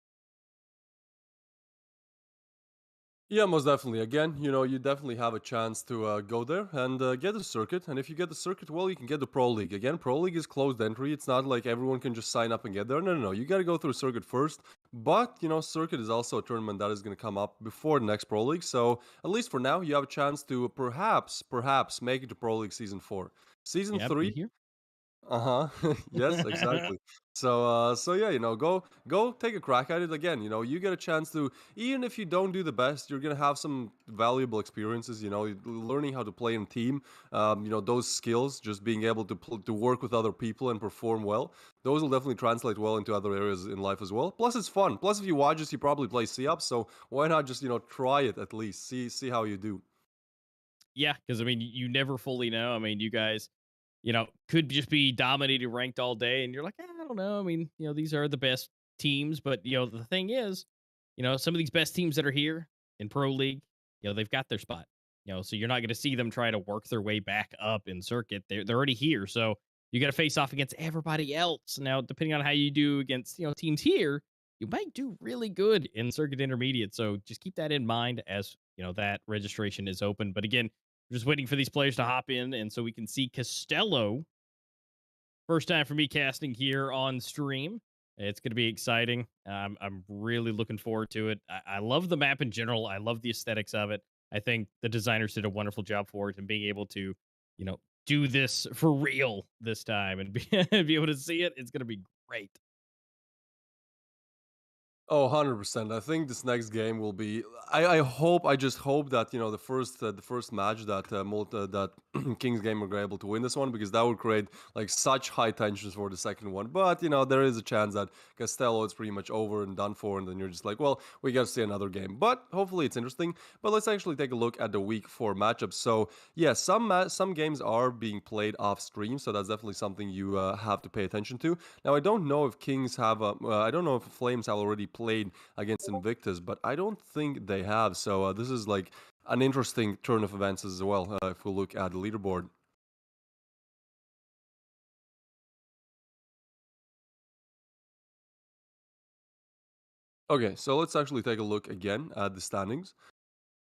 Yeah, most definitely. Again, you definitely have a chance to go there and get the circuit. And if you get the circuit, well, you can get the Pro League. Again, Pro League is closed entry. It's not like everyone can just sign up and get there. No. You got to go through circuit first. But, circuit is also a tournament that is going to come up before the next Pro League. So at least for now, you have a chance to perhaps make it to Pro League Season 4. Season 3, Here. yes, exactly. So yeah, go take a crack at it again. You get a chance to, even if you don't do the best, you're gonna have some valuable experiences. Learning how to play in team. Those skills, just being able to work with other people and perform well. Those will definitely translate well into other areas in life as well. Plus, it's fun. Plus, if you watch this, you probably play C-Up. So why not just try it at least, see how you do. Yeah, because you never fully know. You guys, could just be dominating ranked all day, and you're like, I don't know. These are the best teams, but the thing is, some of these best teams that are here in Pro League, they've got their spot. So you're not going to see them try to work their way back up in circuit. They're already here. So you got to face off against everybody else. Now, depending on how you do against, teams here, you might do really good in Circuit Intermediate. So just keep that in mind as, that registration is open. But again, we're just waiting for these players to hop in. And so we can see Costello. First time for me casting here on stream. It's going to be exciting. I'm really looking forward to it. I love the map in general. I love the aesthetics of it. I think the designers did a wonderful job for it, and being able to, do this for real this time and be able to see it, it's going to be great. Oh, 100%. I think this next game will be. I just hope that the first match that that Kings game are able to win this one, because that would create like such high tensions for the second one. But there is a chance that Castello is pretty much over and done for, and then you're just like, well, we got to see another game. But hopefully it's interesting. But let's actually take a look at the week 4 matchups. So yeah, some games are being played off stream, so that's definitely something you have to pay attention to. Now I don't know if Kings have I don't know if Flames have already played against Invictus, but I don't think they have. So this is like an interesting turn of events as well, if we look at the leaderboard. Okay, so let's actually take a look again at the standings.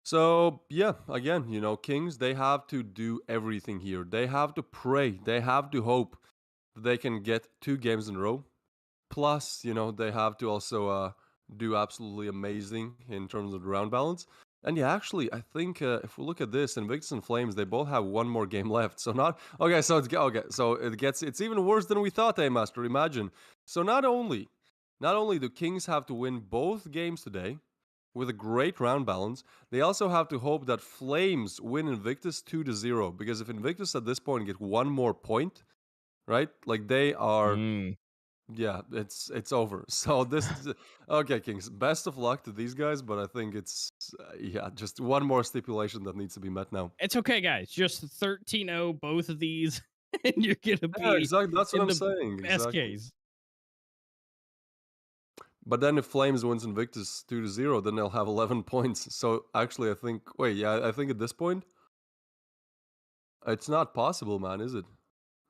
So yeah, again, Kings, they have to do everything here. They have to pray. They have to hope that they can get 2 games in a row. Plus, they have to also do absolutely amazing in terms of the round balance. And yeah, actually, I think if we look at this, Invictus and Flames, they both have 1 more game left. So not okay. So it's even worse than we thought, Master. Imagine. So not only do Kings have to win both games today with a great round balance, they also have to hope that Flames win Invictus 2-0. Because if Invictus at this point get 1 more point, right? Like they are. Yeah, it's over. So this is okay, Kings. Best of luck to these guys, but I think it's just 1 more stipulation that needs to be met now. It's okay, guys. Just 13-0 both of these, and you're gonna be Yeah, exactly. That's what in I'm the saying. best Exactly. case. But then if Flames wins Invictus 2-0, then they'll have 11 points. So actually, I think I think at this point, it's not possible, man, is it?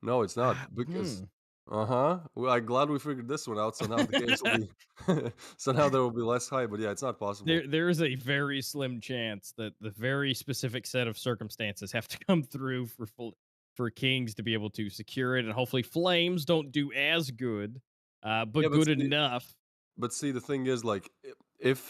No, it's not, because well, I'm glad we figured this one out. So now the games will be so now there will be less high. But yeah, it's not possible. There is a very slim chance that the very specific set of circumstances have to come through for Kings to be able to secure it, and hopefully Flames don't do as good, but Yeah, good enough. But see, the thing is, like,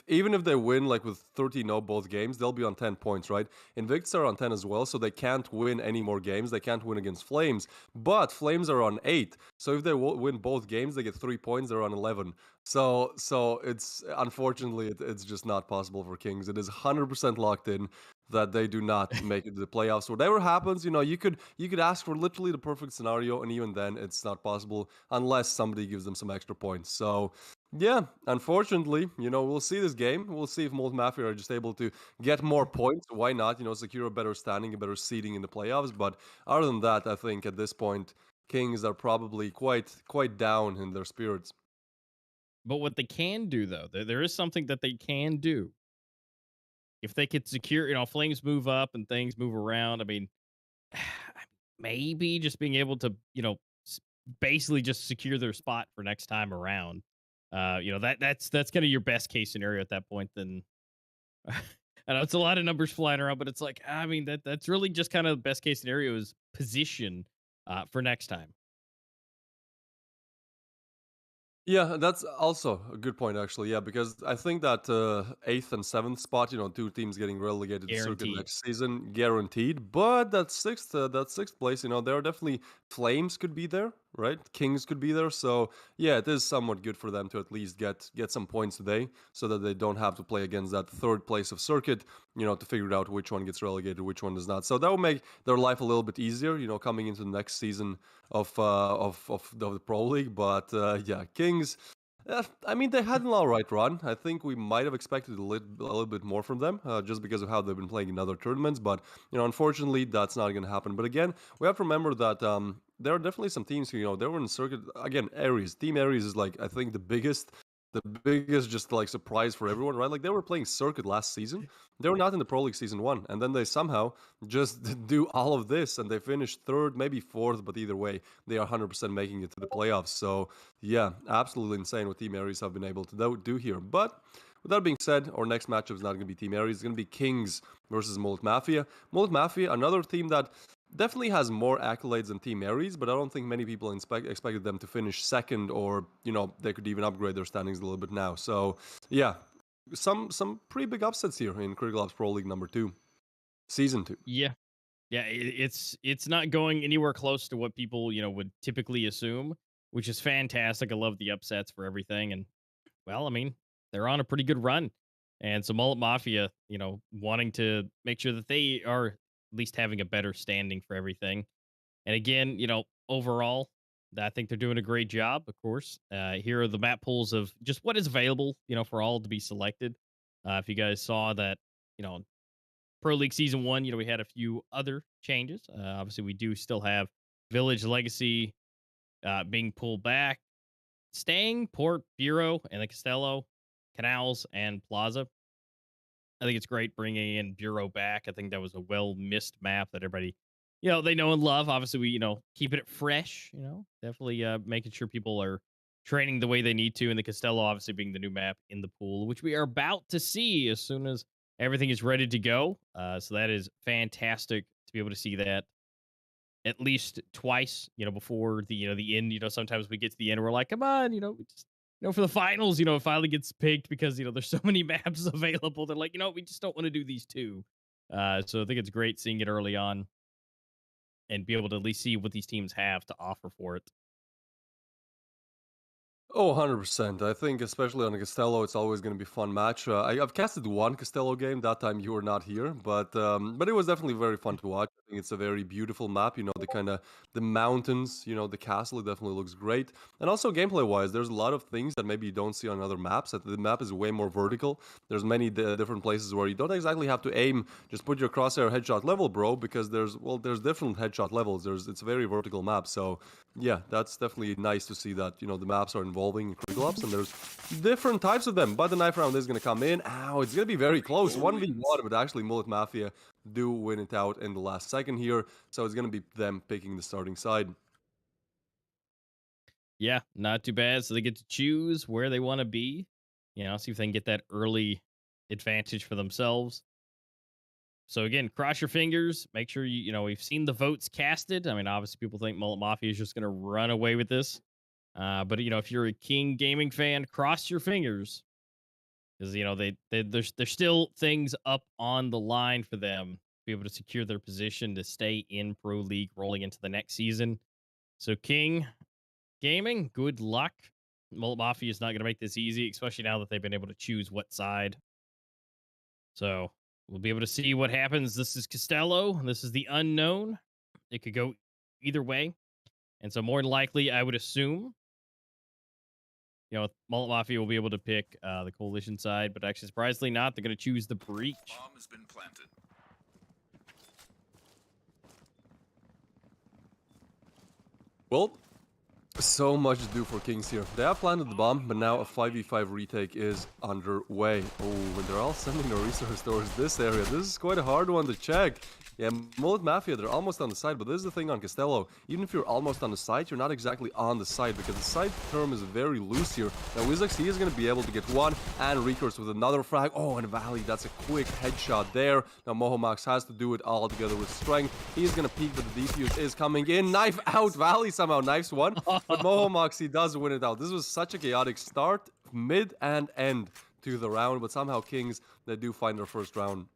even if they win like with 13-0 both games, they'll be on 10 points, right? Invictus are on 10 as well, so they can't win any more games. They can't win against Flames, but Flames are on 8. So if they win both games, they get 3 points. They're on 11. So it's unfortunately it's just not possible for Kings. It is 100% locked in that they do not make it to the playoffs. Whatever happens, you could ask for literally the perfect scenario, and even then, it's not possible unless somebody gives them some extra points. So. Yeah, unfortunately, we'll see this game. We'll see if Molt Mafia are just able to get more points. Why not, secure a better standing, a better seeding in the playoffs. But other than that, I think at this point, Kings are probably quite down in their spirits. But what they can do, though, there is something that they can do. If they could secure, Flames move up and things move around. I mean, maybe just being able to, basically just secure their spot for next time around. That's kind of your best case scenario at that point. Then I know it's a lot of numbers flying around, but it's like, I mean, that's really just kind of the best case scenario is position for next time. Yeah, that's also a good point, actually. Yeah, because I think that 8th and 7th spot, 2 teams getting relegated to circuit Guaranteed. next season, guaranteed. But that sixth place, there are definitely Flames could be there, right? Kings could be there. So yeah, it is somewhat good for them to at least get some points today, so that they don't have to play against that 3rd place of circuit, to figure out which one gets relegated, which one does not. So that will make their life a little bit easier, coming into the next season of the Pro League. But yeah, Kings. I mean, they had an all right run. I think we might have expected a little bit more from them, just because of how they've been playing in other tournaments. But unfortunately, that's not going to happen. But again, we have to remember that there are definitely some teams who they were in circuit again. Aries, Team Aries is like, I think, the biggest the biggest just like surprise for everyone, right? Like they were playing Circuit last season. They were not in the Pro League Season 1. And then they somehow just do all of this and they finished third, maybe fourth, but either way, they are 100% making it to the playoffs. So yeah, absolutely insane what Team Aries have been able to do here. But with that being said, our next matchup is not going to be Team Aries. It's going to be Kings versus Molt Mafia. Molt Mafia, another team that definitely has more accolades than Team Aries, but I don't think many people expected them to finish second, or they could even upgrade their standings a little bit now. So yeah, some pretty big upsets here in Critical Ops Pro League number 2, Season 2. Yeah. Yeah, it's not going anywhere close to what people, would typically assume, which is fantastic. I love the upsets for everything. And well, I mean, they're on a pretty good run. And so Mullet Mafia, wanting to make sure that they are at least having a better standing for everything. And again, overall, I think they're doing a great job, of course. Here are the map pools of just what is available, for all to be selected. If you guys saw that, Pro League Season 1, we had a few other changes. Obviously, we do still have Village Legacy being pulled back, staying Port Bureau and the Castello, Canals, and Plaza. I think it's great bringing in Bureau back. I think that was a well-missed map that everybody, they know and love. Obviously, we, keeping it fresh, definitely making sure people are training the way they need to. And the Castello, obviously, being the new map in the pool, which we are about to see as soon as everything is ready to go. So that is fantastic to be able to see that at least twice, before the end. Sometimes we get to the end, we're like, come on, we just, for the finals, it finally gets picked because, there's so many maps available. They're like, we just don't want to do these two. So I think it's great seeing it early on and be able to at least see what these teams have to offer for it. Oh, 100%. I think especially on a Castello, it's always going to be a fun match. I've casted one Castello game. That time you were not here, but it was definitely very fun to watch. I think it's a very beautiful map. The mountains, the castle, it definitely looks great. And also gameplay-wise, there's a lot of things that maybe you don't see on other maps. That the map is way more vertical. There's many different places where you don't exactly have to aim. Just put your crosshair headshot level, bro, because there's different headshot levels. It's a very vertical map. So yeah, that's definitely nice to see that, the maps are involving in Critical Ops, and there's different types of them. But the knife round is going to come in. Ow, it's going to be very close. 1v1, but actually Mullet Mafia do win it out in the last second here. So it's going to be them picking the starting side. Yeah, not too bad. So they get to choose where they want to be, see if they can get that early advantage for themselves. So again, cross your fingers. Make sure we've seen the votes casted. I mean, obviously people think Mullet Mafia is just going to run away with this. But if you're a King Gaming fan, cross your fingers, because there's still things up on the line for them to be able to secure their position to stay in Pro League rolling into the next season. So King Gaming, good luck. Mullet Mafia is not going to make this easy, especially now that they've been able to choose what side. So we'll be able to see what happens. This is Castello. This is the unknown. It could go either way. And so more than likely, I would assume, Mullet Mafia will be able to pick the coalition side, but actually, surprisingly not. They're going to choose the breach. Bomb has been planted. Well, so much to do for Kings here. They have planted the bomb, but now a 5v5 retake is underway. Oh, and they're all sending their resources towards this area. This is quite a hard one to check. Yeah, Mullet Mafia, they're almost on the side, but this is the thing on Castello. Even if you're almost on the side, you're not exactly on the side, because the side term is very loose here. Now, Wizax, he is going to be able to get one, and Recourse with another frag. Oh, and Valley, that's a quick headshot there. Now, Mohomax has to do it all together with strength. He is going to peek, but the defuse is coming in. Knife out. Valley somehow knifes one, but Mohomax, he does win it out. This was such a chaotic start, mid and end to the round, but somehow Kings, they do find their first round.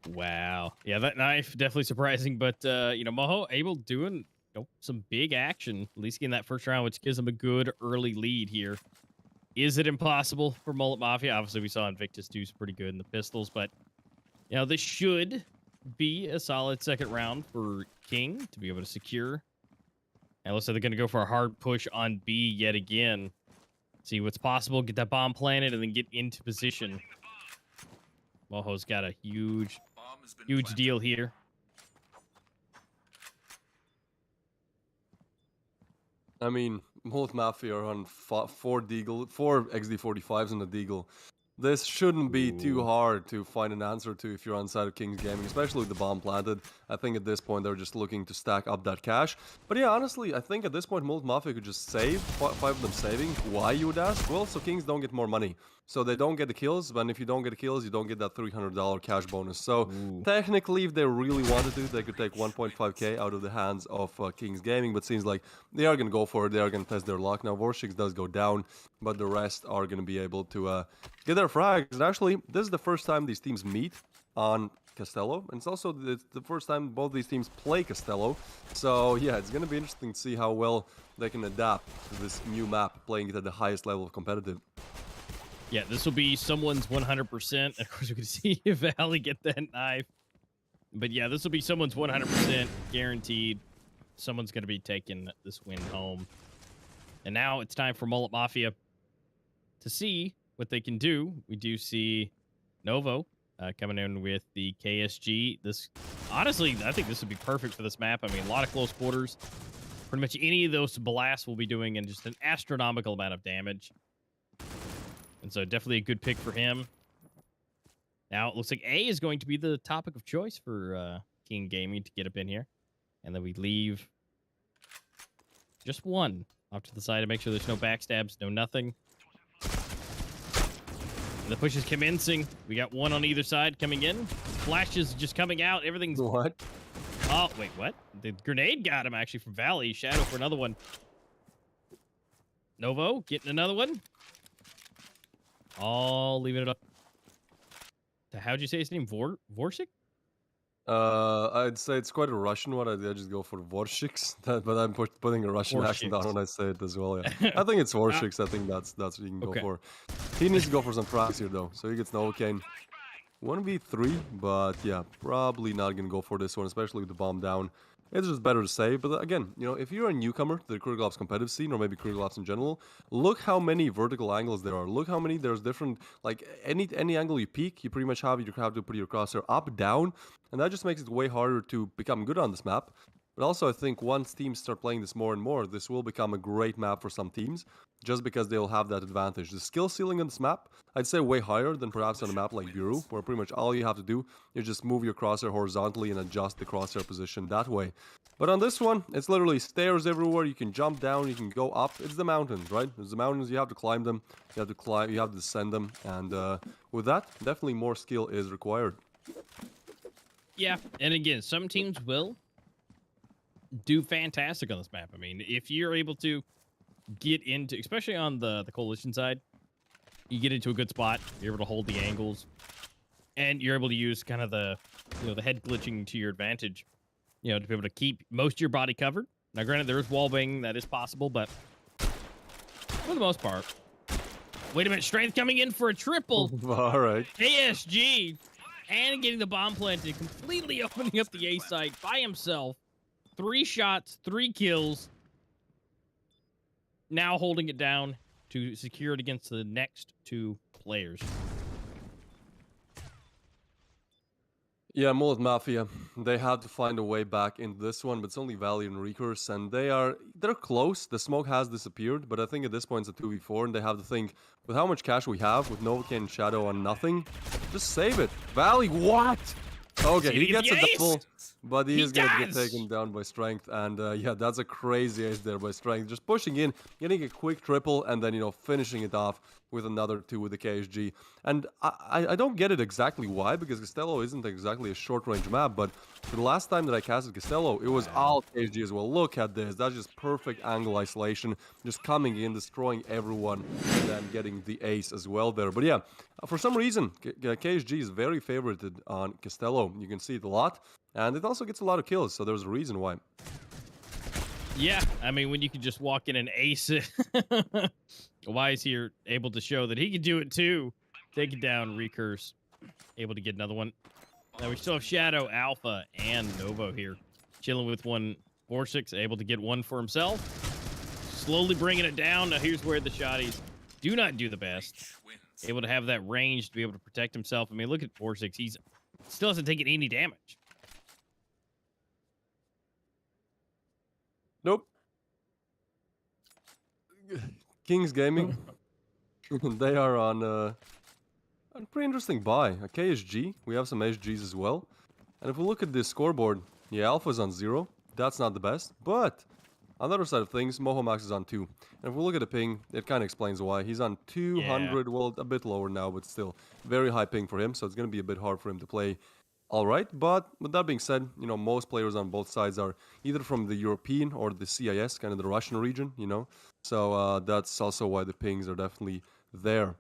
Wow. Yeah, that knife, definitely surprising. But, Moho able doing some big action, at least getting that first round, which gives them a good early lead here. Is it impossible for Mullet Mafia? Obviously, we saw Invictus do pretty good in the pistols, but, this should be a solid second round for King to be able to secure. And looks like they're going to go for a hard push on B yet again. See what's possible, get that bomb planted, and then get into position. Moho's got a huge deal here. I mean, Molt Mafia are on 4 XD45s and a Deagle. This shouldn't be too Ooh. hard to find an answer to if you're on side of Kings Gaming, especially with the bomb planted. I think at this point they're just looking to stack up that cash. But yeah, honestly, I think at this point Molt Mafia could just save, 5 of them saving. Why, you would ask? Well, so Kings don't get more money. So they don't get the kills, but if you don't get the kills, you don't get that $300 cash bonus. So Ooh. technically, if they really wanted to, they could take 1.5k out of the hands of Kings Gaming, but seems like they are going to go for it. They are going to test their luck. Now, Vorshix does go down, but the rest are going to be able to get their frags. And actually, this is the first time these teams meet on Castello, and it's also the first time both these teams play Castello. So yeah, it's going to be interesting to see how well they can adapt to this new map, playing it at the highest level of competitive. Yeah, this will be someone's 100%. Of course, we can see Valley get that knife. But yeah, this will be someone's 100% guaranteed. Someone's going to be taking this win home. And now it's time for Molt Mafia to see what they can do. We do see Novo coming in with the KSG. This, honestly, I think this would be perfect for this map. I mean, a lot of close quarters. Pretty much any of those blasts will be doing in just an astronomical amount of damage. And so definitely a good pick for him. Now it looks like A is going to be the topic of choice for King Gaming to get up in here. And then we leave just one off to the side to make sure there's no backstabs, no nothing. And the push is commencing. We got one on either side coming in. Flashes just coming out. Everything's... What? Oh, wait, what? The grenade got him actually from Valley. Shadow for another one. Novo getting another one. All leaving it up. How'd you say his name? Vorshik? I'd say it's quite a Russian one. I'd just go for Vorshiks, but I'm putting a Russian accent on when I say it as well. Yeah, I think it's Vorshiks. I think that's what you can go for. He needs to go for some frags here though, so he gets Novocaine. 1v3, but yeah, probably not gonna go for this one, especially with the bomb down. It's just better to save. But again, you know, if you're a newcomer to the Critical Ops competitive scene, or maybe Critical Ops in general, look how many vertical angles there are. Look how many there's different, like any angle you peek, you pretty much have to put your crosshair up, down, and that just makes it way harder to become good on this map. But also, I think once teams start playing this more and more, this will become a great map for some teams, just because they'll have that advantage. The skill ceiling on this map, I'd say way higher than perhaps on a map like Bureau, where pretty much all you have to do is just move your crosshair horizontally and adjust the crosshair position that way. But on this one, it's literally stairs everywhere. You can jump down, you can go up. It's the mountains, right? It's the mountains, you have to climb them, you have to descend them, and with that, definitely more skill is required. Yeah, and again, some teams will do fantastic on this map. I mean, if you're able to get into, especially on the coalition side, you get into a good spot, you're able to hold the angles, and you're able to use kind of the, you know, the head glitching to your advantage, you know, to be able to keep most of your body covered. Now, granted, there is wall banging, that is possible, but for the most part. Wait a minute, Strength coming in for a triple. All right. KSG and getting the bomb planted, completely opening up the A site by himself. 3 shots, 3 kills. Now holding it down to secure it against the next 2 players. Yeah, Molt Mafia, they had to find a way back into this one, but it's only Valley and Recurse, and they're close. The smoke has disappeared, but I think at this point it's a 2v4, and they have to think, with how much cash we have, with Novocaine and Shadow on nothing, just save it. Valley, what? Okay, he gets a double, but he is going to get taken down by Strength, and yeah, that's a crazy ace there by Strength. Just pushing in, getting a quick triple, and then, you know, finishing it off with another 2 with the KSG. And I don't get it exactly why, because Castello isn't exactly a short-range map, but the last time that I casted Castello, it was all KSG as well. Look at this. That's just perfect angle isolation, just coming in, destroying everyone, and then getting the ace as well there. But yeah, for some reason, KSG is very favorited on Castello. You can see it a lot, and it also gets a lot of kills, so there's a reason why. Yeah, I mean, when you can just walk in and ace it, Wise here able to show that he can do it too. Take it down, Recurse. Able to get another one. Now we still have Shadow, Alpha, and Novo here. Chilling with one 4-6, able to get one for himself. Slowly bringing it down. Now here's where the shotties do not do the best. Able to have that range to be able to protect himself. I mean, look at 4-6. He's still hasn't taken any damage. Nope. Kings Gaming, they are on a pretty interesting buy. A KSG, we have some SGs as well. And if we look at this scoreboard, yeah, Alpha's on 0. That's not the best. But on the other side of things, Mohomax is on 2. And if we look at the ping, it kind of explains why. He's on 200, well, a bit lower now, but still very high ping for him. So it's going to be a bit hard for him to play all right. But with that being said, you know, most players on both sides are either from the European or the CIS, kind of the Russian region, you know. So that's also why the pings are definitely there.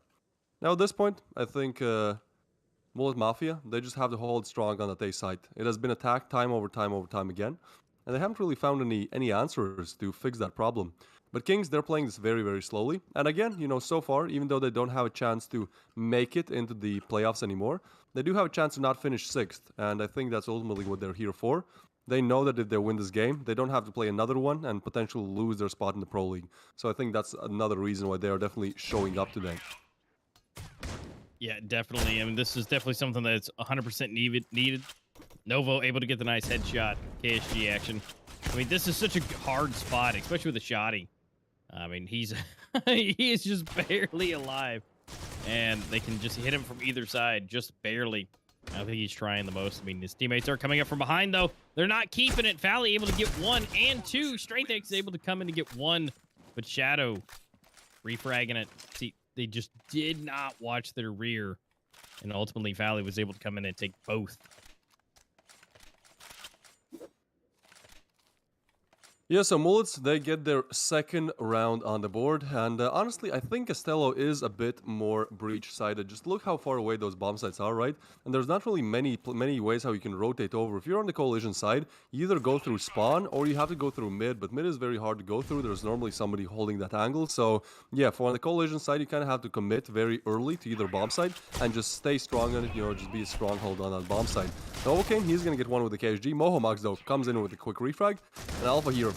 Now at this point, I think Molt Mafia, they just have to hold strong on that A side. It has been attacked time over time again, and they haven't really found any answers to fix that problem. But Kings, they're playing this very, very slowly. And again, you know, so far, even though they don't have a chance to make it into the playoffs anymore, they do have a chance to not finish 6th. And I think that's ultimately what they're here for. They know that if they win this game, they don't have to play another one and potentially lose their spot in the Pro League. So I think that's another reason why they are definitely showing up today. Yeah, definitely. I mean, this is definitely something that's 100% needed. Novo able to get the nice headshot, KSG action. I mean, this is such a hard spot, especially with the shotty. I mean, he's he is just barely alive, and they can just hit him from either side, just barely. I think he's trying the most. I mean, his teammates are coming up from behind, though. They're not keeping it. Valley able to get 1 and 2. Strength X is able to come in to get 1, but Shadow refragging it. See, they just did not watch their rear, and ultimately Valley was able to come in and take both. Yeah, so Mullets, they get their 2nd round on the board, and honestly, I think Castello is a bit more breach-sided. Just look how far away those bomb sites are, right? And there's not really many ways how you can rotate over. If you're on the coalition side, you either go through spawn, or you have to go through mid, but mid is very hard to go through. There's normally somebody holding that angle, so yeah, for on the coalition side, you kind of have to commit very early to either bomb site, and just stay strong on it, you know, just be a stronghold on that bomb site. So, okay, he's gonna get 1 with the KSG. Mohomax, though, comes in with a quick refrag, and Alpha here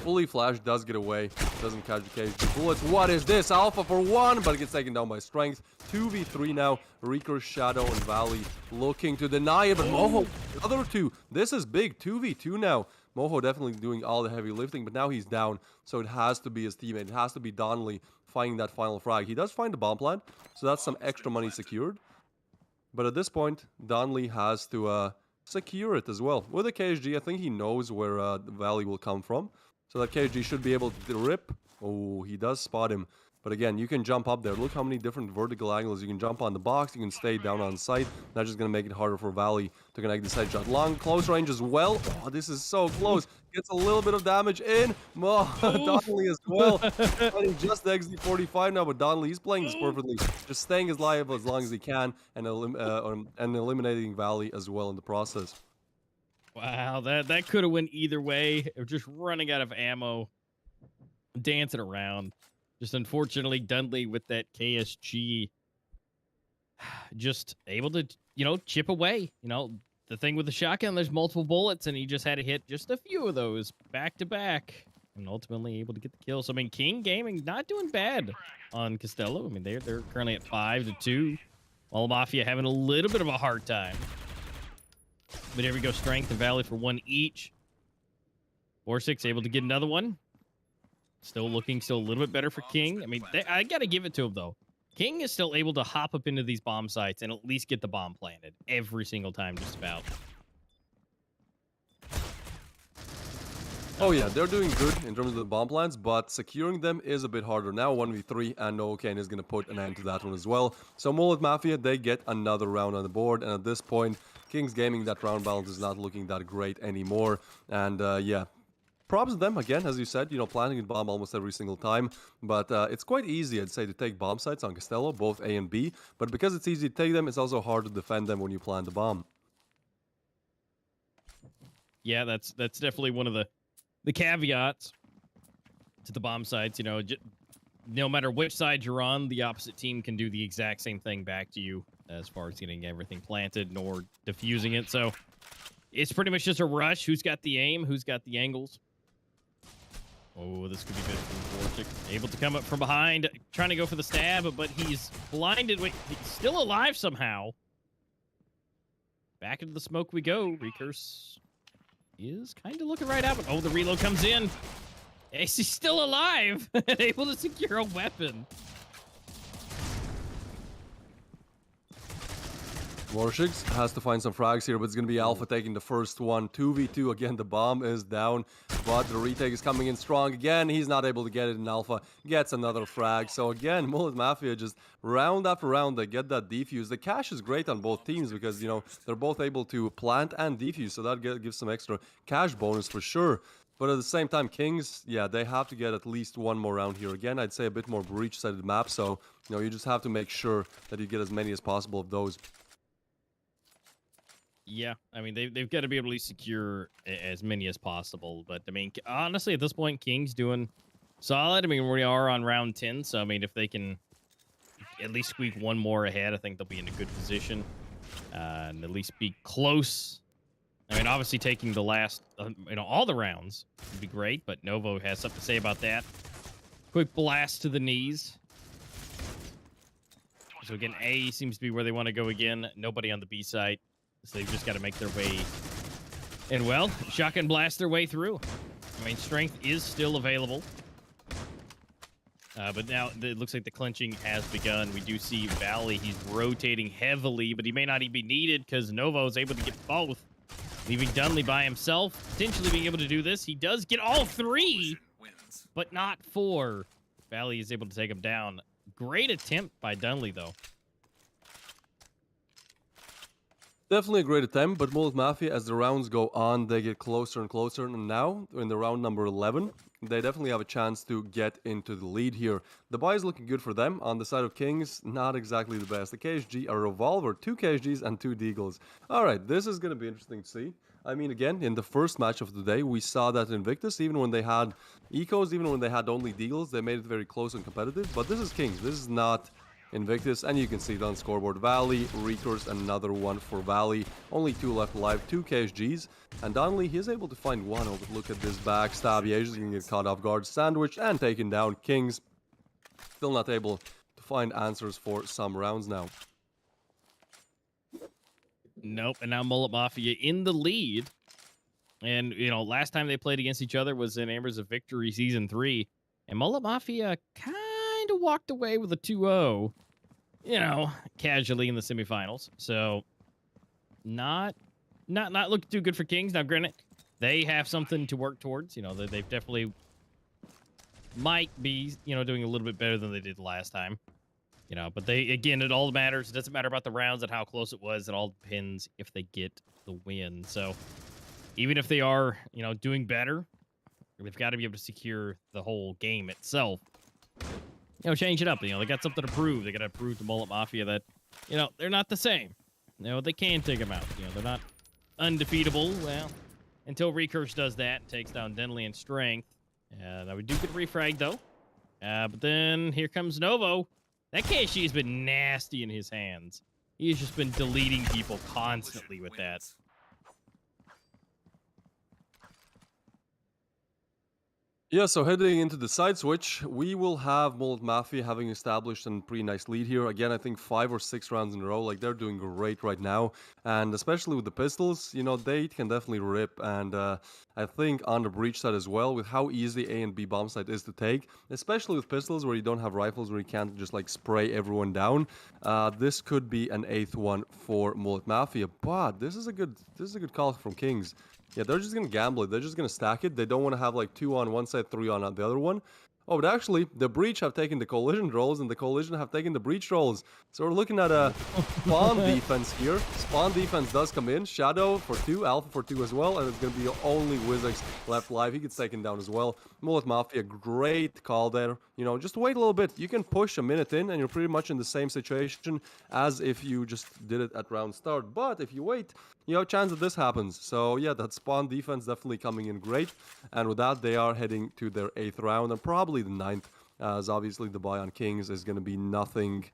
fully flash, does get away, doesn't catch the KSG bullets. What is this? Alpha for 1, but it gets taken down by Strength. 2v3 now. Reeker, Shadow, and Valley looking to deny it, but Moho, other 2. This is big. 2v2 now. Moho definitely doing all the heavy lifting, but now he's down, so it has to be his teammate. It has to be Donnelly finding that final frag. He does find the bomb plant, so that's some extra money secured. But at this point, Donnelly has to secure it as well. With the KSG, I think he knows where the Valley will come from. So that KSG should be able to rip. Oh, he does spot him. But again, you can jump up there. Look how many different vertical angles. You can jump on the box. You can stay down on site. That's just going to make it harder for Valley to connect this headshot. Long, close range as well. Oh, this is so close. Gets a little bit of damage in. Donnelly as well. Playing just the XD45 now, but Donnelly, he's playing this perfectly. Just staying as live as long as he can and eliminating Valley as well in the process. Wow, that could have went either way. Just running out of ammo, dancing around. Just unfortunately, Dudley with that KSG, just able to, you know, chip away. You know, the thing with the shotgun, there's multiple bullets, and he just had to hit just a few of those back to back, and ultimately able to get the kill. So I mean, King Gaming not doing bad on Castello. I mean, they're currently at 5-2, while Mafia having a little bit of a hard time. But here we go, Strength and Valley for 1 each. 4-6 able to get another one. Still looking a little bit better for King. I mean, I got to give it to him, though. King is still able to hop up into these bomb sites and at least get the bomb planted every single time, just about. Oh yeah, they're doing good in terms of the bomb plants, but securing them is a bit harder. Now 1v3, and Novocaine is going to put an end to that one as well. So Molt Mafia, they get another round on the board, and at this point, Kings Gaming, that round balance is not looking that great anymore. And yeah, props to them, again, as you said, you know, planting a bomb almost every single time. But it's quite easy, I'd say, to take bomb sites on Castello, both A and B. But because it's easy to take them, it's also hard to defend them when you plant the bomb. Yeah, that's definitely one of the caveats to the bomb sites. You know, no matter which side you're on, the opposite team can do the exact same thing back to you as far as getting everything planted nor defusing it. So it's pretty much just a rush. Who's got the aim? Who's got the angles? Oh, this could be good from Vortic. Able to come up from behind, trying to go for the stab, but he's blinded. Wait, he's still alive somehow. Back into the smoke we go. Recurse is kind of looking right out. Oh, the reload comes in. He's still alive and able to secure a weapon. Warshigs has to find some frags here, but it's going to be Alpha taking the first one. 2v2 again, the bomb is down, but the retake is coming in strong again. He's not able to get it in Alpha, gets another frag. So again, Molt Mafia just round after round, they get that defuse. The cash is great on both teams because, you know, they're both able to plant and defuse, so that gives some extra cash bonus for sure. But at the same time, Kings, yeah, they have to get at least one more round here. Again, I'd say a bit more breach-sided map, so, you know, you just have to make sure that you get as many as possible of those. Yeah, I mean, they've got to be able to secure as many as possible. But, I mean, honestly, at this point, King's doing solid. I mean, we are on round 10, so, I mean, if they can at least squeak one more ahead, I think they'll be in a good position and at least be close. I mean, obviously, taking the last, you know, all the rounds would be great, but Novo has something to say about that. Quick blast to the knees. So, again, A seems to be where they want to go again. Nobody on the B site. So they've just got to make their way, and well, shotgun blast their way through. I mean, strength is still available. But now it looks like the clinching has begun. We do see Valley. He's rotating heavily, but he may not even be needed because Novo is able to get both. Leaving Dunley by himself, potentially being able to do this. He does get all three, but not four. Valley is able to take him down. Great attempt by Dunley, though. Definitely a great attempt, but Molt Mafia, as the rounds go on, they get closer and closer. And now, in the round number 11, they definitely have a chance to get into the lead here. The buy is looking good for them. On the side of Kings, not exactly the best. The KSG, a Revolver, 2 KSGs, and 2 Deagles. Alright, this is going to be interesting to see. I mean, again, in the first match of the day, we saw that Invictus, even when they had Ecos, even when they had only Deagles, they made it very close and competitive. But this is Kings. This is not Invictus, and you can see it on scoreboard. Valley, Recurs, another one for Valley. Only 2 left alive, 2 KSGs. And Donnelly, he's able to find one. Oh, but look at this backstab. Yeah, he's just going to get caught off guard, sandwiched, and taken down. Kings still not able to find answers for some rounds now. Nope, and now Molt Mafia in the lead. And, you know, last time they played against each other was in Ambers of Victory Season 3. And Molt Mafia kind of walked away with a 2-0, you know, casually in the semifinals. So, not looking too good for Kings. Now, granted, they have something to work towards. You know, they've definitely might be, you know, doing a little bit better than they did last time. You know, but they, again, it all matters. It doesn't matter about the rounds and how close it was. It all depends if they get the win. So, even if they are, you know, doing better, they've got to be able to secure the whole game itself. You know, change it up. You know, they got something to prove. They got to prove to Molt Mafia that, you know, they're not the same. You know, they can take them out. You know, they're not undefeatable. Well, until Recurse does that, takes down Denley and Strength. Now we do get refragged, though. But then here comes Novo. That KSG has been nasty in his hands. He's just been deleting people constantly with that. Yeah, so heading into the side switch, we will have Molt Mafia having established a pretty nice lead here. Again, I think 5 or 6 rounds in a row. Like, they're doing great right now. And especially with the pistols, you know, they can definitely rip. And I think on the breach side as well, with how easy A and B bomb site is to take, especially with pistols where you don't have rifles, where you can't just, like, spray everyone down, this could be an 8th one for Molt Mafia. But this is a good call from Kings. Yeah, they're just going to gamble it. They're just going to stack it. They don't want to have like 2 on one side, 3 on the other one. Oh, but actually, the Breach have taken the Collision rolls, and the Collision have taken the Breach rolls. So we're looking at a Spawn defense here. Spawn defense does come in. Shadow for 2, Alpha for 2 as well, and it's going to be only Wizards left live. He gets taken down as well. Molt Mafia, great call there. You know, just wait a little bit. You can push a minute in, and you're pretty much in the same situation as if you just did it at round start. But if you wait, you have a chance that this happens. So yeah, that Spawn defense definitely coming in great. And with that, they are heading to their 8th round, and probably the 9th, as obviously the buy on Kings is going to be nothing.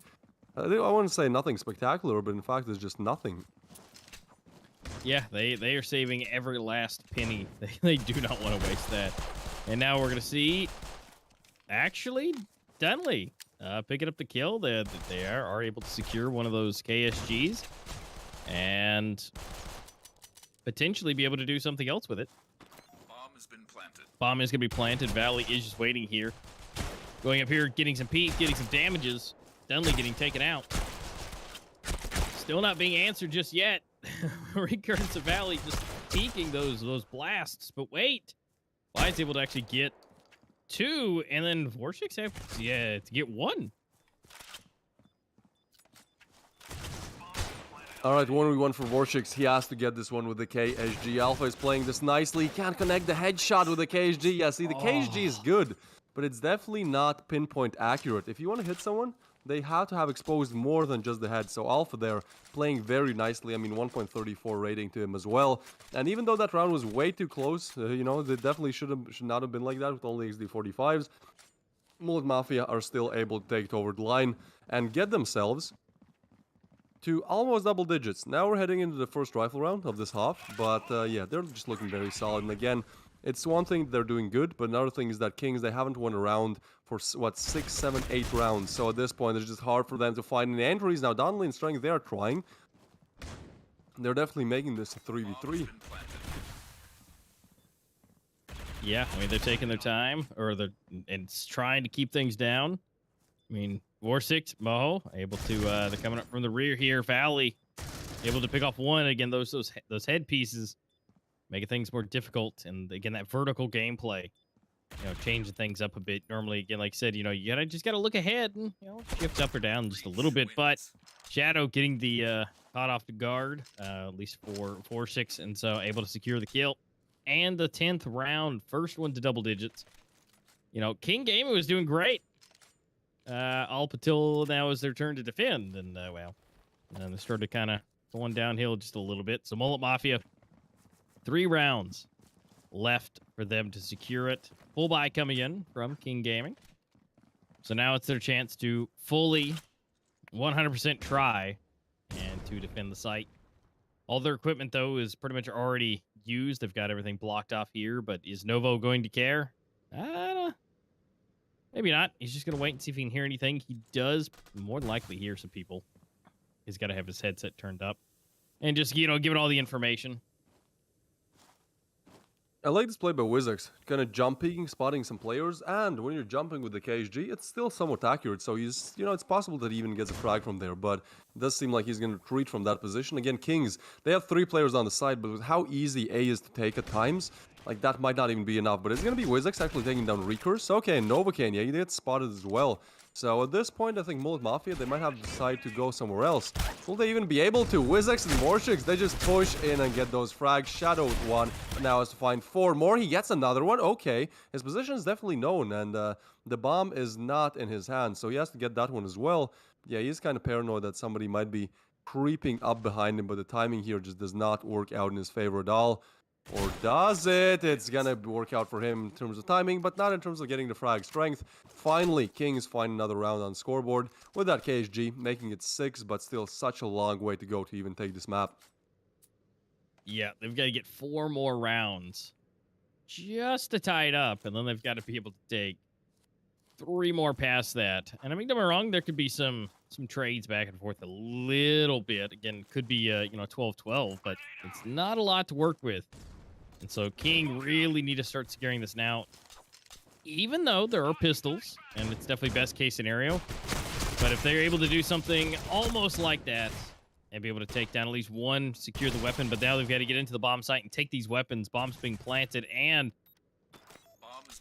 I want to say nothing spectacular, but in fact, it's just nothing. Yeah, they are saving every last penny. They do not want to waste that. And now we're going to see, actually, Dunley picking up the kill. They are able to secure one of those KSGs and potentially be able to do something else with it. Bomb is going to be planted. Valley is just waiting here. Going up here, getting some peek, getting some damages. Dunley getting taken out. Still not being answered just yet. Recurrence of Valley just peeking those blasts. But wait. Wyatt's able to actually get 2, and then Warshik's have to get 1. All right, 1v1 for Warshix. He has to get this one with the KSG. Alpha is playing this nicely. He can't connect the headshot with the KSG. Yeah, see, the KSG is good, but it's definitely not pinpoint accurate. If you want to hit someone, they have to have exposed more than just the head. So Alpha there playing very nicely. I mean, 1.34 rating to him as well. And even though that round was way too close, you know, they definitely should not have been like that with only XD45s. Molt Mafia are still able to take it over the line and get themselves to almost double digits. Now we're heading into the first rifle round of this half, but yeah, they're just looking very solid. And again, it's one thing they're doing good, but another thing is that Kings, they haven't won a round for, what, 6, 7, 8 rounds. So at this point, it's just hard for them to find any entries. Now, Donnelly and Strength, they are trying. They're definitely making this a 3v3. Yeah, I mean, they're taking their time, or they're trying to keep things down. I mean, Warshik, Moho, able to, they're coming up from the rear here. Valley, able to pick off 1. Again, those head pieces, making things more difficult. And again, that vertical gameplay, you know, changing things up a bit. Normally, again, like I said, you know, you just gotta look ahead and, you know, shift up or down just a little bit. But Shadow getting the caught off the guard, at least for 4-6, and so able to secure the kill. And the 10th round, first one to double digits. You know, King Gaming was doing great. All until now is their turn to defend, and well, and they started kind of going downhill just a little bit. So Molt Mafia, 3 rounds left for them to secure it. Full buy coming in from King Gaming. So now it's their chance to fully 100% try and to defend the site. All their equipment, though, is pretty much already used. They've got everything blocked off here, but is Novo going to care? I don't know. Maybe not. He's just going to wait and see if he can hear anything. He does more than likely hear some people. He's got to have his headset turned up. And just, you know, give it all the information. I like this play by Wizx, kind of jumping, spotting some players, and when you're jumping with the KSG, it's still somewhat accurate, so he's, you know, it's possible that he even gets a frag from there, but it does seem like he's going to retreat from that position. Again, Kings, they have 3 players on the side, but with how easy A is to take at times, like, that might not even be enough, but it's going to be Wizx actually taking down Recurse. Okay, Novocaine, yeah, he gets spotted as well. So at this point, I think Molt Mafia, they might have to decide to go somewhere else. Will they even be able to? Wizx and Warshix, they just push in and get those frags. Shadow with 1, now has to find 4 more. He gets another one. Okay, his position is definitely known, and the bomb is not in his hand, so he has to get that one as well. Yeah, he's kind of paranoid that somebody might be creeping up behind him, but the timing here just does not work out in his favor at all. Or does it? It's gonna work out for him in terms of timing, but not in terms of getting the frag. Strength. Finally, Kings find another round on scoreboard with that KSG, making it 6, but still such a long way to go to even take this map. Yeah, they've got to get 4 more rounds just to tie it up, and then they've got to be able to take 3 more past that. And I mean, don't get me wrong, there could be some trades back and forth a little bit. Again, could be you know, 12-12, but it's not a lot to work with. And so King really need to start securing this now, even though there are pistols, and it's definitely best case scenario. But if they're able to do something almost like that, and be able to take down at least 1, secure the weapon, but now they've got to get into the bomb site and take these weapons. Bombs being planted, and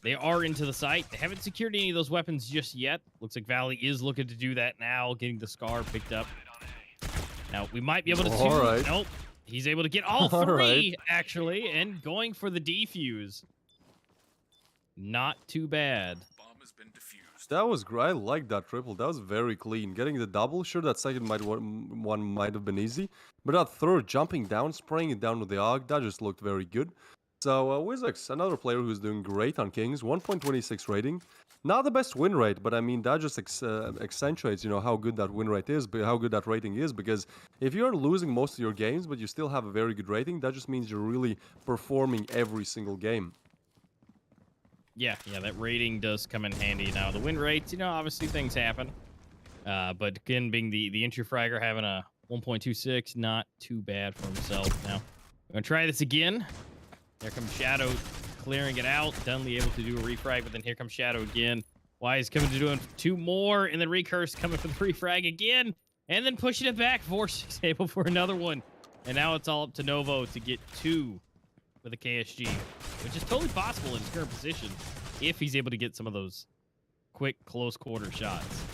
they are into the site. They haven't secured any of those weapons just yet. Looks like Valley is looking to do that now, getting the Scar picked up. Now, we might be able to... All right. Nope. He's able to get all 3, actually, and going for the defuse. Not too bad. That was great. I like that triple. That was very clean. Getting the double, sure, that second one might have been easy. But that third, jumping down, spraying it down with the AUG, that just looked very good. So, Wizx, another player who's doing great on Kings, 1.26 rating. Not the best win rate, but I mean, that just accentuates, you know, how good that win rate is, how good that rating is, because if you're losing most of your games, but you still have a very good rating, that just means you're really performing every single game. Yeah, that rating does come in handy. Now, the win rates, you know, obviously things happen. But again, being the entry fragger, having a 1.26, not too bad for himself. Now, we're going to try this again. There comes Shadow, clearing it out. Dunley able to do a refrag, but then here comes Shadow again. Wise coming to doing 2 more, and then Recurse coming for the refrag again, and then pushing it back. Vortex able for another one. And now it's all up to Novo to get 2 with a KSG, which is totally possible in his current position if he's able to get some of those quick close quarter shots.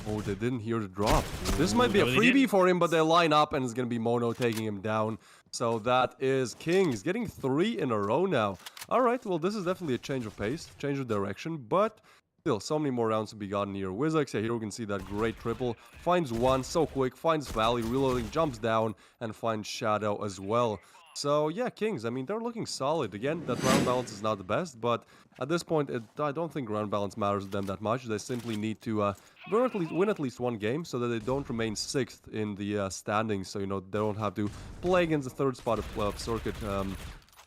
Oh, they didn't hear the drop. This might be a freebie for him, but they line up and it's going to be Mono taking him down. So that is Kings getting 3 in a row now. All right, well, this is definitely a change of pace, change of direction, but still, so many more rounds to be gotten here. Wizx, yeah, here we can see that great triple. Finds 1 so quick, finds Valley, reloading, jumps down, and finds Shadow as well. So, yeah, Kings, I mean, they're looking solid. Again, that round balance is not the best, but at this point, I don't think round balance matters to them that much. They simply need to win at least 1 game so that they don't remain 6th in the standings. So, you know, they don't have to play against the 3rd spot of Circuit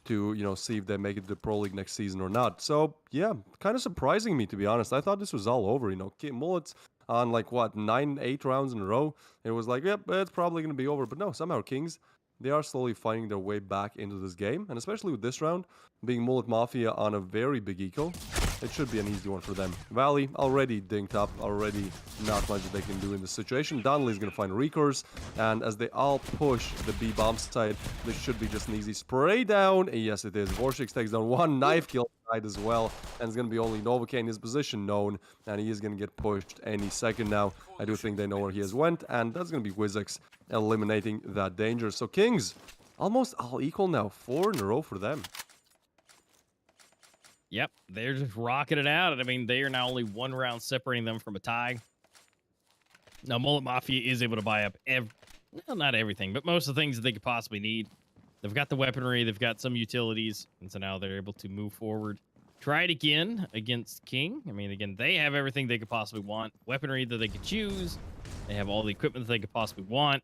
to, you know, see if they make it to the Pro League next season or not. So, yeah, kind of surprising me, to be honest. I thought this was all over, you know. Mullet's on, like, what, 8 rounds in a row. It was like, yep, it's probably going to be over. But no, somehow Kings, they are slowly finding their way back into this game. And especially with this round, being Mullet Mafia on a very big eco, it should be an easy one for them. Valley already dinked up, already not much that they can do in this situation. Donnelly's going to find Recurse, and as they all push the B bomb side, this should be just an easy spray down. Yes, it is. Vortex takes down 1 knife kill side as well, and it's going to be only Novocaine in his position known, and he is going to get pushed any second now. I do think they know where he has went, and that's going to be Wizx eliminating that danger. So Kings, almost all equal now. 4 in a row for them. Yep, they're just rocking it out. I mean, they are now only 1 round separating them from a tie. Now, Mullet Mafia is able to buy up, well, not everything, but most of the things that they could possibly need. They've got the weaponry, they've got some utilities, and so now they're able to move forward. Try it again against King. I mean, again, they have everything they could possibly want. Weaponry that they could choose. They have all the equipment that they could possibly want.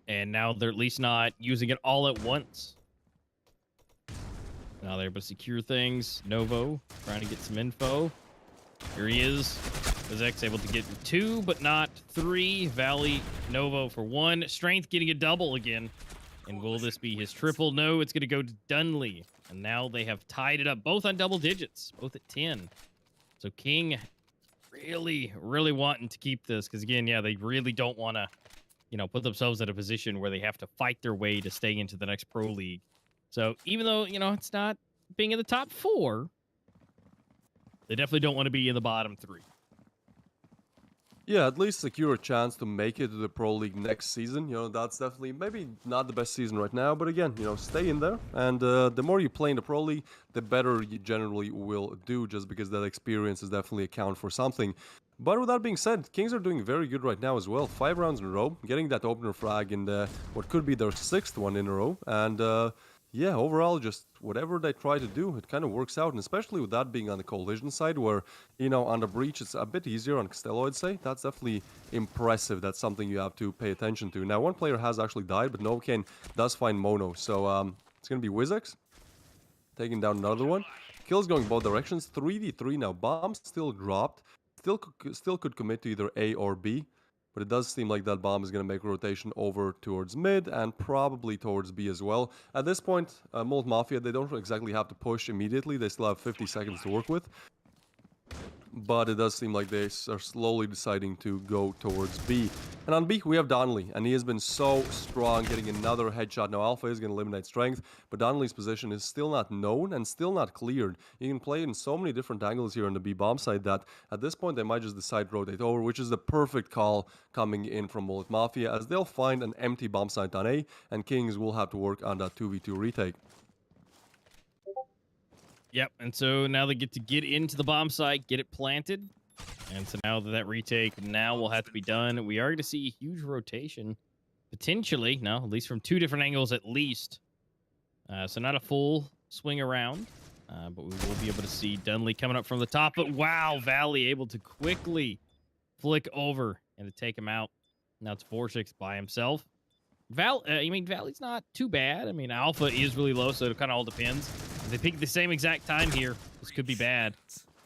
And now they're at least not using it all at once. Now they're able to secure things. Novo trying to get some info. Here he is. Wizx able to get 2, but not 3. Valley, Novo for 1. Strength getting a double again. And will this be his triple? No, it's going to go to Dunley. And now they have tied it up, both on double digits, both at 10. So King really, really wanting to keep this. Because again, yeah, they really don't want to, you know, put themselves in a position where they have to fight their way to stay into the next Pro League. So even though, you know, it's not being in the top 4, they definitely don't want to be in the bottom 3. Yeah, at least secure a chance to make it to the Pro League next season. You know, that's definitely maybe not the best season right now, but again, you know, stay in there. And the more you play in the Pro League, the better you generally will do, just because that experience is definitely account for something. But with that being said, Kings are doing very good right now as well. 5 rounds in a row, getting that opener frag in what could be their 6th one in a row. And yeah, overall, just whatever they try to do, it kind of works out. And especially with that being on the Collision side, where, you know, on the Breach, it's a bit easier on Costello, I'd say. That's definitely impressive. That's something you have to pay attention to. Now, 1 player has actually died, but Novocaine does find Mono. So it's going to be Wizx taking down another one. Kills going both directions. 3v3 now. Bombs still dropped. Still could commit to either A or B. But it does seem like that bomb is going to make a rotation over towards mid and probably towards B as well. At this point, Molt Mafia, they don't exactly have to push immediately. They still have 50 seconds to work with. But it does seem like they are slowly deciding to go towards B. And on B, we have Donnelly, and he has been so strong, getting another headshot. Now, Alpha is going to eliminate Strength, but Donnelly's position is still not known and still not cleared. You can play in so many different angles here on the B bomb side that at this point, they might just decide to rotate over, which is the perfect call coming in from Mullet Mafia, as they'll find an empty bomb site on A, and Kings will have to work on that 2v2 retake. Yep, and so now they get into the bomb site, get it planted. And so now that retake now will have to be done. We are going to see a huge rotation, potentially, no, at least from 2 different angles at least. So not a full swing around, but we will be able to see Dunley coming up from the top. But wow, Valley able to quickly flick over and to take him out. Now it's Vortex by himself. Valley's not too bad. I mean, Alpha is really low, so it kind of all depends. If they pick the same exact time here, this could be bad.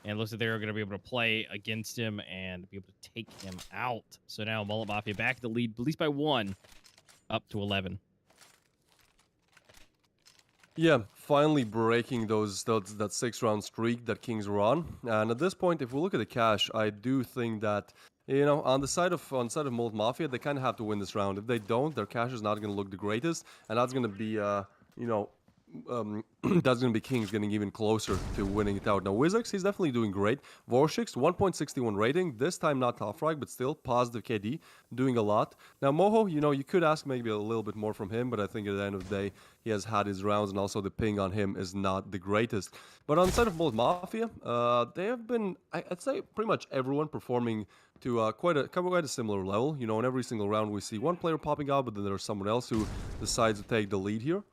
And it looks like they're going to be able to play against him and be able to take him out. So now Mullet Mafia back to the lead, at least by 1, up to 11. Yeah, finally breaking that 6-round streak that Kings were on. And at this point, if we look at the cash, I do think that on the side of Molt Mafia, they kind of have to win this round. If they don't, their cash is not going to look the greatest, and that's going to be that's going to be Kings getting even closer to winning it out. Now, Wizx, he's definitely doing great. Vorshix, 1.61 rating. This time not top frag, but still positive KD, doing a lot. Now, Moho, you could ask maybe a little bit more from him, but I think at the end of the day, he has had his rounds, and also the ping on him is not the greatest. But on the side of Molt Mafia, they have been, I'd say, pretty much everyone performing to quite a similar level. In every single round we see one player popping out, but then there's someone else who decides to take the lead here.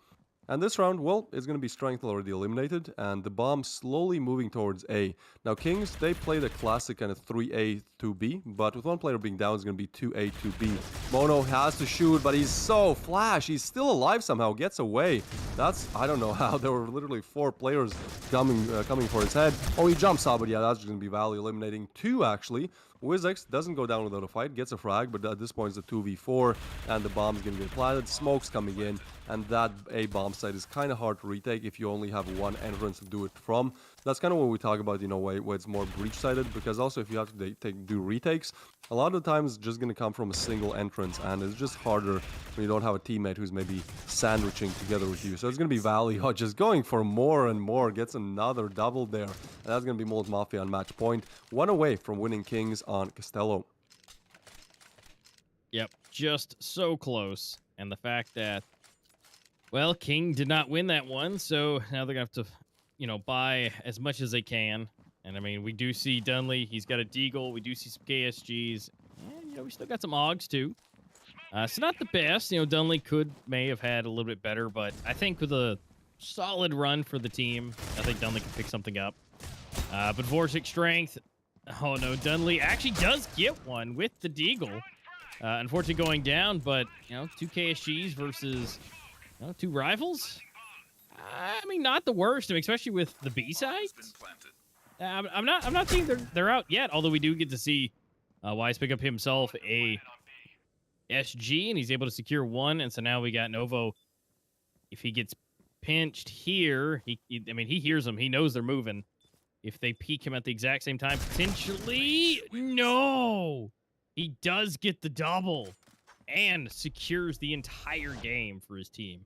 And this round, well, it's going to be Strength already eliminated, and the bomb slowly moving towards A. Now, Kings, they played a classic kind of 3A, 2B, but with one player being down, it's going to be 2A, 2B. Mono has to shoot, but he's so flash. He's still alive somehow, gets away. I don't know how. There were literally 4 players coming for his head. Oh, he jumps out, but yeah, that's just going to be Valley eliminating 2, actually. Wizx doesn't go down without a fight, gets a frag, but at this point it's a 2v4, and the bomb's going to get planted, smoke's coming in, and that A bomb site is kind of hard to retake if you only have one entrance to do it from. That's kind of what we talk about, where it's more breach-sided, because also if you have to do retakes, a lot of the times it's just going to come from a single entrance, and it's just harder when you don't have a teammate who's maybe sandwiching together with you. So it's going to be Valley just going for more and more, gets another double there, and that's going to be Molt Mafia on match point, 1 away from winning Kings on Castello. Yep, just so close. And the fact that, well, King did not win that one, so now they're going to have to, buy as much as they can. And, I mean, we do see Dunley. He's got a Deagle. We do see some KSGs. And, we still got some Augs, too. So not the best. Dunley may have had a little bit better, but I think with a solid run for the team, I think Dunley can pick something up. But Vorsic Strength, oh, no, Dunley actually does get one with the Deagle. Unfortunately going down, but, 2 KSGs versus 2 rivals. I mean, not the worst, especially with the B side. I'm not saying they're out yet, although we do get to see Wise pick up himself a SG, and he's able to secure 1. And so now we got Novo. If he gets pinched here, he hears them. He knows they're moving. If they peek him at the exact same time, potentially, no, he does get the double and secures the entire game for his team.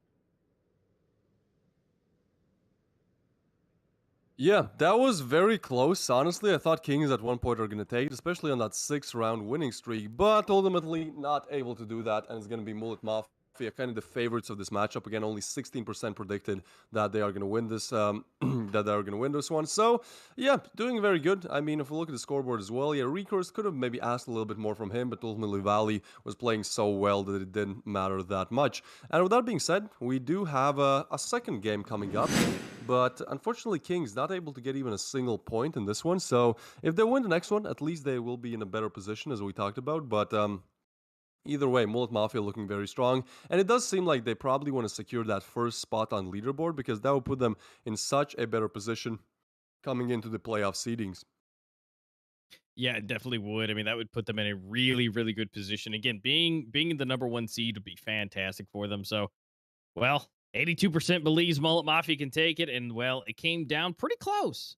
Yeah, that was very close. Honestly, I thought Kings at one point are going to take it, especially on that 6-round winning streak, but ultimately not able to do that, and it's going to be Molt Mafia, kind of the favorites of this matchup. Again, only 16% predicted that they are going to win this, one. So, yeah, doing very good. I mean, if we look at the scoreboard as well, yeah, Recourse could have maybe asked a little bit more from him, but ultimately Valley was playing so well that it didn't matter that much. And with that being said, we do have a second game coming up. But unfortunately, Kings not able to get even a single point in this one. So if they win the next one, at least they will be in a better position, as we talked about. But either way, Molt Mafia looking very strong. And it does seem like they probably want to secure that first spot on leaderboard, because that will put them in such a better position coming into the playoff seedings. Yeah, it definitely would. I mean, that would put them in a really, really good position. Again, being in the number 1 seed would be fantastic for them. So, well, 82% believes Molt Mafia can take it, and, well, it came down pretty close.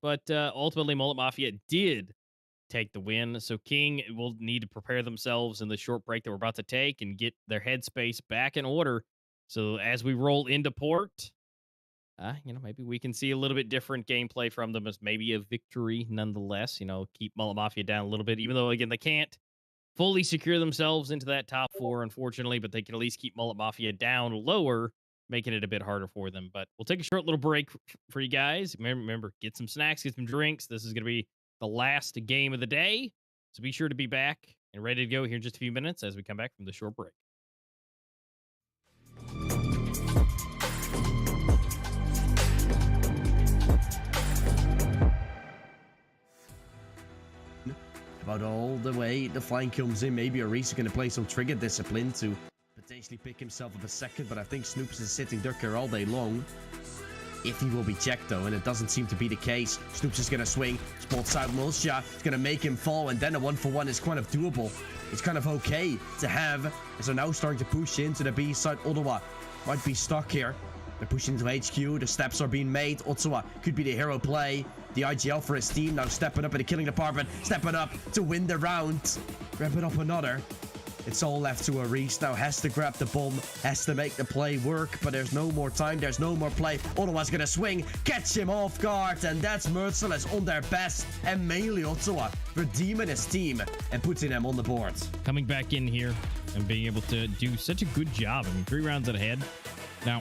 But ultimately, Molt Mafia did take the win, so King will need to prepare themselves in the short break that we're about to take and get their headspace back in order. So as we roll into port, maybe we can see a little bit different gameplay from them, as maybe a victory nonetheless. Keep Molt Mafia down a little bit, even though, again, they can't fully secure themselves into that top 4, unfortunately, but they can at least keep Molt Mafia down lower, making it a bit harder for them. But we'll take a short little break for you guys. Remember, get some snacks, get some drinks. This is going to be the last game of the day, so be sure to be back and ready to go here in just a few minutes as we come back from the short break. About all the way the flank comes in, maybe Eurasia going to play some trigger discipline to potentially pick himself up a second, but I think Snoops is sitting duck here all day long. If he will be checked though, and it doesn't seem to be the case. Snoops is going to swing, spots out Mulsha, it's going to make him fall, and then a 1-for-1 is kind of doable. It's kind of okay to have, and so now starting to push into the B side. Ottawa might be stuck here. They're pushing to HQ. The steps are being made. Otsuwa could be the hero play. The IGL for his team now stepping up in the killing department. Stepping up to win the round. Grabbing up another. It's all left to Aris now. Has to grab the bomb. Has to make the play work. But there's no more time. There's no more play. Otherwise gonna swing. Catch him off guard. And that's Merciless on their best. And mainly Otsuwa redeeming his team and putting them on the board. Coming back in here and being able to do such a good job. I mean, 3 rounds ahead. Now,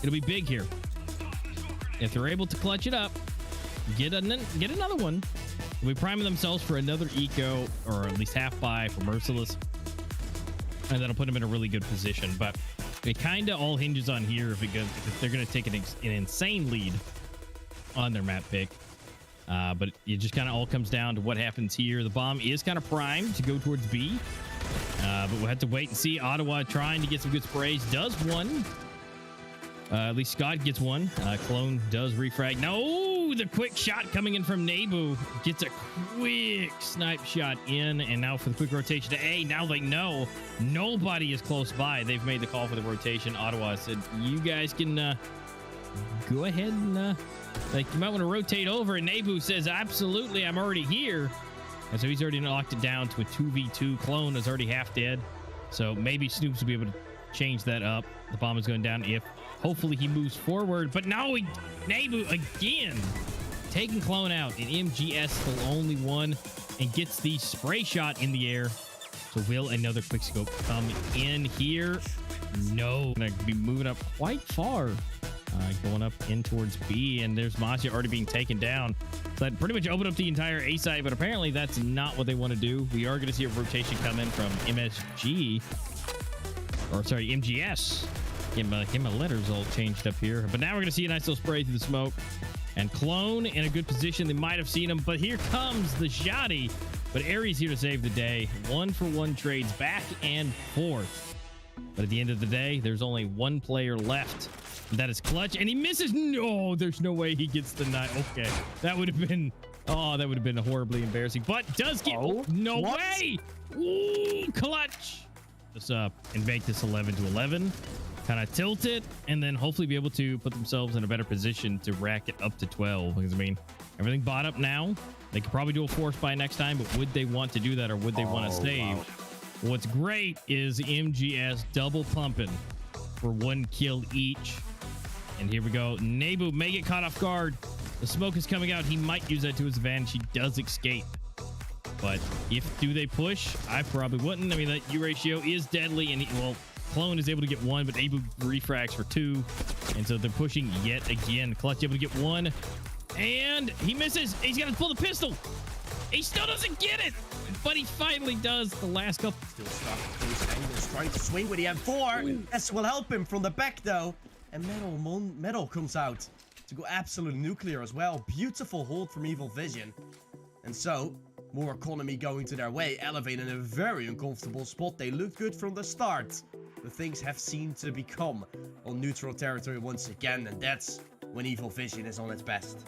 it'll be big here. If they're able to clutch it up, get another one. They'll be priming themselves for another eco, or at least half buy for Merciless. And that'll put them in a really good position. But it kind of all hinges on here if they're going to take an insane lead on their map pick. But it just kind of all comes down to what happens here. The bomb is kind of primed to go towards B. But we'll have to wait and see. Ottawa trying to get some good sprays. Does one. At least Scott gets one. Clone does refrag. No, the quick shot coming in from Nebu. Gets a quick snipe shot in. And now for the quick rotation to A. Now they know nobody is close by. They've made the call for the rotation. Ottawa said, you guys can go ahead and like you might want to rotate over. And Nebu says, absolutely, I'm already here. And so he's already locked it down to a 2v2. Clone is already half dead. So maybe Snoops will be able to change that up. The bomb is going down if hopefully he moves forward. But now Nebu again taking Clone out. And MGS the only one and gets the spray shot in the air. So will another quick scope come in here? No. Gonna be moving up quite far. Going up in towards B, and there's Mafia already being taken down. So that pretty much opened up the entire A side, but apparently that's not what they want to do. We are going to see a rotation come in from MSG, or sorry, MGS. Get my letters all changed up here. But now we're going to see a nice little spray through the smoke. And Clone in a good position. They might have seen him, but here comes the shotty. But Aries here to save the day. 1-for-1 trades back and forth. But at the end of the day, there's only one player left. That is Clutch, and he misses. No, there's no way he gets the 9. Okay, that would have been, that would have been horribly embarrassing. But does get, no what? Way. Ooh, Clutch. This up and make this 11-11. Kind of tilt it, and then hopefully be able to put themselves in a better position to rack it up to 12. Because I mean, everything bought up now. They could probably do a force buy next time, but would they want to do that, or would they want to save? Wow. What's great is MGS double pumping for 1 kill each. And here we go. Nebu may get caught off guard. The smoke is coming out. He might use that to his advantage. He does escape. But do they push? I probably wouldn't. I mean, that Eurasia is deadly. And Clone is able to get 1, but Nebu refrags for 2. And so they're pushing yet again. Clutch able to get 1. And he misses. He's going to pull the pistol. He still doesn't get it. But he finally does the last couple. Still stuck. Close angles. Trying to swing with the M4. This will help him from the back, though. And Metal comes out to go absolute nuclear as well. Beautiful hold from Evil Vision. And so, more economy going to their way. Elevate in a very uncomfortable spot. They look good from the start. But things have seemed to become on neutral territory once again. And that's when Evil Vision is on its best.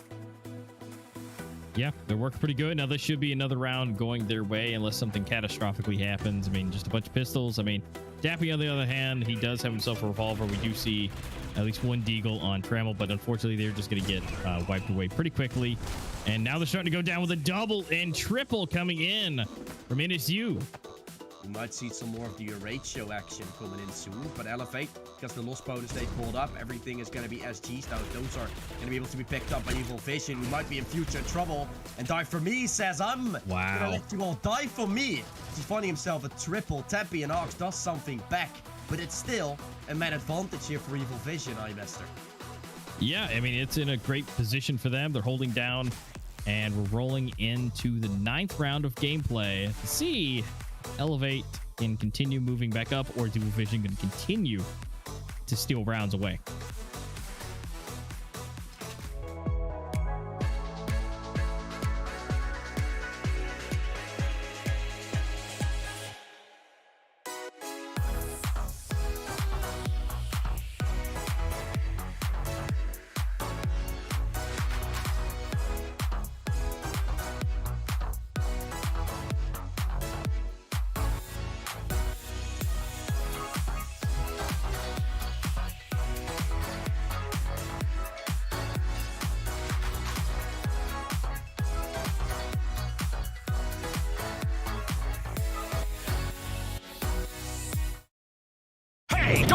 Yeah, they're working pretty good. Now, this should be another round going their way unless something catastrophically happens. I mean, just a bunch of pistols. I mean, Dappy, on the other hand, he does have himself a revolver. We do see at least 1 deagle on Trammel, but unfortunately, they're just going to get wiped away pretty quickly. And now they're starting to go down with a double and triple coming in from NSU. We might see some more of the Eurasia action coming in soon, but Elevate, because the lost bonus they pulled up, everything is going to be SGs now. Those are going to be able to be picked up by Evil Vision. We might be in future trouble. And Die For Me says, I'm going to let you all die for me. He's finding himself a triple. Tappy and Ox does something back, but it's still a man advantage here for Evil Vision, Imester. Yeah, I mean, it's in a great position for them. They're holding down, and we're rolling into the 9th round of gameplay to see Elevate can continue moving back up, or is Evil Vision going to continue to steal rounds away?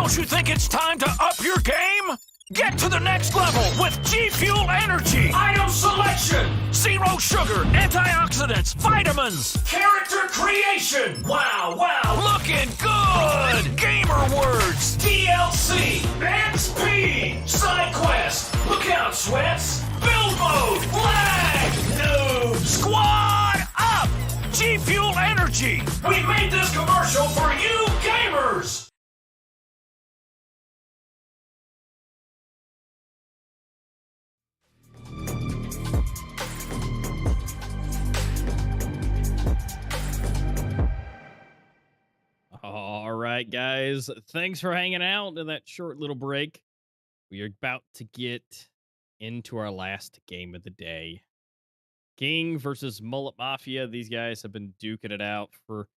Don't you think it's time to up your game? Get to the next level with G Fuel Energy. Item selection. Zero sugar, antioxidants, vitamins. Character creation. Wow, wow, looking good. Gamer words. DLC. And speed. Side quest. Look out, sweats. Build mode. Lag. Noob. Squad up. G Fuel Energy. We made this commercial for you gamers. All right, guys. Thanks for hanging out in that short little break. We are about to get into our last game of the day. King versus Mullet Mafia. These guys have been duking it out for,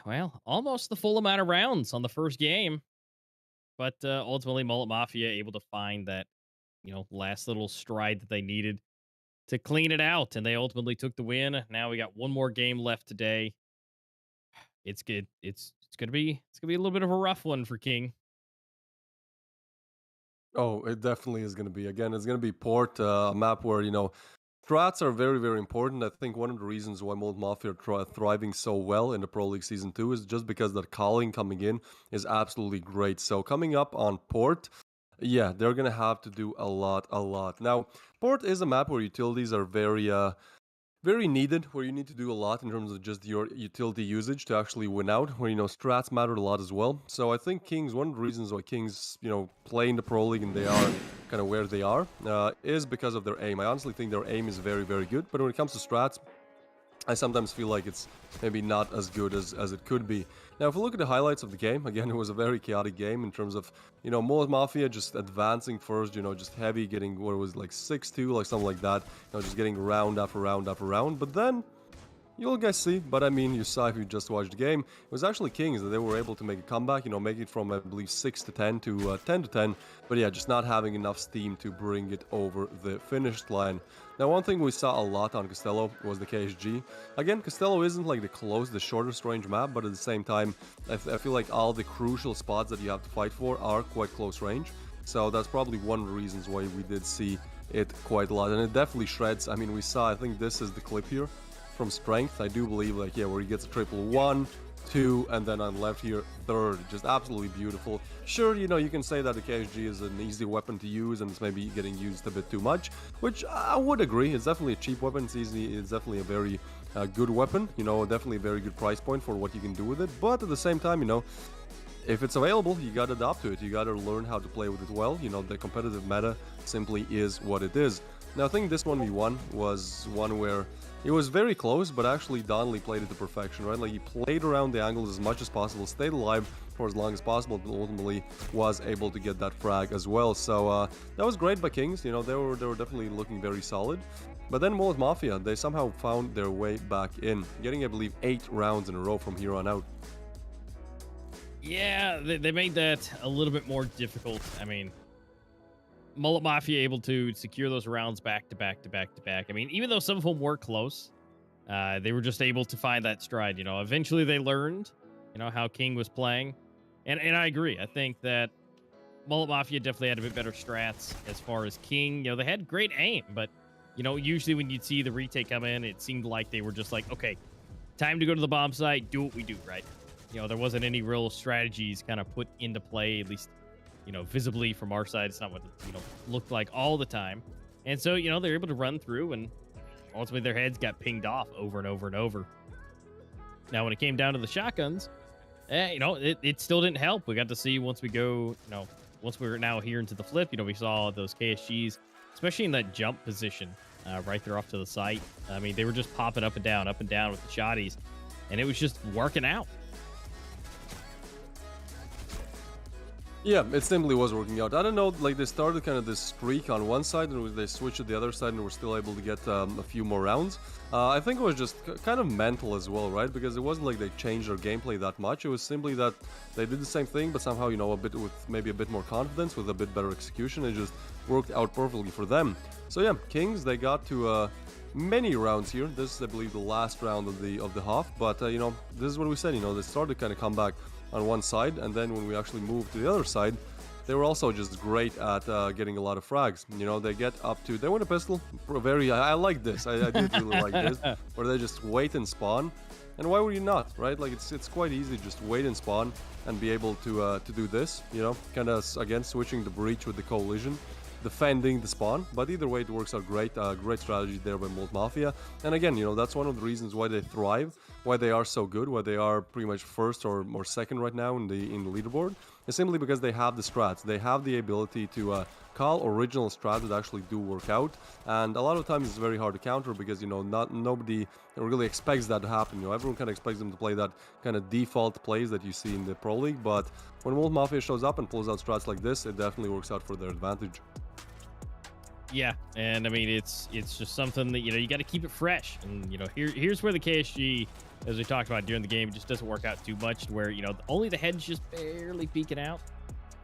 well, almost the full amount of rounds on the first game. But ultimately, Mullet Mafia able to find that, last little stride that they needed to clean it out. And they ultimately took the win. Now we got one more game left today. It's good. It's gonna be a little bit of a rough one for King. Oh, it definitely is going to be. Again, it's going to be Port, a map where, strats are very, very important. I think one of the reasons why Molt Mafia are thriving so well in the Pro League Season 2 is just because that calling coming in is absolutely great. So coming up on Port, yeah, they're going to have to do a lot. Now, Port is a map where utilities are very needed, where you need to do a lot in terms of just your utility usage to actually win out, where, strats matter a lot as well. So I think Kings, one of the reasons why Kings, play in the Pro League and they are kind of where they are, is because of their aim. I honestly think their aim is very, very good. But when it comes to strats, I sometimes feel like it's maybe not as good as it could be. Now, if we look at the highlights of the game, again, it was a very chaotic game in terms of, Molt Mafia just advancing first, just heavy, getting what it was like 6-2, like something like that, just getting round after round after round. But then, you'll guys see, but I mean, you saw if you just watched the game, it was actually Kings that they were able to make a comeback, make it from, I believe, 6-10 to 10-10. But yeah, just not having enough steam to bring it over the finish line. Now, one thing we saw a lot on Costello was the KSG. Again, Costello isn't like the shortest range map, but at the same time, I feel like all the crucial spots that you have to fight for are quite close range. So that's probably one of the reasons why we did see it quite a lot. And it definitely shreds. I mean, we saw, I think this is the clip here from Strength. I do believe, like, yeah, where he gets a triple 1, 2, and then on left here, 3rd. Just absolutely beautiful. Sure, you can say that the KSG is an easy weapon to use and it's maybe getting used a bit too much, which I would agree. It's definitely a cheap weapon. It's easy. It's definitely a very good weapon. Definitely a very good price point for what you can do with it. But at the same time, if it's available, you gotta adapt to it. You gotta learn how to play with it well. The competitive meta simply is what it is. Now, I think this 1v1 was one where it was very close, but actually Donnelly played it to perfection, right? Like, he played around the angles as much as possible, stayed alive for as long as possible, but ultimately was able to get that frag as well. So that was great by Kings. They were definitely looking very solid. But then Mullet Mafia, they somehow found their way back in, getting, I believe, 8 rounds in a row from here on out. Yeah, they made that a little bit more difficult. I mean, Mullet Mafia able to secure those rounds back to back to back to back. I mean, even though some of them were close, they were just able to find that stride. Eventually they learned, how King was playing. And I agree. I think that Mullet Mafia definitely had a bit better strats as far as King. They had great aim, but, usually when you'd see the retake come in, it seemed like they were just like, okay, time to go to the bomb site, do what we do, right? There wasn't any real strategies kind of put into play, at least, visibly from our side. It's not what it, looked like all the time. And so, they're able to run through and ultimately their heads got pinged off over and over and over. Now, when it came down to the shotguns, it still didn't help. We got to see once we go, once we were now here into the flip, we saw those KSGs, especially in that jump position right there off to the site. I mean, they were just popping up and down with the shotties, and it was just working out. Yeah, it simply was working out. I don't know, like, they started kind of this streak on one side and they switched to the other side and were still able to get a few more rounds. I think it was just kind of mental as well, right? Because it wasn't like they changed their gameplay that much. It was simply that they did the same thing, but somehow, a bit with maybe a bit more confidence, with a bit better execution. It just worked out perfectly for them. So yeah, Kings, they got to many rounds here. This is, I believe, the last round of the half. But this is what we said. They started to kind of come back on one side, and then when we actually moved to the other side, they were also just great at getting a lot of frags. You know, they get up to, they win a pistol. I like this. I did really like this, where they just wait and spawn. And why would you not, right? Like, it's quite easy, just wait and spawn and be able to do this, you know, kind of, again, switching the breach with the coalition, defending the spawn. But either way, it works out great. Great strategy there by Molt Mafia. And again, you know, that's one of the reasons why they thrive, why they are so good, why they are pretty much first or second right now in the leaderboard. It's simply because they have the strats. They have the ability to call original strats that actually do work out, and a lot of times it's very hard to counter because, you know, nobody really expects that to happen. You know, everyone kind of expects them to play that kind of default plays that you see in the Pro League, but when Molt Mafia shows up and pulls out strats like this, it definitely works out for their advantage. Yeah, and I mean, it's just something that, you know, you got to keep it fresh. And, you know, here's where the KSG, as we talked about during the game, just doesn't work out too much, where, you know, only the head's just barely peeking out,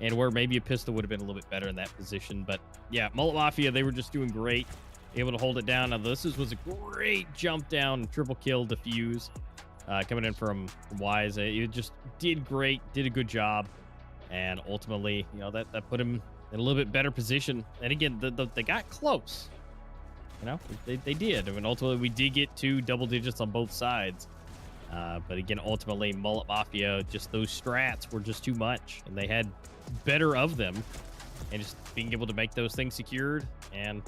and where maybe a pistol would have been a little bit better in that position. But yeah, Molt Mafia, they were just doing great, able to hold it down. Now this was a great jump down, triple kill defuse coming in from Wise. It just did great, did a good job, and ultimately, you know, that put him in a little bit better position. And again, they got close. You know, they did. I mean, ultimately, we did get 2 double digits on both sides. But again, ultimately, Molt Mafia, just those strats were just too much, and they had better of them, and just being able to make those things secured and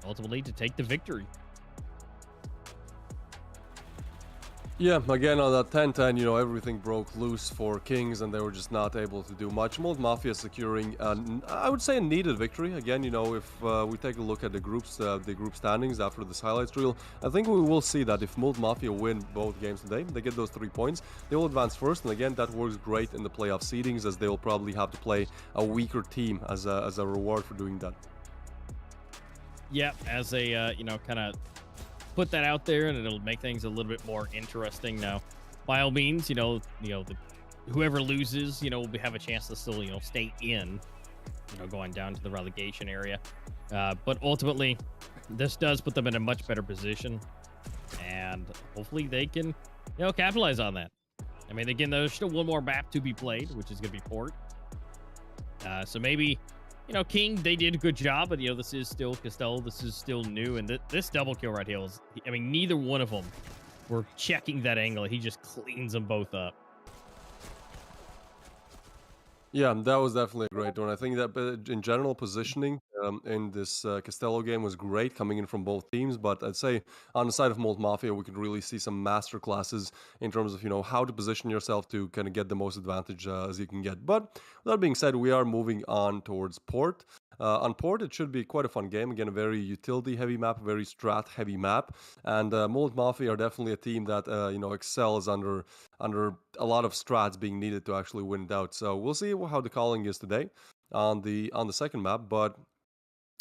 ultimately to take the victory. Yeah, again, on that 10-10, you know, everything broke loose for Kings, and they were just not able to do much. Molt Mafia securing, I would say, a needed victory. Again, you know, if we take a look at the group standings after this highlights reel, I think we will see that if Molt Mafia win both games today, they get those 3 points, they will advance first. And again, that works great in the playoff seedings, as they will probably have to play a weaker team as a reward for doing that. Yeah, as a, you know, kind of put that out there, and it'll make things a little bit more interesting. Now, by all means, you know, whoever loses, you know, will have a chance to still, you know, stay in, you know, going down to the relegation area. But ultimately, this does put them in a much better position, and hopefully they can, you know, capitalize on that. I mean, again, there's still one more map to be played, which is going to be Port. So maybe, you know, King, they did a good job, but, you know, this is still Costello. This is still new, and this double kill right here is, I mean, neither one of them were checking that angle. He just cleans them both up. Yeah, that was definitely a great one. I think that in general, positioning in this Costello game was great, coming in from both teams. But I'd say on the side of Molt Mafia, we could really see some master classes in terms of, you know, how to position yourself to kind of get the most advantage as you can get. But with that being said, we are moving on towards Port. On Port, it should be quite a fun game. Again, a very utility-heavy map, a very strat-heavy map. And Molt Mafia are definitely a team that, you know, excels under a lot of strats being needed to actually win it out. So we'll see how the calling is today on the second map. But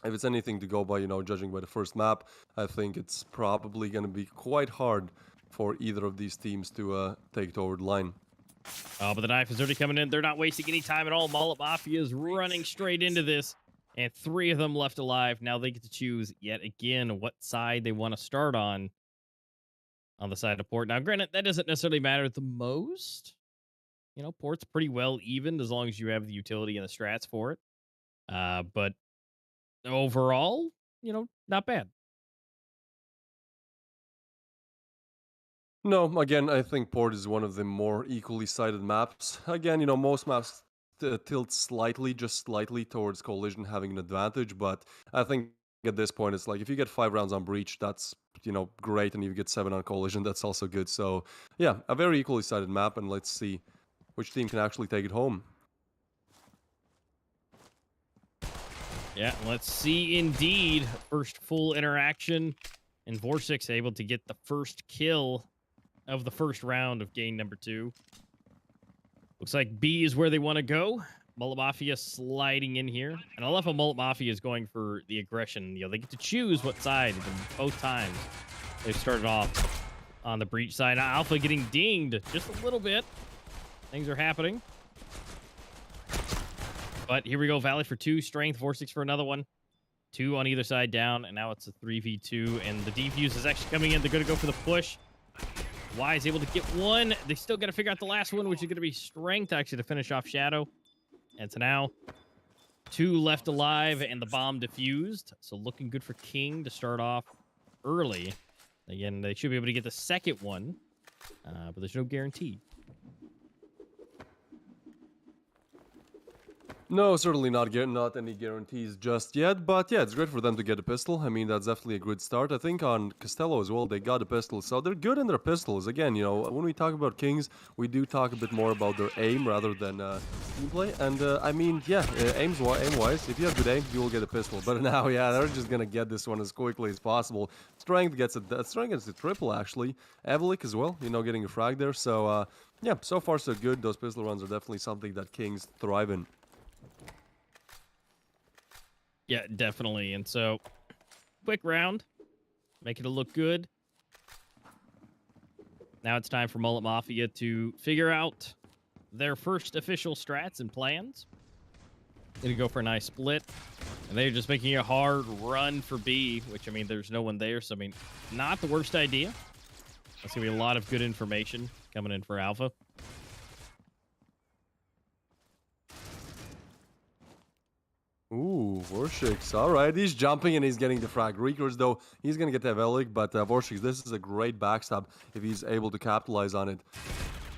if it's anything to go by, you know, judging by the first map, I think it's probably going to be quite hard for either of these teams to take it over the line. Oh, but the knife is already coming in. They're not wasting any time at all. Molt Mafia is running straight into this, and 3 of them left alive. Now they get to choose yet again what side they want to start on the side of Port. Now, granted, that doesn't necessarily matter the most. You know, Port's pretty well evened as long as you have the utility and the strats for it. But overall, you know, not bad. No, again, I think Port is one of the more equally sided maps. Again, you know, most maps tilt slightly, just slightly towards Coalition having an advantage, but I think at this point, it's like if you get 5 rounds on Breach, that's, you know, great, and if you get 7 on Coalition, that's also good. So, yeah, a very equally sided map, and let's see which team can actually take it home. Yeah, let's see indeed. First full interaction, and Vorsic able to get the first kill of the first round of game number 2. Looks like B is where they want to go. Molt Mafia sliding in here. And I love how Molt Mafia is going for the aggression. You know, they get to choose what side, and both times they've started off on the Breach side. Now, Alpha getting dinged just a little bit. Things are happening. But here we go. Valley for 2, Strength, Vorsic for another one. 2 on either side down, and now it's a 3v2, and the defuse is actually coming in. They're going to go for the push. Y is able to get one. They still got to figure out the last one, which is going to be Strength, actually, to finish off Shadow. And so now, 2 left alive and the bomb defused. So looking good for King to start off early. Again, they should be able to get the second one, but there's no guarantee. No, certainly not any guarantees just yet, but yeah, it's great for them to get a pistol. I mean, that's definitely a good start. I think on Costello as well, they got a pistol, so they're good in their pistols. Again, you know, when we talk about Kings, we do talk a bit more about their aim rather than gameplay. And I mean, yeah, aim-wise, if you have good aim, you will get a pistol. But now, yeah, they're just gonna get this one as quickly as possible. Strength gets a triple actually. Evalik as well, you know, getting a frag there. So yeah, so far so good. Those pistol runs are definitely something that Kings thrive in. Yeah, definitely. And so, quick round. Make it look good. Now it's time for Molt Mafia to figure out their first official strats and plans. Gonna go for a nice split. And they're just making a hard run for B, which, I mean, there's no one there. So, I mean, not the worst idea. That's gonna be a lot of good information coming in for Alpha. Ooh, Vorshix. All right, he's jumping and he's getting the frag. Reekers, though, he's going to get the Evelic, but Vorshix, this is a great backstab if he's able to capitalize on it.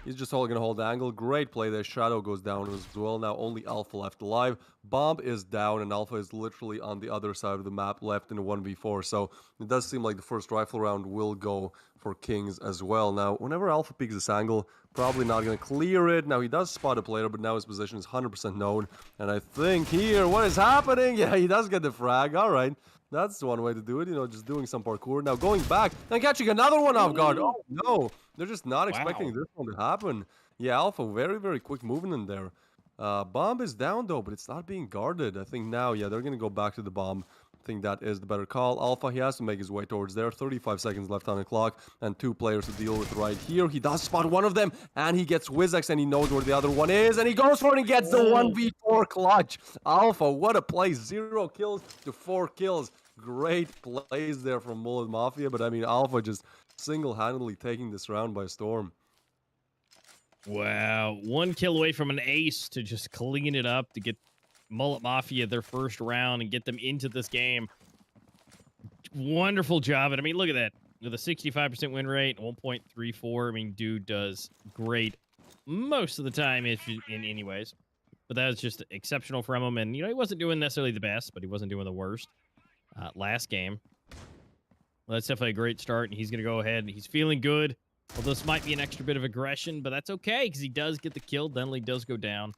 He's just going to hold the angle. Great play there. Shadow goes down as well. Now only Alpha left alive. Bomb is down, and Alpha is literally on the other side of the map, left in a 1v4. So it does seem like the first rifle round will go for Kings as well. Now, whenever Alpha peeks this angle, probably not going to clear it. Now, he does spot a player, but now his position is 100% known. And I think here, what is happening? Yeah, he does get the frag. All right. That's one way to do it, you know, just doing some parkour. Now going back and catching another one off guard. Oh, no. They're just not expecting this one to happen. Yeah, Alpha, very, very quick movement in there. Bomb is down, though, but it's not being guarded. I think now, yeah, they're going to go back to the bomb. I think that is the better call. Alpha, he has to make his way towards there. 35 seconds left on the clock and 2 players to deal with right here. He does spot one of them, and he gets Wizex, and he knows where the other one is, and he goes for it and gets the 1v4 clutch. Alpha, what a play. 0 kills to 4 kills. Great plays there from Molt Mafia, but I mean, Alpha just single-handedly taking this round by storm. Wow. 1 kill away from an ace to just clean it up to get Molt Mafia their first round and get them into this game. Wonderful job. And I mean, look at that. With a 65% win rate, 1.34. I mean, dude does great most of the time in any ways. But that was just exceptional from him. And, you know, he wasn't doing necessarily the best, but he wasn't doing the worst last game. Well, that's definitely a great start, and he's going to go ahead. He's feeling good. Well, this might be an extra bit of aggression, but that's okay because he does get the kill. Denley does go down.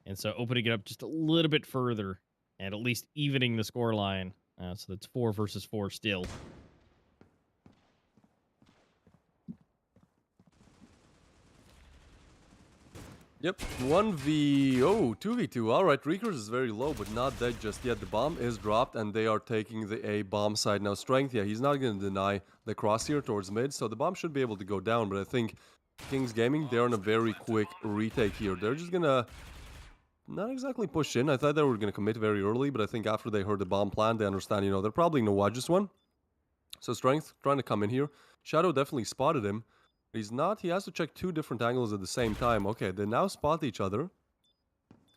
And so opening it up just a little bit further and at least evening the score line. So that's 4 versus 4 still. Yep, 2v2. All right, Reekers is very low, but not dead just yet. The bomb is dropped, and they are taking the A bomb side. Now, Strength, yeah, he's not going to deny the cross here towards mid, so the bomb should be able to go down, but I think Kings Gaming, they're on a very quick retake here. They're just going to not exactly push in. I thought they were going to commit very early, but I think after they heard the bomb plan, they understand, you know, they're probably going to watch this one. So Strength trying to come in here. Shadow definitely spotted him. He's not. He has to check 2 different angles at the same time. Okay, they now spot each other.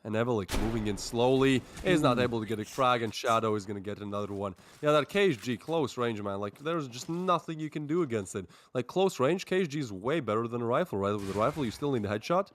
And Evalik moving in slowly is not able to get a frag, and Shadow is going to get another one. Yeah, that KSG close range, man. Like, there's just nothing you can do against it. Like, close range, KSG is way better than a rifle, right? With a rifle, you still need a headshot.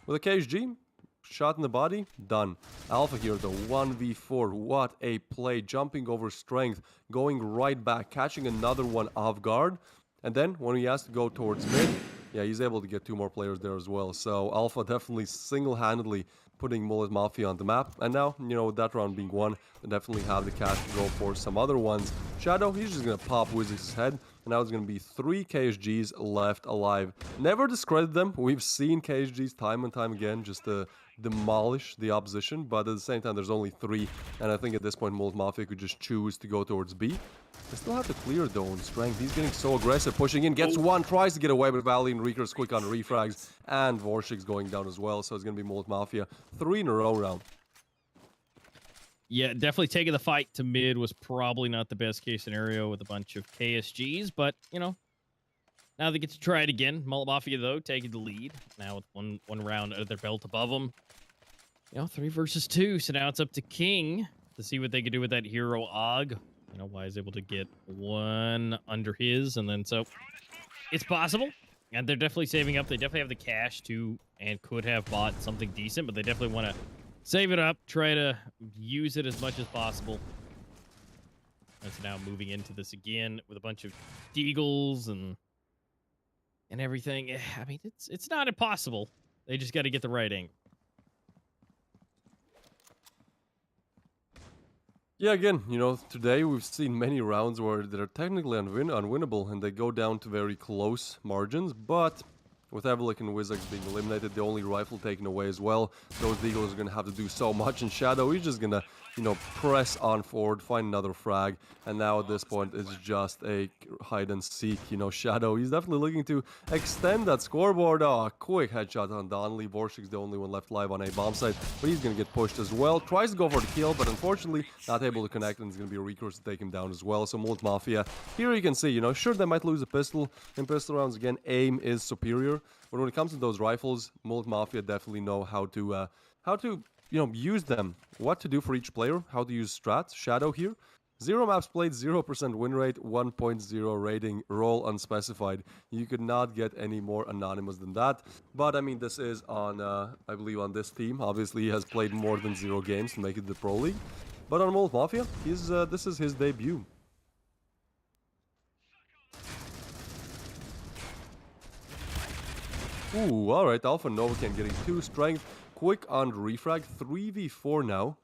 With a KSG, shot in the body, done. Alpha here, the 1v4. What a play. Jumping over Strength, going right back, catching another one off guard. And then, when he has to go towards mid, yeah, he's able to get 2 more players there as well. So, Alpha definitely single-handedly putting Molt Mafia on the map. And now, you know, with that round being won, they definitely have the cash to go for some other ones. Shadow, he's just going to pop Wizex's head. And now it's going to be 3 KSGs left alive. Never discredit them. We've seen KSGs time and time again just demolish the opposition. But at the same time, there's only 3. And I think at this point, Molt Mafia could just choose to go towards B. They still have to clear though on Strength. He's getting so aggressive, pushing in, gets one, tries to get away, but Valley and Reeker's quick on refrags, and Vorshik's going down as well, so it's going to be Molt Mafia. 3 in a row round. Yeah, definitely taking the fight to mid was probably not the best case scenario with a bunch of KSGs, but, you know, Now they get to try it again. Molt Mafia, though, taking the lead. Now with one round under their belt above them. 3 versus 2. So now it's up to King to see what they can do with that hero Og. Wise able to get one under his, and then so it's possible. And they're definitely saving up. They definitely have the cash to and could have bought something decent, but they definitely want to save it up, try to use it as much as possible. And so now moving into this again with a bunch of deagles and everything. I mean, it's not impossible. They just got to get the right angle. Yeah, again, today we've seen many rounds where they're technically unwinnable and they go down to very close margins, but with Evalik and Wizak being eliminated, the only rifle taken away as well, those Eagles are going to have to do so much, and Shadow, he's just going to, press on forward, find another frag, and now at this point, it's just a hide and seek, Shadow, he's definitely looking to extend that scoreboard. Oh, a quick headshot on Donnelly. Vorshik's the only one left live on a bomb site, but he's going to get pushed as well. Tries to go for the kill, but unfortunately, not able to connect, and it's going to be a recourse to take him down as well. So Molt Mafia, here you can see, sure, they might lose a pistol. In pistol rounds, again, aim is superior, but when it comes to those rifles, Molt Mafia definitely know how to use them, what to do for each player, how to use strats. Shadow here, 0 maps played, 0% win rate, 1.0 rating, role unspecified. You could not get any more anonymous than that. But I mean, this is on, I believe, on this team. Obviously, he has played more than 0 games to make it the Pro League. But on Molt Mafia, this is his debut. Ooh, alright, Alpha Novacan getting 2 strength, quick on refrag, 3v4 now.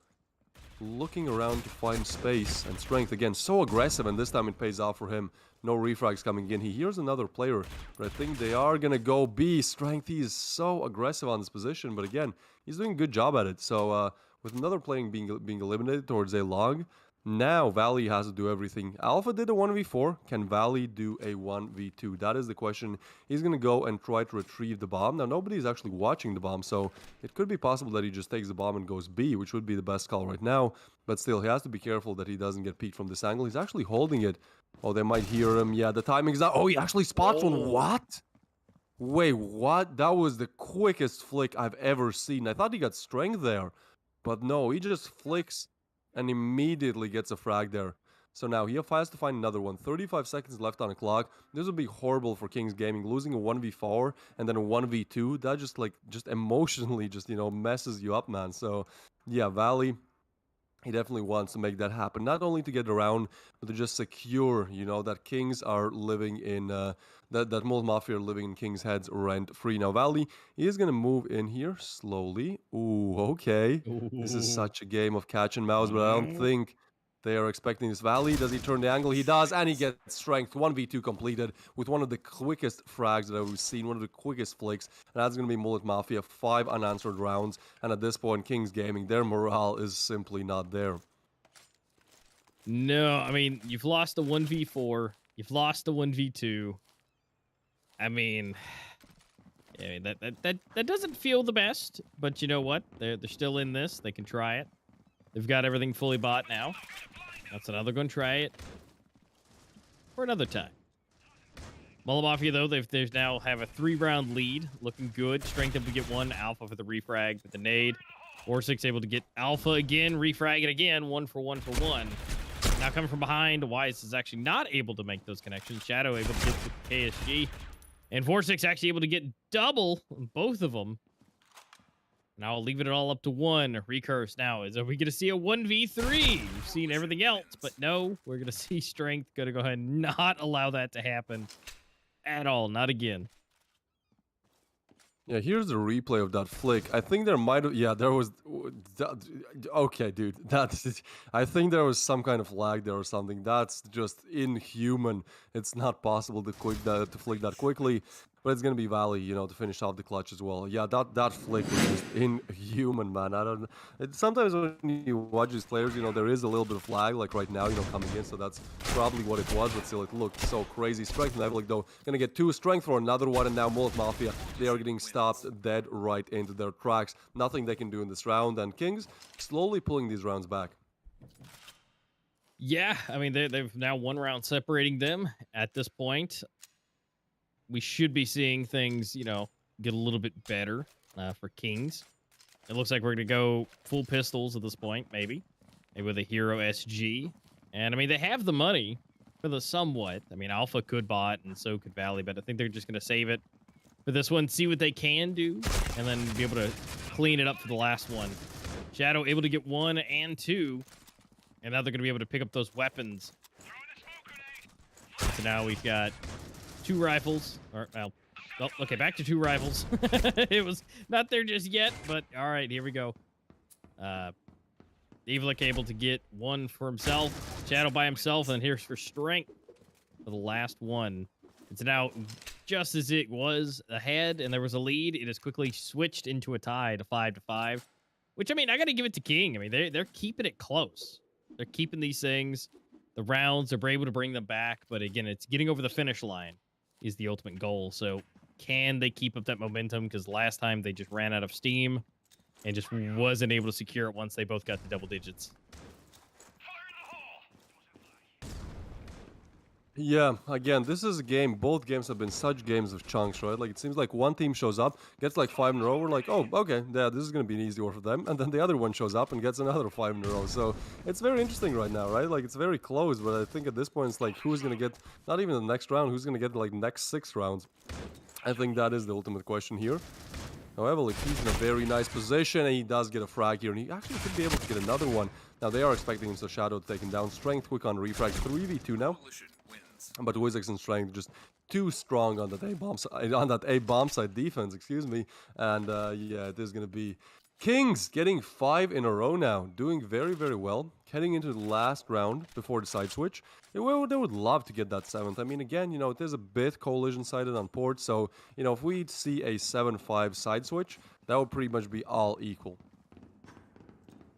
Looking around to find space and strength. Again, so aggressive, and this time it pays off for him. No refrags coming in. He hears another player, but I think they are gonna go B. Strength, he is so aggressive on this position, but again, he's doing a good job at it. So, with another player being eliminated towards a log, now Valley has to do everything. Alpha did a 1v4. Can Valley do a 1v2? That is the question. He's going to go and try to retrieve the bomb. Now, nobody is actually watching the bomb, so it could be possible that he just takes the bomb and goes B, which would be the best call right now. But still, he has to be careful that he doesn't get peeked from this angle. He's actually holding it. Oh, they might hear him. Yeah, the timing's out. Oh, he actually spots one. What? Wait, what? That was the quickest flick I've ever seen. I thought he got strength there. But no, he just flicks and immediately gets a frag there. So now he has to find another one. 35 seconds left on the clock. This would be horrible for Kings Gaming. Losing a 1v4 and then a 1v2, that just emotionally messes you up, man. So yeah, Valley, he definitely wants to make that happen. Not only to get around, but to just secure, that Kings are living in, that Molt Mafia are living in Kings' heads rent-free. Now, Valley, he is going to move in here slowly. Ooh, okay. Ooh. This is such a game of catch and mouse, but I don't think they are expecting this. Valley, does he turn the angle? He does, and he gets strength. 1v2 completed with one of the quickest frags that I've seen, one of the quickest flicks. And that's going to be Molt Mafia, 5 unanswered rounds. And at this point, Kings Gaming, their morale is simply not there. No, I mean, you've lost a 1v4. You've lost a 1v2. I mean, that doesn't feel the best, but you know what? They're still in this. They can try it. They've got everything fully bought now. That's another going to try it for another time. Molt Mafia, though, they now have a 3-round lead. Looking good. Strength able to get 1. Alpha for the refrag with the nade. 4-6 able to get Alpha again. Refrag it again. 1 for 1 for 1. Now coming from behind, Wise is actually not able to make those connections. Shadow able to get the KSG. And 4-6 actually able to get double, both of them. Now I'll leave it all up to 1. Recurse now. Are we going to see a 1v3? We've seen everything else, but no. We're going to see Strength. Going to go ahead and not allow that to happen at all. Not again. Yeah, here's the replay of that flick. I think there might have... Yeah, there was... Okay, dude. I think there was some kind of lag there or something. That's just inhuman. It's not possible to flick that quickly. But it's going to be Valley, to finish off the clutch as well. Yeah, that flick was just inhuman, man. I don't know. Sometimes when you watch these players, there is a little bit of lag, like right now, coming in. So that's probably what it was, but still, it looked so crazy. Strength and Evalik, though, going to get 2 strength for another one. And now Molt Mafia, they are getting stopped dead right into their tracks. Nothing they can do in this round. And Kings slowly pulling these rounds back. Yeah, I mean, they've now 1 round separating them at this point. we should be seeing things, you know, get a little bit better for Kings. It looks like we're going to go full pistols at this point, maybe with a Hero SG. And, I mean, they have the money for the somewhat. I mean, Alpha could bot, and so could Valley, but I think they're just going to save it for this one, see what they can do, and then be able to clean it up for the last one. Shadow able to get 1 and 2, and now they're going to be able to pick up those weapons. So now we've got 2 rifles, or, well, oh, okay, back to 2 rifles. It was not there just yet, but all right, here we go. Evilic able to get 1 for himself, Shadow by himself, and here's for Strength for the last one. It's now, just as it was ahead and there was a lead, it has quickly switched into a tie to 5-5, which, I mean, I got to give it to King. I mean, they're keeping it close. They're keeping these things, the rounds, they're able to bring them back, but again, it's getting over the finish line is the ultimate goal. So can they keep up that momentum? Because last time they just ran out of steam and just wasn't able to secure it once they both got to double digits. Yeah, again, this is a game. Both games have been such games of chunks, right? Like, it seems like one team shows up, gets like 5 in a row. We're like, oh, okay, yeah, this is going to be an easy one for them. And then the other one shows up and gets another 5 in a row. So it's very interesting right now, right? Like, it's very close, but I think at this point, it's like, who's going to get, not even the next round, who's going to get like next 6 rounds? I think that is the ultimate question here. However, like, he's in a very nice position, and he does get a frag here, and he actually could be able to get another one. Now, they are expecting him to Shadow to take him down. Strength, quick on refrag, 3v2 now. But Wizix and Strength just too strong on that A-bomb side defense, excuse me. And yeah, it is going to be Kings getting 5 in a row now, doing very, very well. Heading into the last round before the side switch. They would love to get that 7th. I mean, again, you know, it is a bit coalition-sided on port, so, you know, if we see a 7-5 side switch, that would pretty much be all equal.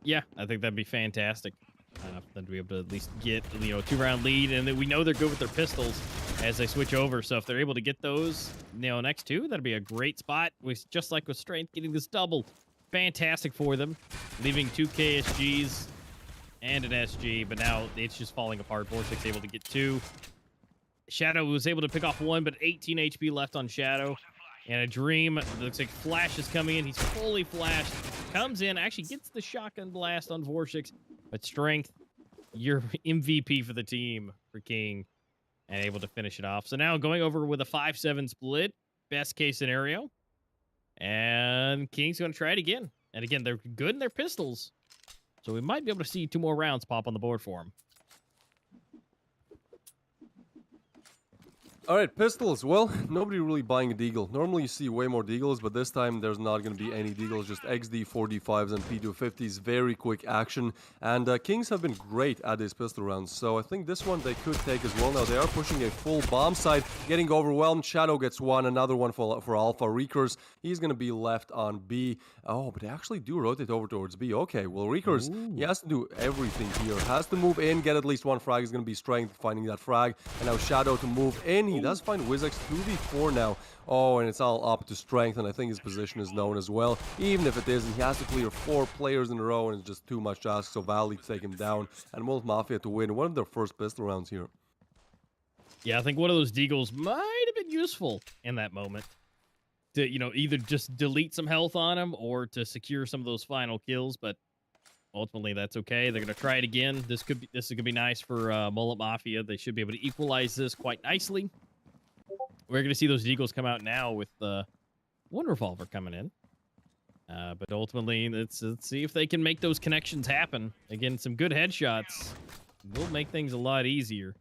Yeah, I think that'd be fantastic. For them to be able to at least get, you know, a 2-round lead, and then we know they're good with their pistols as they switch over. So if they're able to get those, you know, next 2, that'd be a great spot. Just like with Strength, getting this double, fantastic for them, leaving 2 KSGs and an SG. But now it's just falling apart. Vortex able to get 2. Shadow was able to pick off 1, but 18 HP left on Shadow. And a Dream, it looks like Flash is coming in. He's fully flashed, comes in, actually gets the shotgun blast on Vortex. But Strength, you're MVP for the team for King, and able to finish it off. So now going over with a 5-7 split, best case scenario. And King's going to try it again. And again, they're good in their pistols. So we might be able to see 2 more rounds pop on the board for them. Alright, pistols. Well, nobody really buying a deagle. Normally you see way more deagles, but this time there's not going to be any deagles, just XD, 4D5s, and P250s. Very quick action. And Kings have been great at these pistol rounds, so I think this one they could take as well. Now they are pushing a full bomb side, getting overwhelmed. Shadow gets 1, another one for Alpha. Reekers, he's going to be left on B. Oh, but they actually do rotate over towards B. Okay, well, Reekers, he has to do everything here. Has to move in, get at least 1 frag. Is going to be Strength finding that frag. And now Shadow to move in. He does find Wizx 2v4 now. Oh, and it's all up to Strength, and I think his position is known as well. Even if it isn't, he has to clear 4 players in a row, and it's just too much to ask. So Valley to take him down, and Molt Mafia to win one of their first pistol rounds here. Yeah, I think one of those deagles might have been useful in that moment. To, you know, either just delete some health on him or to secure some of those final kills, but ultimately that's okay. They're going to try it again. This is going to be nice for Molt Mafia. They should be able to equalize this quite nicely. We're going to see those deagles come out now with one revolver coming in. But ultimately, let's see if they can make those connections happen. Again, some good headshots will make things a lot easier.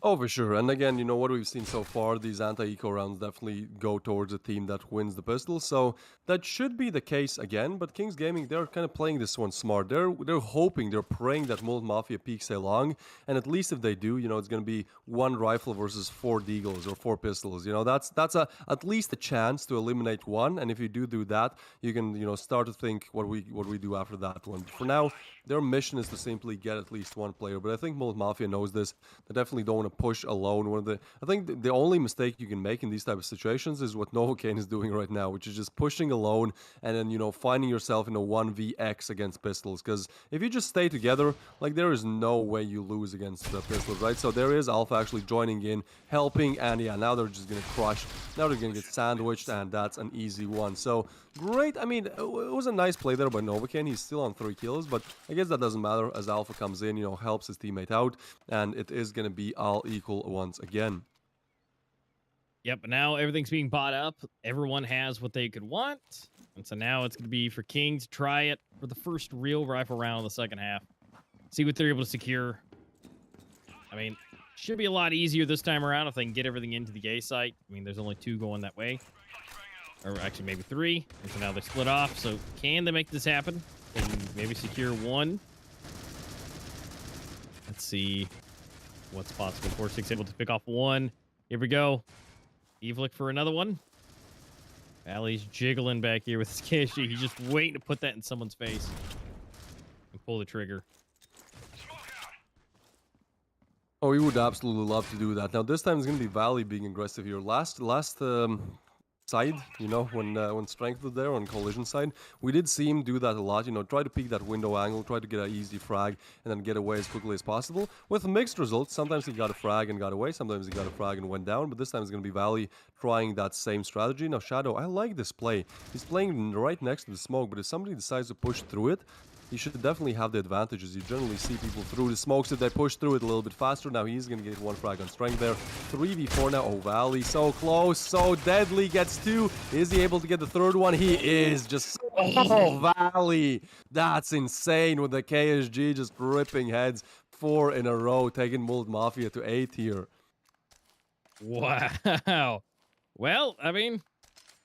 Oh, for sure. And again, you know what we've seen so far, these anti-eco rounds definitely go towards a team that wins the pistol. So that should be the case again. But Kings Gaming, they're kind of playing this one smart. They're hoping, they're praying that Molt Mafia peaks along. And at least if they do, you know, it's going to be 1 rifle versus 4 deagles or 4 pistols. You know, that's at least a chance to eliminate 1. And if you do that, you can, you know, start to think what we do after that one. But for now, their mission is to simply get at least 1 player. But I think Molt Mafia knows this. They definitely don't want to push alone. I think the only mistake you can make in these type of situations is what Novocaine is doing right now, which is just pushing alone and then, finding yourself in a 1vx against pistols. Because if you just stay together, like, there is no way you lose against the pistols, right? So there is Alpha actually joining in, helping, and yeah, now they're just gonna crush. Now they're gonna get sandwiched, and that's an easy one. So great. I mean, it was a nice play there by Novocaine. He's still on 3 kills, but I guess that doesn't matter as Alpha comes in, helps his teammate out, and it is gonna be all equal once again. Yep, but now everything's being bought up. Everyone has what they could want. And so now it's going to be for King to try it for the first real rifle round in the second half. See what they're able to secure. I mean, should be a lot easier this time around if they can get everything into the A site. I mean, there's only 2 going that way. Or actually maybe 3. And so now they split off. So can they make this happen? Can maybe secure 1? Let's see what's possible. 4-6 able to pick off 1. Here we go. Evlick for another one. Valley's jiggling back here with his KSG. He's just waiting to put that in someone's face and pull the trigger. Oh, he would absolutely love to do that. Now this time it's going to be Valley being aggressive here. Last side, when Strength was there on collision side, we did see him do that a lot. Try to peek that window angle, try to get an easy frag, and then get away as quickly as possible. With mixed results, sometimes he got a frag and got away, sometimes he got a frag and went down, but this time it's going to be Valley trying that same strategy. Now Shadow, I like this play. He's playing right next to the smoke, but if somebody decides to push through it, he should definitely have the advantages. You generally see people through the smokes if they push through it a little bit faster. Now he's going to get 1 frag on Strength there. 3v4 now. Oh, Valley, so close, so deadly. Gets 2. Is he able to get the 3rd one? He is. Just, oh, Valley. That's insane with the KSG just ripping heads 4 in a row, taking Molt Mafia to 8 here. Wow. Well, I mean,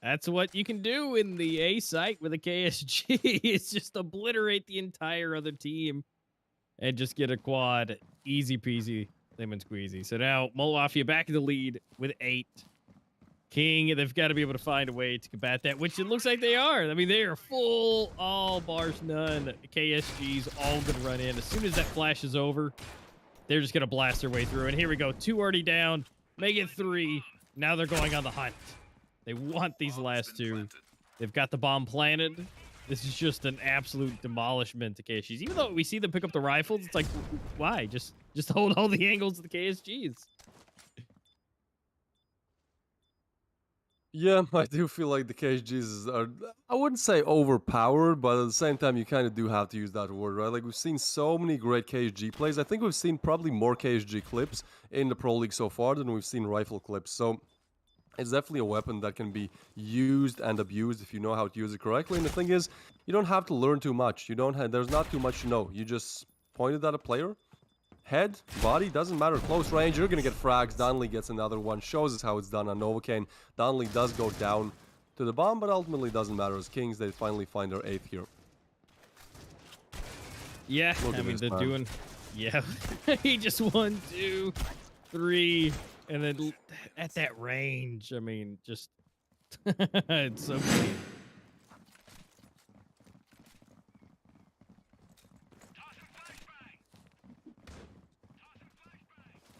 that's what you can do in the A site with a KSG. It's just obliterate the entire other team and just get a quad. Easy peasy, lemon squeezy. So now Molt Mafia back in the lead with 8. King, they've got to be able to find a way to combat that, which it looks like they are. I mean, they are full, all bars none. KSG's all going to run in. As soon as that flash is over, they're just going to blast their way through. And here we go. 2 already down. Make it 3. Now they're going on the hunt. They want these last 2. They've got the bomb planted. This is just an absolute demolishment to KSGs. Even though we see them pick up the rifles, it's like, why? Just hold all the angles of the KSGs. Yeah, I do feel like the KSGs are, I wouldn't say overpowered, but at the same time, you kind of do have to use that word, right? Like, we've seen so many great KSG plays. I think we've seen probably more KSG clips in the Pro League so far than we've seen rifle clips. So it's definitely a weapon that can be used and abused if you know how to use it correctly. And the thing is, you don't have to learn too much. There's not too much to know. You just point it at a player. Head, body, doesn't matter. Close range, you're going to get frags. Donnelly gets another one. Shows us how it's done on Novocaine. Donnelly does go down to the bomb, but ultimately doesn't matter. As Kings, they finally find their 8th here. Yeah, I mean, they're doing... Yeah, he just 1, 2, 3, and then at that range, I mean, just... it's so clean.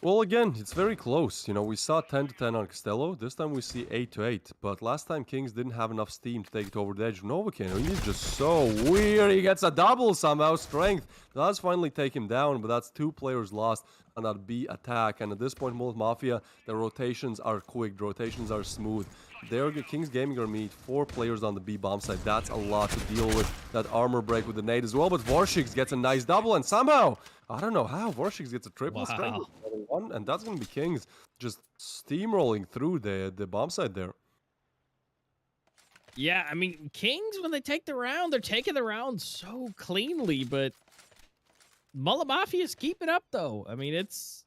Well, again, it's very close. We saw 10-10 on Costello. This time we see 8-8. But last time Kings didn't have enough steam to take it over the edge. Novocaine, he's just so weird. He gets a double somehow. Strength does finally take him down, but that's 2 players lost on that B attack. And at this point, Molt Mafia, the rotations are quick. The rotations are smooth. Kings Gaming are meet 4 players on the B bomb side. That's a lot to deal with. That armor break with the nade as well. But Vorshix gets a nice double, and somehow, I don't know how, Vorshix gets a triple strength. And that's going to be Kings just steamrolling through the bomb side there. Yeah, I mean, Kings, when they take the round, they're taking the round so cleanly, but Molt Mafia's keeping up, though. I mean, it's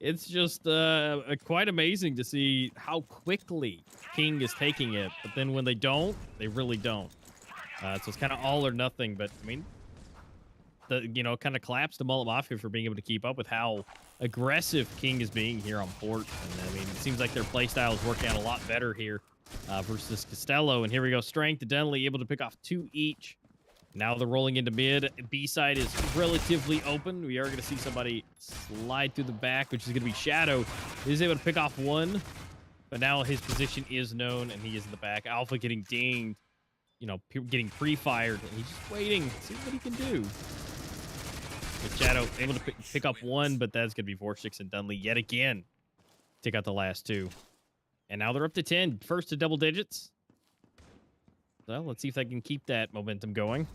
just quite amazing to see how quickly King is taking it, but then when they don't, they really don't. So it's kind of all or nothing, but I mean, kind of claps to Molt Mafia for being able to keep up with how aggressive King is being here on port. And I mean, it seems like their playstyle is working out a lot better here versus Costello. And here we go, Strength to Denley able to pick off 2 each. Now they're rolling into mid. B side is relatively open. We are going to see somebody slide through the back, which is going to be Shadow. He's able to pick off one, but now his position is known, and he is in the back. Alpha getting dinged, you know, getting pre-fired, and he's just waiting to see what he can do. With Shadow able to pick up one, but that's going to be Vortex and Dunley yet again. Take out the last two. And now they're up to 10. First to double digits. So let's see if they can keep that momentum going.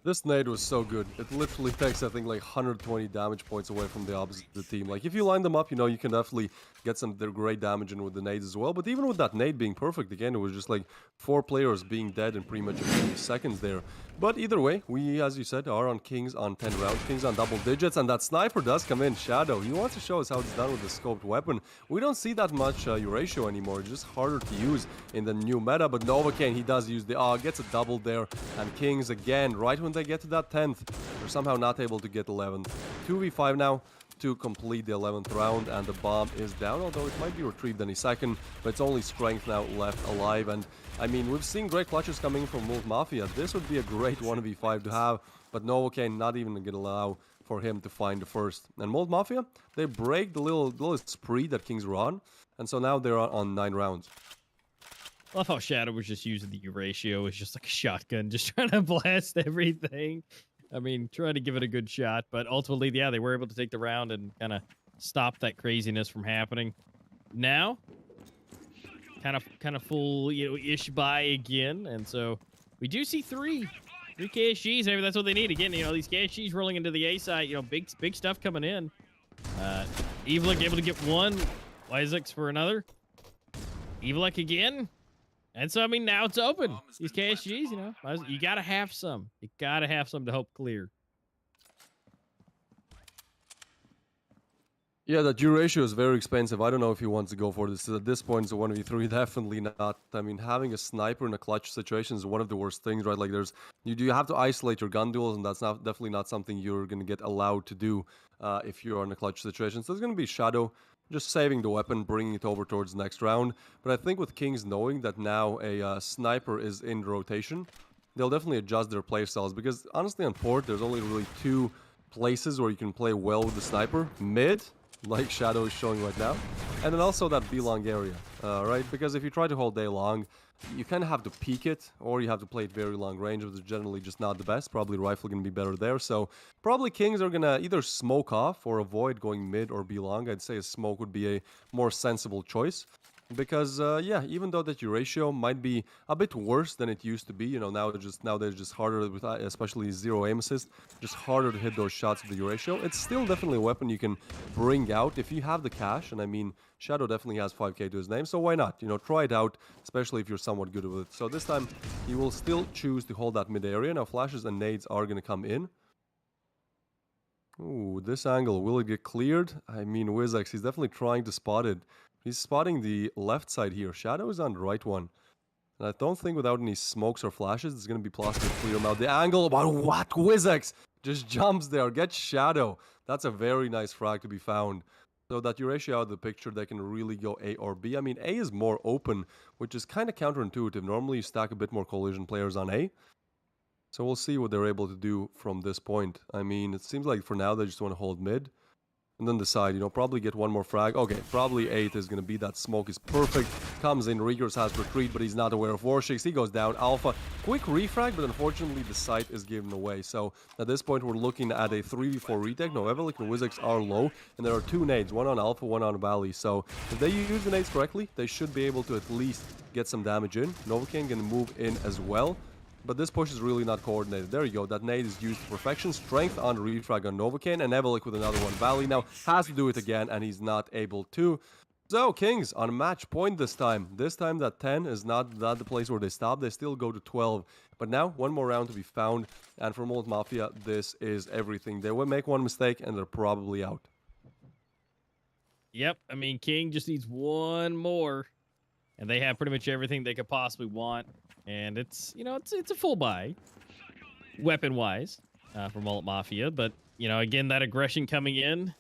This nade was so good. It literally takes, I think, like 120 damage points away from the opposite team. Like, if you line them up, you know, you can definitely get some great damage in with the nades as well. But even with that nade being perfect, again, it was just like 4 players being dead in pretty much a few seconds there. But either way, we, as you said, are on Kings on 10 rounds. Kings on double digits, and that sniper does come in. Shadow, he wants to show us how it's done with the scoped weapon. We don't see that much Eurasia anymore. It's just harder to use in the new meta. But Novocaine, he does use the gets a double there. And Kings again, right when they get to that 10th, they're somehow not able to get 11th. 2v5 now to complete the 11th round, and the bomb is down, although it might be retrieved any second, but it's only Strength now left alive. And I mean, we've seen great clutches coming from Molt Mafia. This would be a great 1v5 to have, but Novocaine not even gonna allow for him to find the first. And Molt Mafia, they break the little spree that Kings were on, and so now they're on 9 rounds. I love how Shadow was just using the Eurasia as just like a shotgun, just trying to blast everything. I mean, trying to give it a good shot, but ultimately, yeah, they were able to take the round and kind of stop that craziness from happening. Now, kind of full, you know, ish buy again, and so we do see three KSGs. Maybe that's what they need again. You know, these KSGs rolling into the A side. You know, big stuff coming in. Evelyn able to get one. Wyzex for another. Evelyn again. And so, I mean, now it's open. These KSGs, you know, you got to have some. You got to have some to help clear. Yeah, that Eurasia is very expensive. I don't know if he wants to go for this. At this point, it's a 1v3. Definitely not. I mean, having a sniper in a clutch situation is one of the worst things, right? Like, you have to isolate your gun duels, and that's definitely not something you're going to get allowed to do if you're in a clutch situation. So it's going to be Shadow just saving the weapon, bringing it over towards the next round. But I think with Kings knowing that now a sniper is in rotation, they'll definitely adjust their playstyles, because honestly on port, there's only really 2 places where you can play well with the sniper. Mid, like Shadow is showing right now, and then also that B-long area, right? Because if you try to hold A long, you kind of have to peek it, or you have to play it very long range, which is generally just not the best. Probably Rifle going to be better there, so probably Kings are going to either smoke off or avoid going mid or B long. I'd say a smoke would be a more sensible choice. Because, yeah, even though that Eurasia might be a bit worse than it used to be, you know, now they're just harder, with especially 0 aim assist, just harder to hit those shots with the Eurasia. It's still definitely a weapon you can bring out if you have the cash, and I mean, Shadow definitely has 5k to his name, so why not? You know, try it out, especially if you're somewhat good with it. So this time, he will still choose to hold that mid area. Now, flashes and nades are going to come in. Ooh, this angle, will it get cleared? I mean, Wyzex, he's definitely trying to spot it. He's spotting the left side here. Shadow is on the right one. And I don't think without any smokes or flashes, it's going to be possible to clear him out. The angle, but what? Wyzex just jumps there. Gets Shadow. That's a very nice frag to be found. So that Eurasia out of the picture, they can really go A or B. I mean, A is more open, which is kind of counterintuitive. Normally, you stack a bit more collision players on A. So we'll see what they're able to do from this point. I mean, it seems like for now, they just want to hold mid. And then decide, you know, probably get one more frag. Okay, probably 8 is going to be that. Smoke is perfect. Comes in, Rigors has retreat, but he's not aware of Warshakes. He goes down. Alpha, quick refrag, but unfortunately the site is given away. So at this point, we're looking at a 3v4 retake. No, Evelik and Wyzex are low, and there are 2 nades, one on Alpha, one on Valley. So if they use the nades correctly, they should be able to at least get some damage in. Novocaine can move in as well. But this push is really not coordinated. There you go. That nade is used to perfection. Strength on refrag on Novocaine, and Evelik with another one. Valley now has to do it again, and he's not able to. So, Kings on match point this time. This time that 10 is not the place where they stop. They still go to 12. But now, one more round to be found. And for Molt Mafia, this is everything. They will make one mistake, and they're probably out. Yep. I mean, King just needs one more, and they have pretty much everything they could possibly want. And it's, you know, it's a full buy, weapon-wise, for Molt Mafia. But, you know, again, that aggression coming in.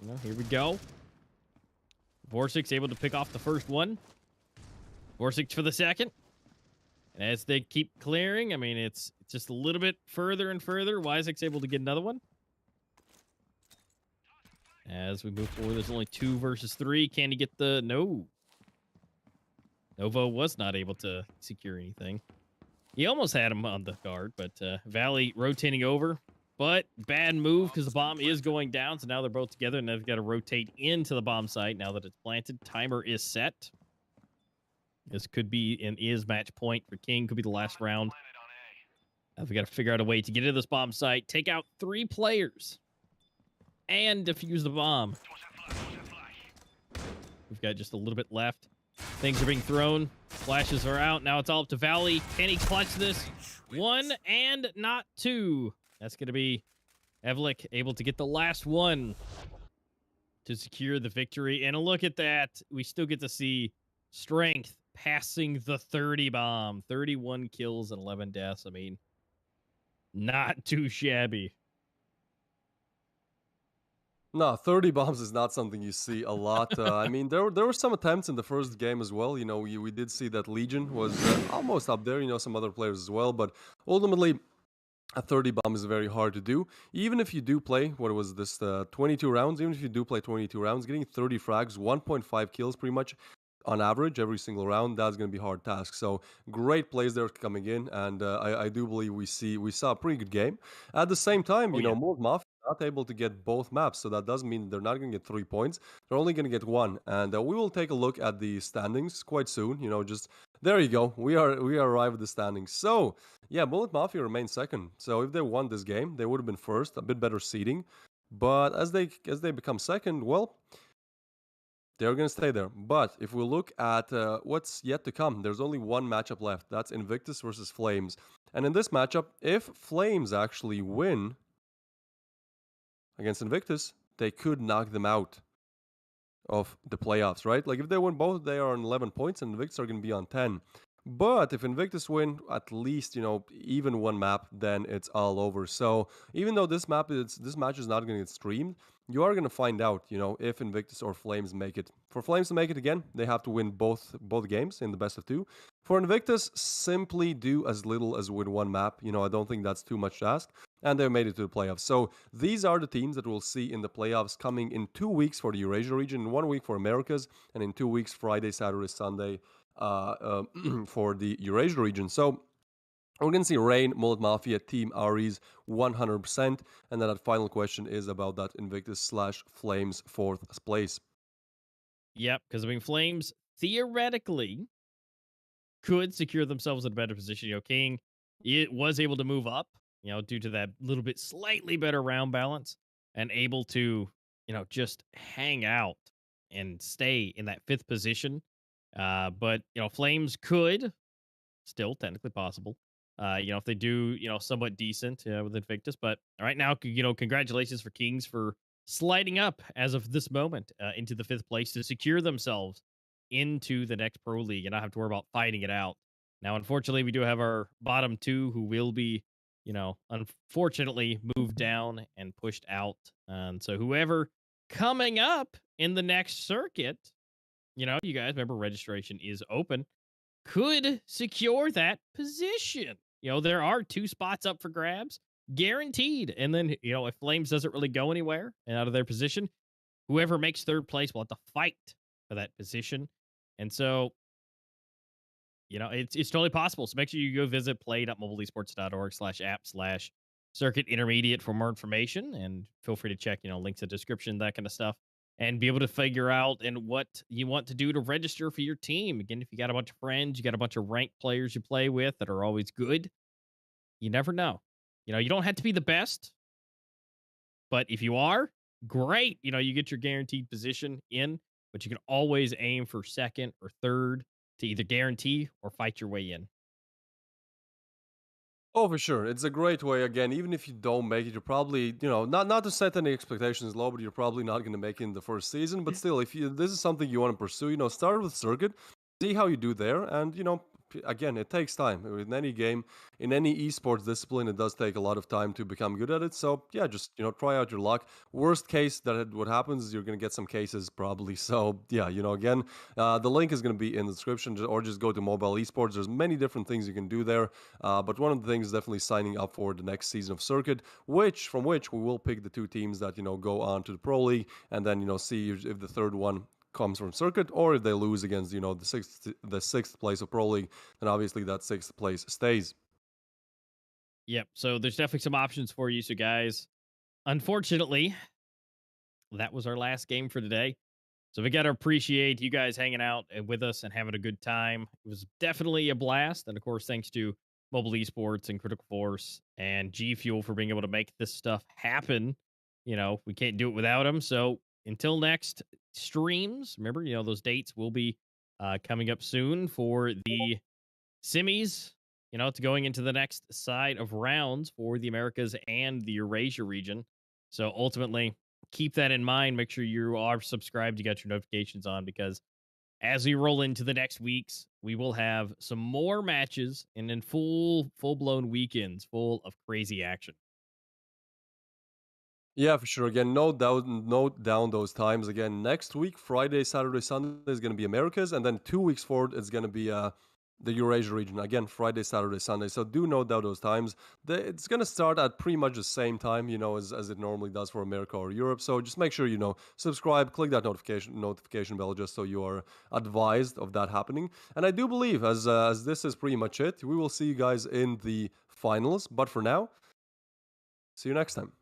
You know, here we go. Vortex able to pick off the first one. Vortex for the second. As they keep clearing, I mean, it's just a little bit further and further. Wyzek's able to get another one. As we move forward, there's only 2 versus 3. Can he get the... No. Novo was not able to secure anything. He almost had him on the guard, but Valley rotating over. But bad move because the bomb is going down. So now they're both together, and they've got to rotate into the bomb site now that it's planted. Timer is set. This could be and is match point for King. Could be the last round. We got to figure out a way to get into this bomb site, take out 3 players, and defuse the bomb. We've got just a little bit left. Things are being thrown. Flashes are out. Now it's all up to Valley. Can he clutch this? 1 and not 2. That's going to be Evlik able to get the last one to secure the victory. And a look at that. We still get to see Strength passing the 30 bomb. 31 kills and 11 deaths. I mean, not too shabby. No, 30 bombs is not something you see a lot. I mean, there were some attempts in the first game as well. You know, we did see that Legion was almost up there. You know, some other players as well. But ultimately, a 30 bomb is very hard to do. Even if you do play, what was this, 22 rounds? Even if you do play 22 rounds, getting 30 frags, 1.5 kills pretty much on average every single round, that's going to be a hard task. So great plays there coming in, and I do believe we saw a pretty good game. At the same time, you know, Molt Mafia not able to get both maps, so that doesn't mean they're not going to get 3 points. They're only going to get 1, and we will take a look at the standings quite soon. You know, just there you go. We arrived at the standings. So yeah, Bullet Mafia remains second. So if they won this game, they would have been first, a bit better seeding. But as they become second, well, they're going to stay there. But if we look at what's yet to come, there's only one matchup left. That's Invictus versus Flames. And in this matchup, if Flames actually win against Invictus, they could knock them out of the playoffs, right? Like if they win both, they are on 11 points and Invictus are going to be on 10. But if Invictus win at least, you know, even one map, then it's all over. So even though this match is not going to get streamed, you are going to find out, you know, if Invictus or Flames make it. For Flames to make it again, they have to win both games in the best of 2. For Invictus, simply do as little as win one map. You know, I don't think that's too much to ask. And they made it to the playoffs. So these are the teams that we'll see in the playoffs coming in 2 weeks for the Eurasia region, in 1 week for Americas, and in 2 weeks, Friday, Saturday, Sunday, for the Eurasia region. So we're going to see Rain, Molt Mafia, Team Aries 100%. And then that final question is about that Invictus/Flames 4th place. Yep, because I mean, Flames theoretically could secure themselves in a better position. You know, King, it was able to move up, you know, due to that little bit slightly better round balance and able to, you know, just hang out and stay in that 5th position. But, you know, Flames could, still technically possible, you know, if they do, you know, somewhat decent with Invictus. But right now, you know, congratulations for Kings for sliding up as of this moment into the 5th place to secure themselves into the next Pro League and not have to worry about fighting it out. Now, unfortunately, we do have our bottom 2 who will be, you know, unfortunately moved down and pushed out. And so whoever coming up in the next circuit, you know, you guys remember registration is open, could secure that position. You know, there are 2 spots up for grabs, guaranteed. And then, you know, if Flames doesn't really go anywhere and out of their position, whoever makes 3rd place will have to fight for that position. And so, you know, it's totally possible. So make sure you go visit play.mobileesports.org/app/circuit intermediate for more information, and feel free to check, you know, links in the description, that kind of stuff, and be able to figure out and what you want to do to register for your team. Again, if you got a bunch of friends, you got a bunch of ranked players you play with that are always good, you never know. You know, you don't have to be the best, but if you are, great. You know, you get your guaranteed position in, but you can always aim for 2nd or 3rd to either guarantee or fight your way in. Oh, for sure. It's a great way. Again, even if you don't make it, you're probably, you know, not to set any expectations low, but you're probably not going to make it in the first season. But still, if this is something you want to pursue, you know, start with circuit, see how you do there, and, you know, again, it takes time. In any game, in any esports discipline, it does take a lot of time to become good at it. So yeah, just try out your luck. Worst case what happens is you're gonna get some cases probably. So yeah, again, the link is gonna be in the description, or just go to Mobile Esports. There's many different things you can do there. But one of the things is definitely signing up for the next season of Circuit, from which we will pick the two teams that go on to the Pro League, and then see if the third one comes from Circuit, or if they lose against the sixth place of Pro League, then obviously that sixth place stays. Yep. So there's definitely some options for you. So guys, unfortunately, that was our last game for today. So we got to appreciate you guys hanging out with us and having a good time. It was definitely a blast. And of course, thanks to Mobile Esports and Critical Force and G Fuel for being able to make this stuff happen. We can't do it without them. So until next streams, remember, those dates will be coming up soon for the semis, to going into the next side of rounds for the Americas and the Eurasia region. So ultimately, keep that in mind. Make sure you are subscribed. You got your notifications on, because as we roll into the next weeks, we will have some more matches and then full-blown weekends full of crazy action. Yeah, for sure. Again, note down those times. Again, next week, Friday, Saturday, Sunday is going to be Americas, and then 2 weeks forward, it's going to be the Eurasia region. Again, Friday, Saturday, Sunday. So do note down those times. It's going to start at pretty much the same time, as it normally does for America or Europe. So just make sure subscribe, click that notification bell, just so you are advised of that happening. And I do believe, as this is pretty much it, we will see you guys in the finals. But for now, see you next time.